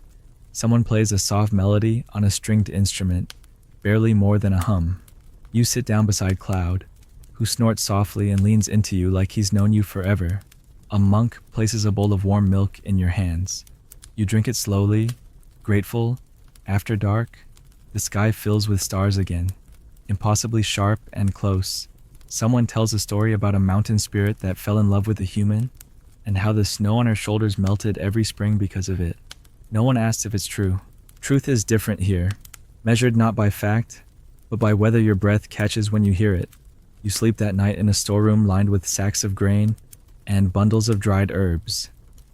Someone plays a soft melody on a stringed instrument, barely more than a hum. You sit down beside Cloud, who snorts softly and leans into you like he's known you forever. A monk places a bowl of warm milk in your hands. You drink it slowly, grateful. After dark, the sky fills with stars again, impossibly sharp and close. Someone tells a story about a mountain spirit that fell in love with a human, and how the snow on her shoulders melted every spring because of it. No one asks if it's true. Truth is different here, measured not by fact, but by whether your breath catches when you hear it. You sleep that night in a storeroom lined with sacks of grain and bundles of dried herbs,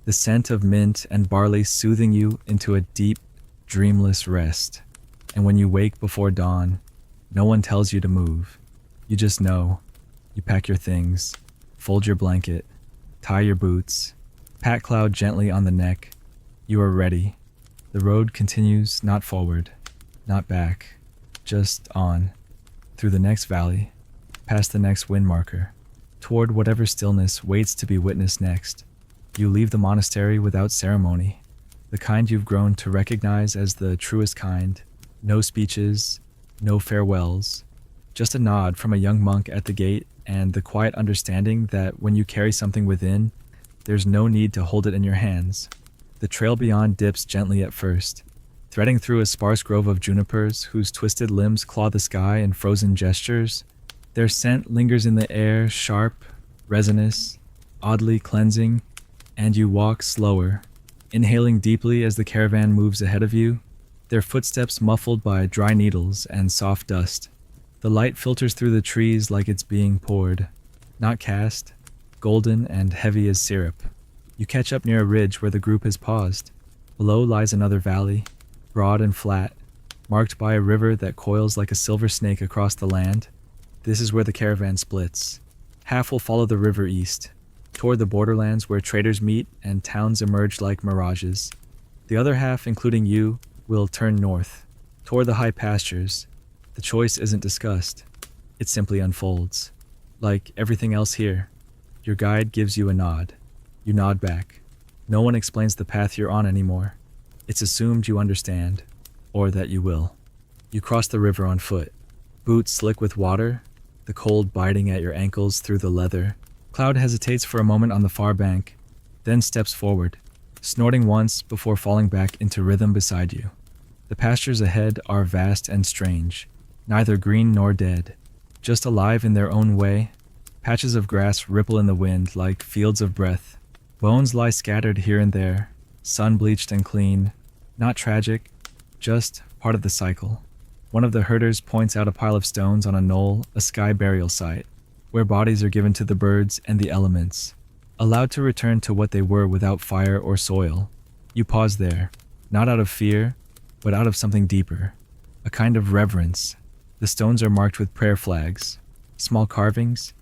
the scent of mint and barley soothing you into a deep, dreamless rest. And when you wake before dawn, no one tells you to move. You just know. You pack your things, fold your blanket, tie your boots, pat Cloud gently on the neck. You are ready. The road continues not forward, not back, just on, through the next valley, past the next wind marker, toward whatever stillness waits to be witnessed next. You leave the monastery without ceremony, the kind you've grown to recognize as the truest kind. No speeches, no farewells, just a nod from a young monk at the gate and the quiet understanding that when you carry something within, there's no need to hold it in your hands. The trail beyond dips gently at first, threading through a sparse grove of junipers whose twisted limbs claw the sky in frozen gestures. Their scent lingers in the air, sharp, resinous, oddly cleansing, and you walk slower, inhaling deeply as the caravan moves ahead of you, their footsteps muffled by dry needles and soft dust. The light filters through the trees like it's being poured, not cast, golden and heavy as syrup. You catch up near a ridge where the group has paused. Below lies another valley, broad and flat, marked by a river that coils like a silver snake across the land. This is where the caravan splits. Half will follow the river east, toward the borderlands where traders meet and towns emerge like mirages. The other half, including you, will turn north, toward the high pastures. The choice isn't discussed. It simply unfolds. Like everything else here, your guide gives you a nod. You nod back. No one explains the path you're on anymore. It's assumed you understand, or that you will. You cross the river on foot, boots slick with water, the cold biting at your ankles through the leather. Cloud hesitates for a moment on the far bank, then steps forward, snorting once before falling back into rhythm beside you. The pastures ahead are vast and strange, neither green nor dead, just alive in their own way. Patches of grass ripple in the wind like fields of breath. Bones lie scattered here and there, sun-bleached and clean, not tragic, just part of the cycle. One of the herders points out a pile of stones on a knoll, a sky burial site, where bodies are given to the birds and the elements, allowed to return to what they were without fire or soil. You pause there, not out of fear, but out of something deeper, a kind of reverence. The stones are marked with prayer flags, small carvings,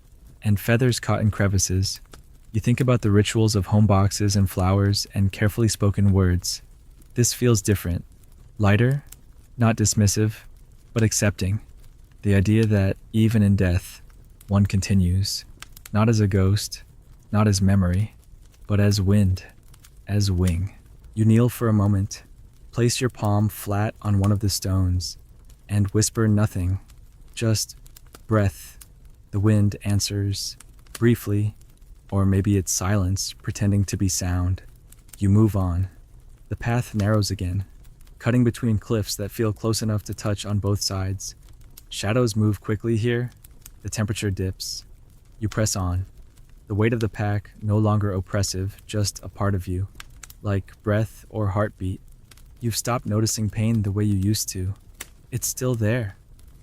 and feathers caught in crevices. You think about the rituals of home boxes and flowers and carefully spoken words. This feels different, lighter, not dismissive, but accepting. The idea that even in death, one continues, not as a ghost, not as memory, but as wind, as wing. You kneel for a moment, place your palm flat on one of the stones, and whisper nothing, just breath. The wind answers, briefly, or maybe it's silence pretending to be sound. You move on. The path narrows again, cutting between cliffs that feel close enough to touch on both sides. Shadows move quickly here. The temperature dips. You press on. The weight of the pack no longer oppressive, just a part of you, like breath or heartbeat. You've stopped noticing pain the way you used to. It's still there,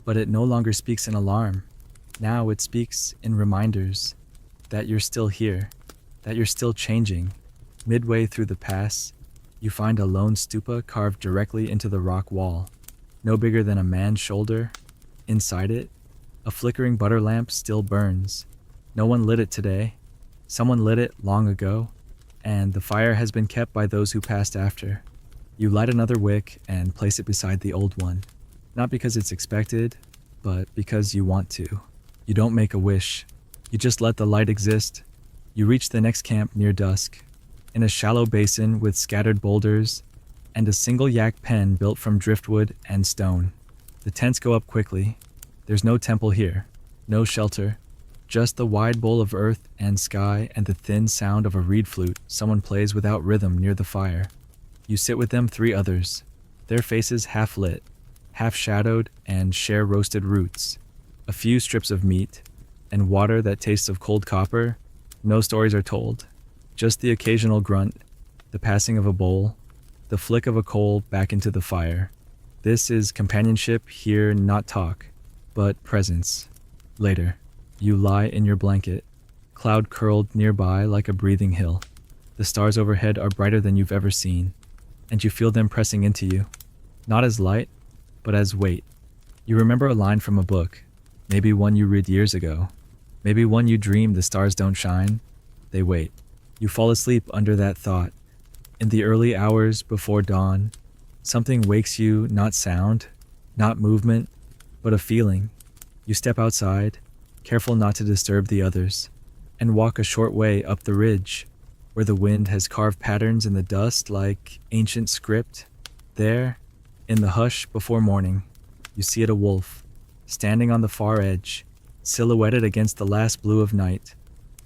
but it no longer speaks in alarm. Now it speaks in reminders that you're still here, that you're still changing. Midway through the pass, you find a lone stupa carved directly into the rock wall, no bigger than a man's shoulder. Inside it, a flickering butter lamp still burns. No one lit it today. Someone lit it long ago, and the fire has been kept by those who passed after. You light another wick and place it beside the old one, not because it's expected, but because you want to. You don't make a wish. You just let the light exist. You reach the next camp near dusk, in a shallow basin with scattered boulders and a single yak pen built from driftwood and stone. The tents go up quickly. There's no temple here, no shelter, just the wide bowl of earth and sky and the thin sound of a reed flute someone plays without rhythm near the fire. You sit with them 3 others, their faces half lit, half shadowed, and share roasted roots, a few strips of meat, and water that tastes of cold copper. No stories are told, just the occasional grunt, the passing of a bowl, the flick of a coal back into the fire. This is companionship here, not talk, but presence. Later, you lie in your blanket, cloud curled nearby like a breathing hill. The stars overhead are brighter than you've ever seen, and you feel them pressing into you, not as light, but as weight. You remember a line from a book, maybe one you read years ago, maybe one you dream the stars don't shine. They wait. You fall asleep under that thought. In the early hours before dawn, something wakes you, not sound, not movement, but a feeling. You step outside, careful not to disturb the others, and walk a short way up the ridge, where the wind has carved patterns in the dust like ancient script. There, in the hush before morning, you see it, a wolf, standing on the far edge, silhouetted against the last blue of night.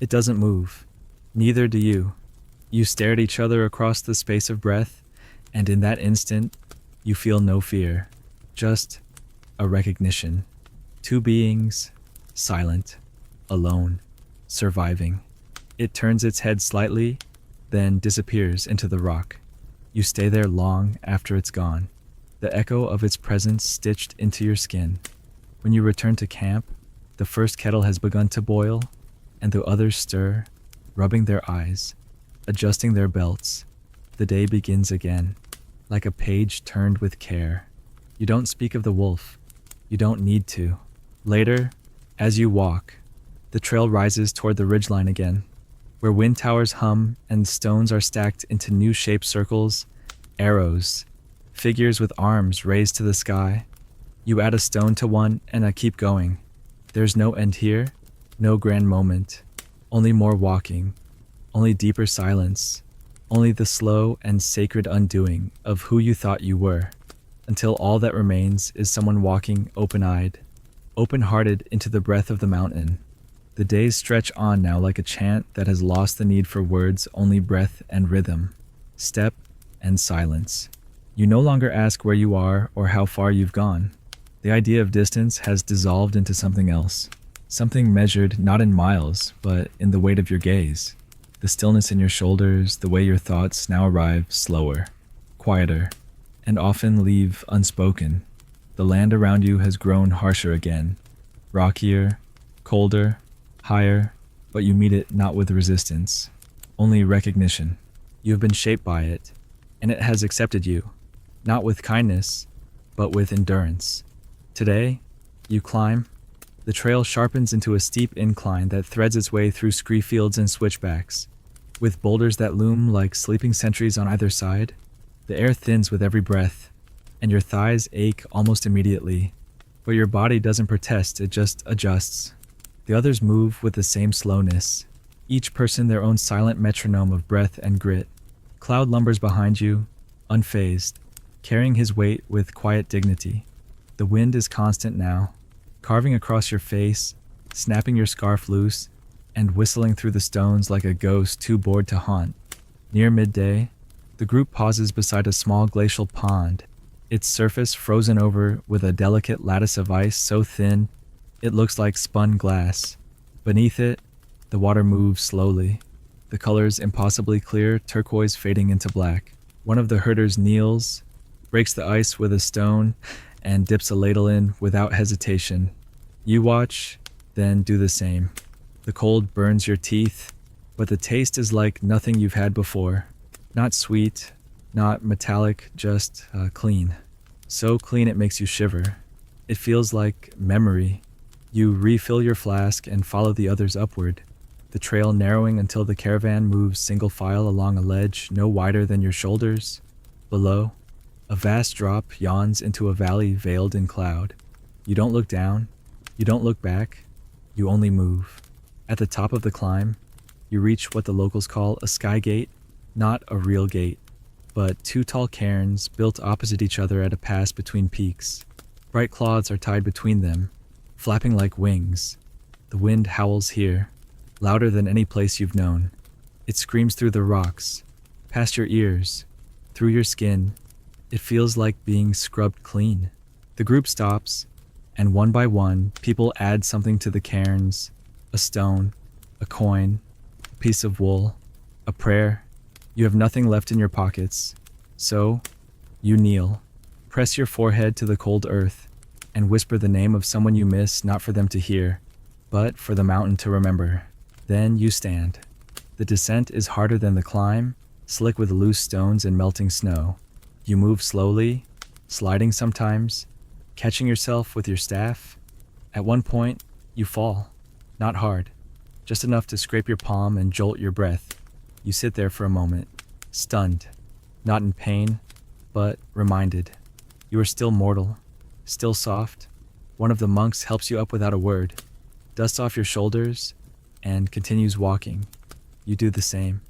It doesn't move. Neither do you. You stare at each other across the space of breath, and in that instant, you feel no fear, just a recognition. Two beings, silent, alone, surviving. It turns its head slightly, then disappears into the rock. You stay there long after it's gone, the echo of its presence stitched into your skin. When you return to camp, the first kettle has begun to boil, and the others stir, rubbing their eyes, adjusting their belts. The day begins again, like a page turned with care. You don't speak of the wolf. You don't need to. Later, as you walk, the trail rises toward the ridgeline again, where wind towers hum and stones are stacked into new shaped circles, arrows, figures with arms raised to the sky. You add a stone to one and I keep going. There's no end here, no grand moment, only more walking, only deeper silence, only the slow and sacred undoing of who you thought you were, until all that remains is someone walking open-eyed, open-hearted into the breath of the mountain. The days stretch on now like a chant that has lost the need for words, only breath and rhythm, step and silence. You no longer ask where you are or how far you've gone. The idea of distance has dissolved into something else, something measured not in miles, but in the weight of your gaze, the stillness in your shoulders, the way your thoughts now arrive slower, quieter, and often leave unspoken. The land around you has grown harsher again, rockier, colder, higher, but you meet it not with resistance, only recognition. You have been shaped by it, and it has accepted you, not with kindness, but with endurance. Today, you climb. The trail sharpens into a steep incline that threads its way through scree fields and switchbacks. With boulders that loom like sleeping sentries on either side, the air thins with every breath, and your thighs ache almost immediately. But your body doesn't protest, it just adjusts. The others move with the same slowness, each person their own silent metronome of breath and grit. Cloud lumbers behind you, unfazed, carrying his weight with quiet dignity. The wind is constant now, carving across your face, snapping your scarf loose, and whistling through the stones like a ghost too bored to haunt. Near midday, the group pauses beside a small glacial pond, its surface frozen over with a delicate lattice of ice so thin it looks like spun glass. Beneath it, the water moves slowly, the colors impossibly clear, turquoise fading into black. One of the herders kneels, breaks the ice with a stone, and dips a ladle in without hesitation. You watch, then do the same. The cold burns your teeth, but the taste is like nothing you've had before. Not sweet, not metallic, just clean. So clean it makes you shiver. It feels like memory. You refill your flask and follow the others upward, the trail narrowing until the caravan moves single file along a ledge no wider than your shoulders. Below, a vast drop yawns into a valley veiled in cloud. You don't look down, you don't look back, you only move. At the top of the climb, you reach what the locals call a sky gate, not a real gate, but two tall cairns built opposite each other at a pass between peaks. Bright cloths are tied between them, flapping like wings. The wind howls here, louder than any place you've known. It screams through the rocks, past your ears, through your skin. It feels like being scrubbed clean. The group stops, and one by one, people add something to the cairns: a stone, a coin, a piece of wool, a prayer. You have nothing left in your pockets, so you kneel, press your forehead to the cold earth, and whisper the name of someone you miss, not for them to hear, but for the mountain to remember. Then you stand. The descent is harder than the climb, slick with loose stones and melting snow. You move slowly, sliding sometimes, catching yourself with your staff. At one point, you fall. Not hard, just enough to scrape your palm and jolt your breath. You sit there for a moment, stunned, not in pain, but reminded. You are still mortal, still soft. One of the monks helps you up without a word, dusts off your shoulders, and continues walking. You do the same.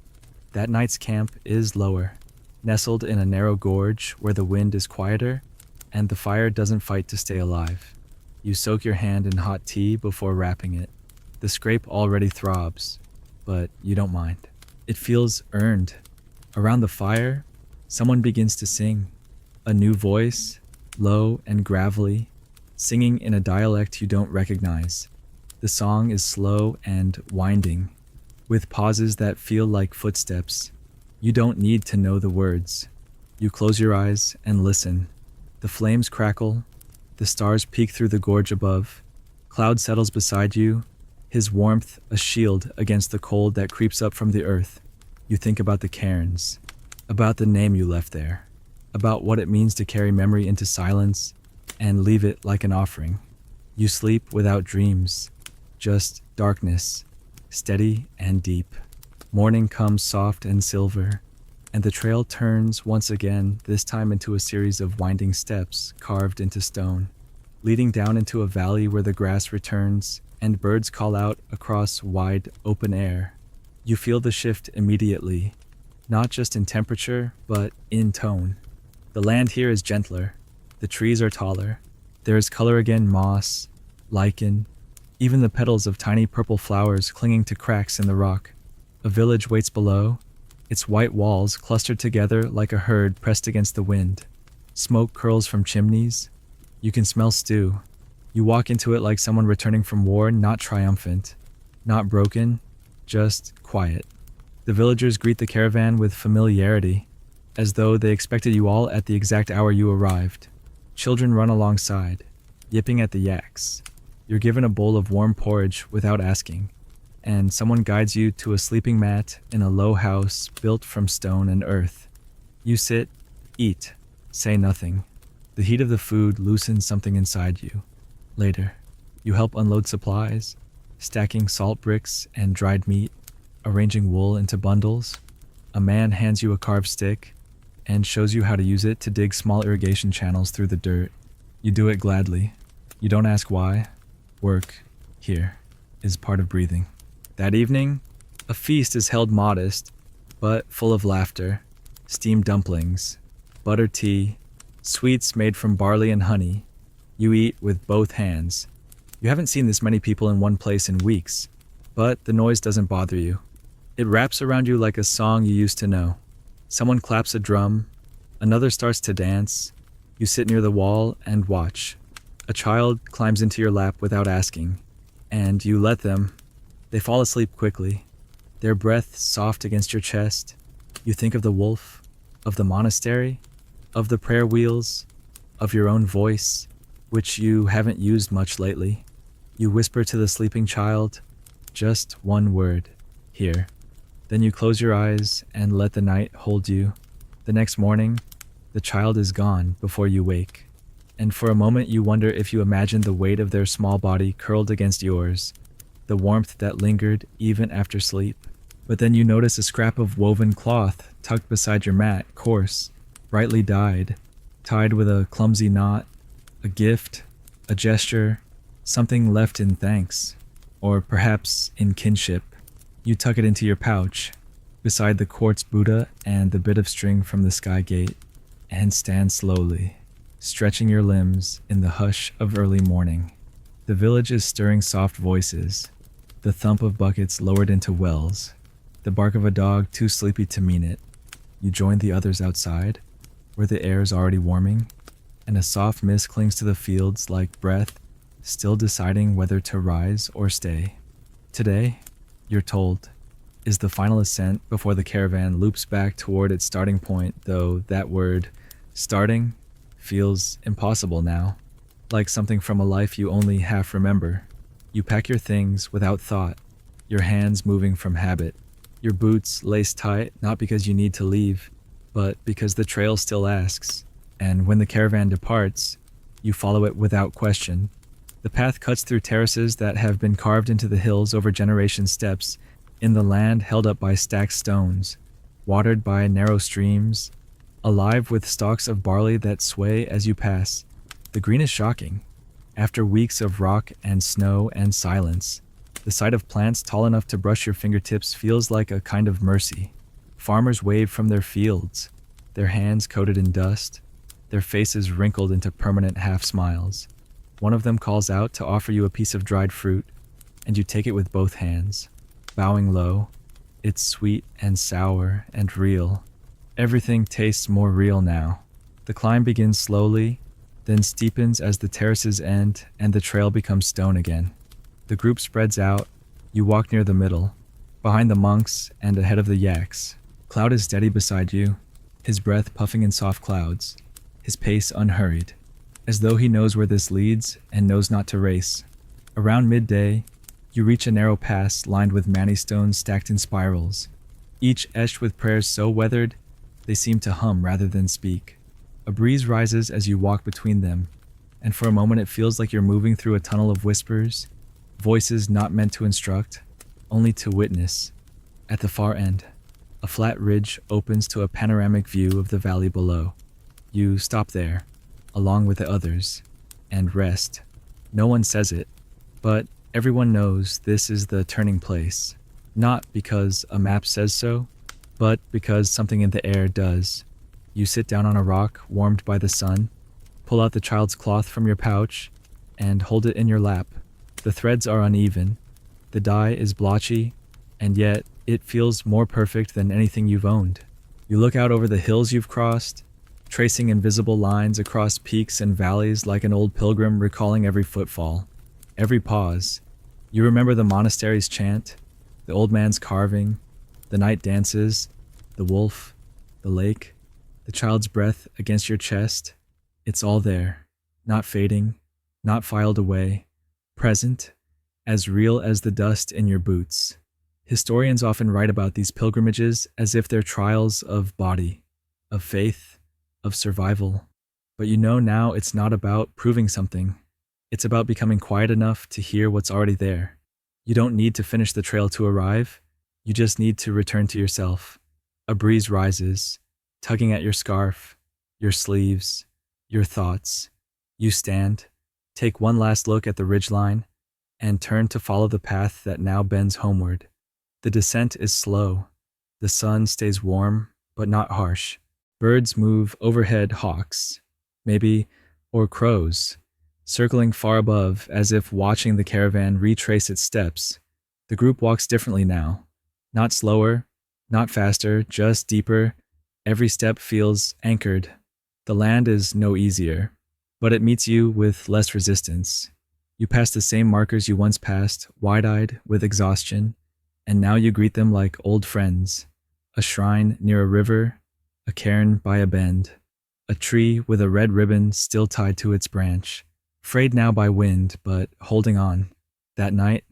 That night's camp is lower, nestled in a narrow gorge where the wind is quieter and the fire doesn't fight to stay alive. You soak your hand in hot tea before wrapping it. The scrape already throbs, but you don't mind. It feels earned. Around the fire, someone begins to sing. A new voice, low and gravelly, singing in a dialect you don't recognize. The song is slow and winding, with pauses that feel like footsteps. You don't need to know the words. You close your eyes and listen. The flames crackle, the stars peek through the gorge above. Cloud settles beside you, his warmth a shield against the cold that creeps up from the earth. You think about the cairns, about the name you left there, about what it means to carry memory into silence and leave it like an offering. You sleep without dreams, just darkness, steady and deep. Morning comes soft and silver, and the trail turns once again, this time into a series of winding steps carved into stone, leading down into a valley where the grass returns and birds call out across wide open air. You feel the shift immediately, not just in temperature, but in tone. The land here is gentler, the trees are taller, there is color again, moss, lichen, even the petals of tiny purple flowers clinging to cracks in the rock. A village waits below, its white walls clustered together like a herd pressed against the wind. Smoke curls from chimneys. You can smell stew. You walk into it like someone returning from war, not triumphant, not broken, just quiet. The villagers greet the caravan with familiarity, as though they expected you all at the exact hour you arrived. Children run alongside, yipping at the yaks. You're given a bowl of warm porridge without asking, and someone guides you to a sleeping mat in a low house built from stone and earth. You sit, eat, say nothing. The heat of the food loosens something inside you. Later, you help unload supplies, stacking salt bricks and dried meat, arranging wool into bundles. A man hands you a carved stick and shows you how to use it to dig small irrigation channels through the dirt. You do it gladly. You don't ask why. Work, here, is part of breathing. That evening, a feast is held modest, but full of laughter. Steamed dumplings, butter tea, sweets made from barley and honey. You eat with both hands. You haven't seen this many people in one place in weeks, but the noise doesn't bother you. It wraps around you like a song you used to know. Someone claps a drum, another starts to dance. You sit near the wall and watch. A child climbs into your lap without asking, and you let them. They fall asleep quickly, their breath soft against your chest. You think of the wolf, of the monastery, of the prayer wheels, of your own voice, which you haven't used much lately. You whisper to the sleeping child, just one word, here. Then you close your eyes and let the night hold you. The next morning, the child is gone before you wake. And for a moment you wonder if you imagine the weight of their small body curled against yours, the warmth that lingered even after sleep. But then you notice a scrap of woven cloth tucked beside your mat, coarse, brightly dyed, tied with a clumsy knot, a gift, a gesture, something left in thanks, or perhaps in kinship. You tuck it into your pouch, beside the quartz Buddha and the bit of string from the sky gate, and stand slowly, stretching your limbs in the hush of early morning. The village is stirring soft voices, the thump of buckets lowered into wells, the bark of a dog too sleepy to mean it. You join the others outside, where the air is already warming, and a soft mist clings to the fields like breath, still deciding whether to rise or stay. Today, you're told, is the final ascent before the caravan loops back toward its starting point, though that word, starting, feels impossible now, like something from a life you only half remember. You pack your things without thought, your hands moving from habit, your boots laced tight not because you need to leave, but because the trail still asks. And when the caravan departs, You follow it without question. The path cuts through terraces that have been carved into the hills over generation steps, in the land held up by stacked stones, watered by narrow streams, alive with stalks of barley that sway as you pass. The green is shocking. After weeks of rock and snow and silence, the sight of plants tall enough to brush your fingertips feels like a kind of mercy. Farmers wave from their fields, their hands coated in dust, their faces wrinkled into permanent half-smiles. One of them calls out to offer you a piece of dried fruit, and you take it with both hands, bowing low. It's sweet and sour and real. Everything tastes more real now. The climb begins slowly, then steepens as the terraces end and the trail becomes stone again. The group spreads out. You walk near the middle, behind the monks and ahead of the yaks. Cloud is steady beside you, his breath puffing in soft clouds, his pace unhurried, as though he knows where this leads and knows not to race. Around midday, you reach a narrow pass lined with mani stones stacked in spirals, each etched with prayers so weathered they seem to hum rather than speak. A breeze rises as you walk between them, and for a moment it feels like you're moving through a tunnel of whispers, voices not meant to instruct, only to witness. At the far end, a flat ridge opens to a panoramic view of the valley below. You stop there, along with the others, and rest. No one says it, but everyone knows this is the turning place, not because a map says so, but because something in the air does. You sit down on a rock warmed by the sun, pull out the child's cloth from your pouch, and hold it in your lap. The threads are uneven, the dye is blotchy, and yet it feels more perfect than anything you've owned. You look out over the hills you've crossed, tracing invisible lines across peaks and valleys like an old pilgrim recalling every footfall, every pause. You remember the monastery's chant, the old man's carving, the night dances, the wolf, the lake, the child's breath against your chest. It's all there, not fading, not filed away, present, as real as the dust in your boots. Historians often write about these pilgrimages as if they're trials of body, of faith, of survival. But you know now it's not about proving something. It's about becoming quiet enough to hear what's already there. You don't need to finish the trail to arrive. You just need to return to yourself. A breeze rises, tugging at your scarf, your sleeves, your thoughts. You stand, take one last look at the ridgeline, and turn to follow the path that now bends homeward. The descent is slow. The sun stays warm, but not harsh. Birds move overhead, hawks, maybe, or crows, circling far above as if watching the caravan retrace its steps. The group walks differently now. Not slower, not faster, just deeper. Every step feels anchored. The land is no easier, but it meets you with less resistance. You pass the same markers you once passed, wide-eyed with exhaustion, and now you greet them like old friends. A shrine near a river, a cairn by a bend, a tree with a red ribbon still tied to its branch, frayed now by wind, but holding on. That night,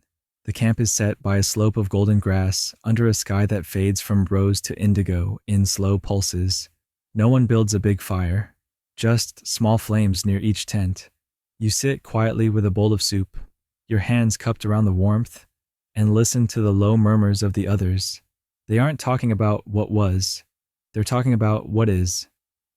the camp is set by a slope of golden grass under a sky that fades from rose to indigo in slow pulses. No one builds a big fire, just small flames near each tent. You sit quietly with a bowl of soup, your hands cupped around the warmth, and listen to the low murmurs of the others. They aren't talking about what was, they're talking about what is.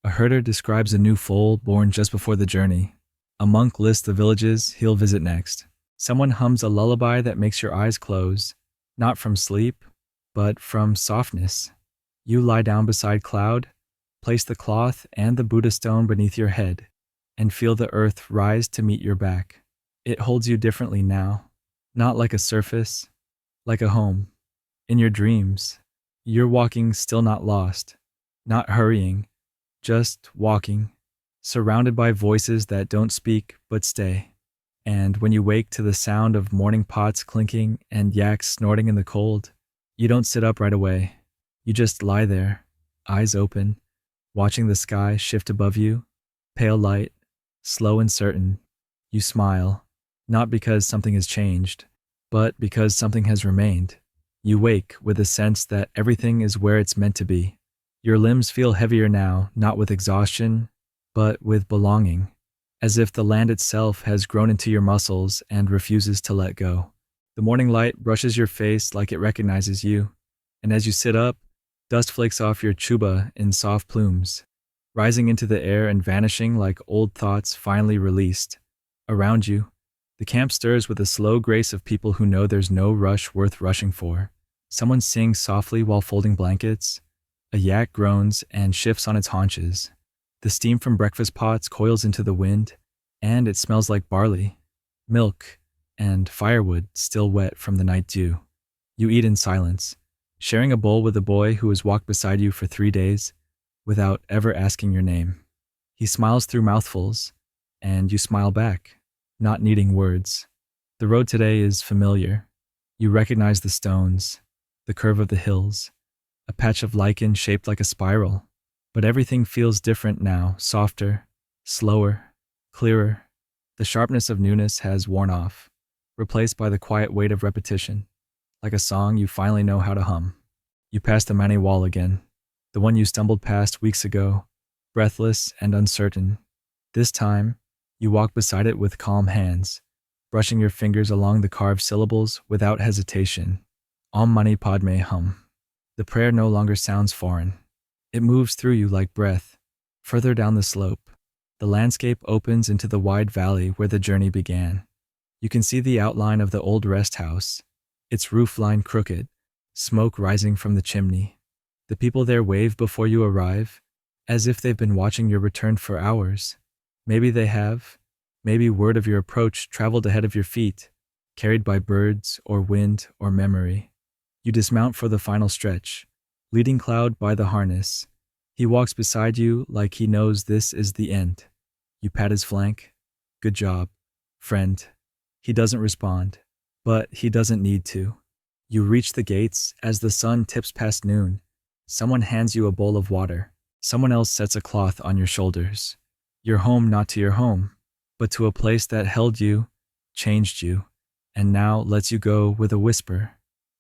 A herder describes a new foal born just before the journey. A monk lists the villages he'll visit next. Someone hums a lullaby that makes your eyes close, not from sleep, but from softness. You lie down beside Cloud, place the cloth and the Buddha stone beneath your head, and feel the earth rise to meet your back. It holds you differently now, not like a surface, like a home. In your dreams, you're walking still not lost, not hurrying, just walking, surrounded by voices that don't speak but stay. And when you wake to the sound of morning pots clinking and yaks snorting in the cold, you don't sit up right away. You just lie there, eyes open, watching the sky shift above you, pale light, slow and certain. You smile, not because something has changed, but because something has remained. You wake with a sense that everything is where it's meant to be. Your limbs feel heavier now, not with exhaustion, but with belonging, as if the land itself has grown into your muscles and refuses to let go. The morning light brushes your face like it recognizes you, and as you sit up, dust flakes off your chuba in soft plumes, rising into the air and vanishing like old thoughts finally released. Around you, the camp stirs with the slow grace of people who know there's no rush worth rushing for. Someone sings softly while folding blankets. A yak groans and shifts on its haunches. The steam from breakfast pots coils into the wind, and it smells like barley, milk, and firewood still wet from the night dew. You eat in silence, sharing a bowl with a boy who has walked beside you for 3 days without ever asking your name. He smiles through mouthfuls, and you smile back, not needing words. The road today is familiar. You recognize the stones, the curve of the hills, a patch of lichen shaped like a spiral. But everything feels different now, softer, slower, clearer. The sharpness of newness has worn off, replaced by the quiet weight of repetition, like a song you finally know how to hum. You pass the Mani wall again, the one you stumbled past weeks ago, breathless and uncertain. This time, you walk beside it with calm hands, brushing your fingers along the carved syllables without hesitation. Om Mani Padme Hum. The prayer no longer sounds foreign. It moves through you like breath. Further down the slope, the landscape opens into the wide valley where the journey began. You can see the outline of the old rest house, its roof line crooked, smoke rising from the chimney. The people there wave before you arrive, as if they've been watching your return for hours. Maybe they have. Maybe word of your approach traveled ahead of your feet, carried by birds or wind or memory. You dismount for the final stretch, leading Cloud by the harness. He walks beside you like he knows this is the end. You pat his flank. Good job, friend. He doesn't respond, but he doesn't need to. You reach the gates as the sun tips past noon. Someone hands you a bowl of water. Someone else sets a cloth on your shoulders. You're home, not to your home, but to a place that held you, changed you, and now lets you go with a whisper.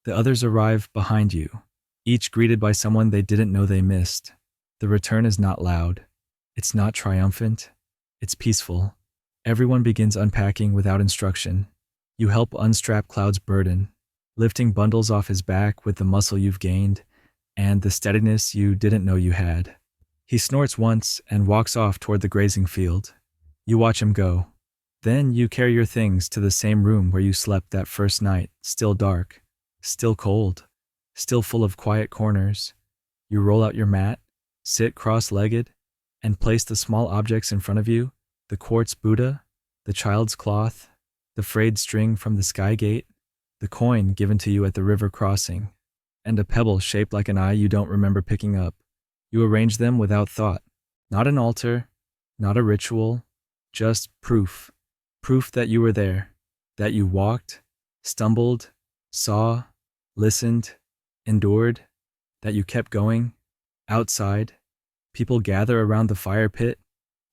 The others arrive behind you, each greeted by someone they didn't know they missed. The return is not loud. It's not triumphant. It's peaceful. Everyone begins unpacking without instruction. You help unstrap Cloud's burden, lifting bundles off his back with the muscle you've gained and the steadiness you didn't know you had. He snorts once and walks off toward the grazing field. You watch him go. Then you carry your things to the same room where you slept that first night, still dark, still cold, still full of quiet corners. You roll out your mat, sit cross-legged, and place the small objects in front of you, the quartz Buddha, the child's cloth, the frayed string from the sky gate, the coin given to you at the river crossing, and a pebble shaped like an eye you don't remember picking up. You arrange them without thought. Not an altar, not a ritual, just proof. Proof that you were there, that you walked, stumbled, saw, listened, endured, that you kept going. Outside, people gather around the fire pit.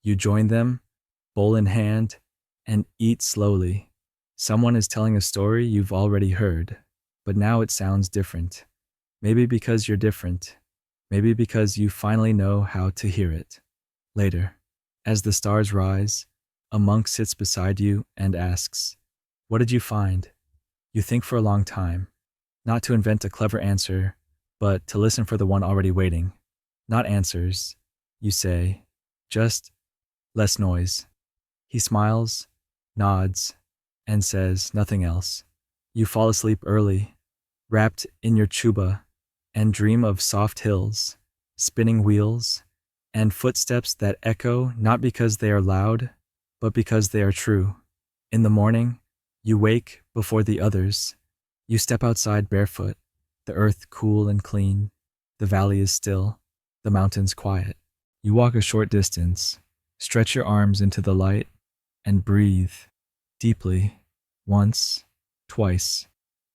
You join them, bowl in hand, and eat slowly. Someone is telling a story you've already heard, but now it sounds different. Maybe because you're different. Maybe because you finally know how to hear it. Later, as the stars rise, a monk sits beside you and asks, "What did you find?" You think for a long time, not to invent a clever answer, but to listen for the one already waiting. Not answers, you say, just less noise. He smiles, nods, and says nothing else. You fall asleep early, wrapped in your chuba, and dream of soft hills, spinning wheels, and footsteps that echo not because they are loud, but because they are true. In the morning, you wake before the others. You step outside barefoot, the earth cool and clean. The valley is still, the mountains quiet. You walk a short distance, stretch your arms into the light, and breathe deeply, once, twice.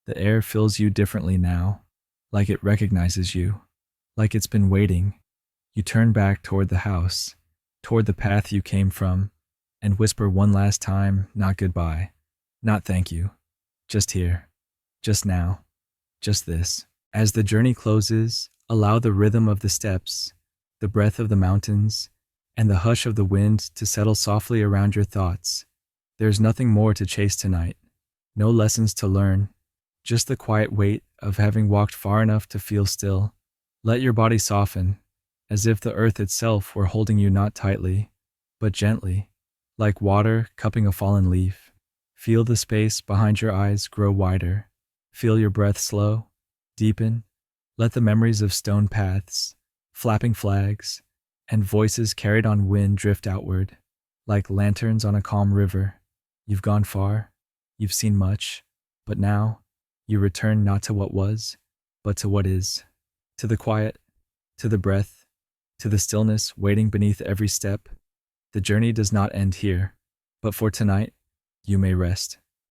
The air fills you differently now, like it recognizes you, like it's been waiting. You turn back toward the house, toward the path you came from, and whisper one last time, not goodbye, not thank you, just here, just now, just this. As the journey closes, allow the rhythm of the steps, the breath of the mountains, and the hush of the wind to settle softly around your thoughts. There's nothing more to chase tonight, no lessons to learn, just the quiet weight of having walked far enough to feel still. Let your body soften, as if the earth itself were holding you not tightly, but gently, like water cupping a fallen leaf. Feel the space behind your eyes grow wider. Feel your breath slow, deepen. Let the memories of stone paths, flapping flags, and voices carried on wind drift outward, like lanterns on a calm river. You've gone far, you've seen much, but now you return not to what was, but to what is, to the quiet, to the breath, to the stillness waiting beneath every step. The journey does not end here, but for tonight, you may rest.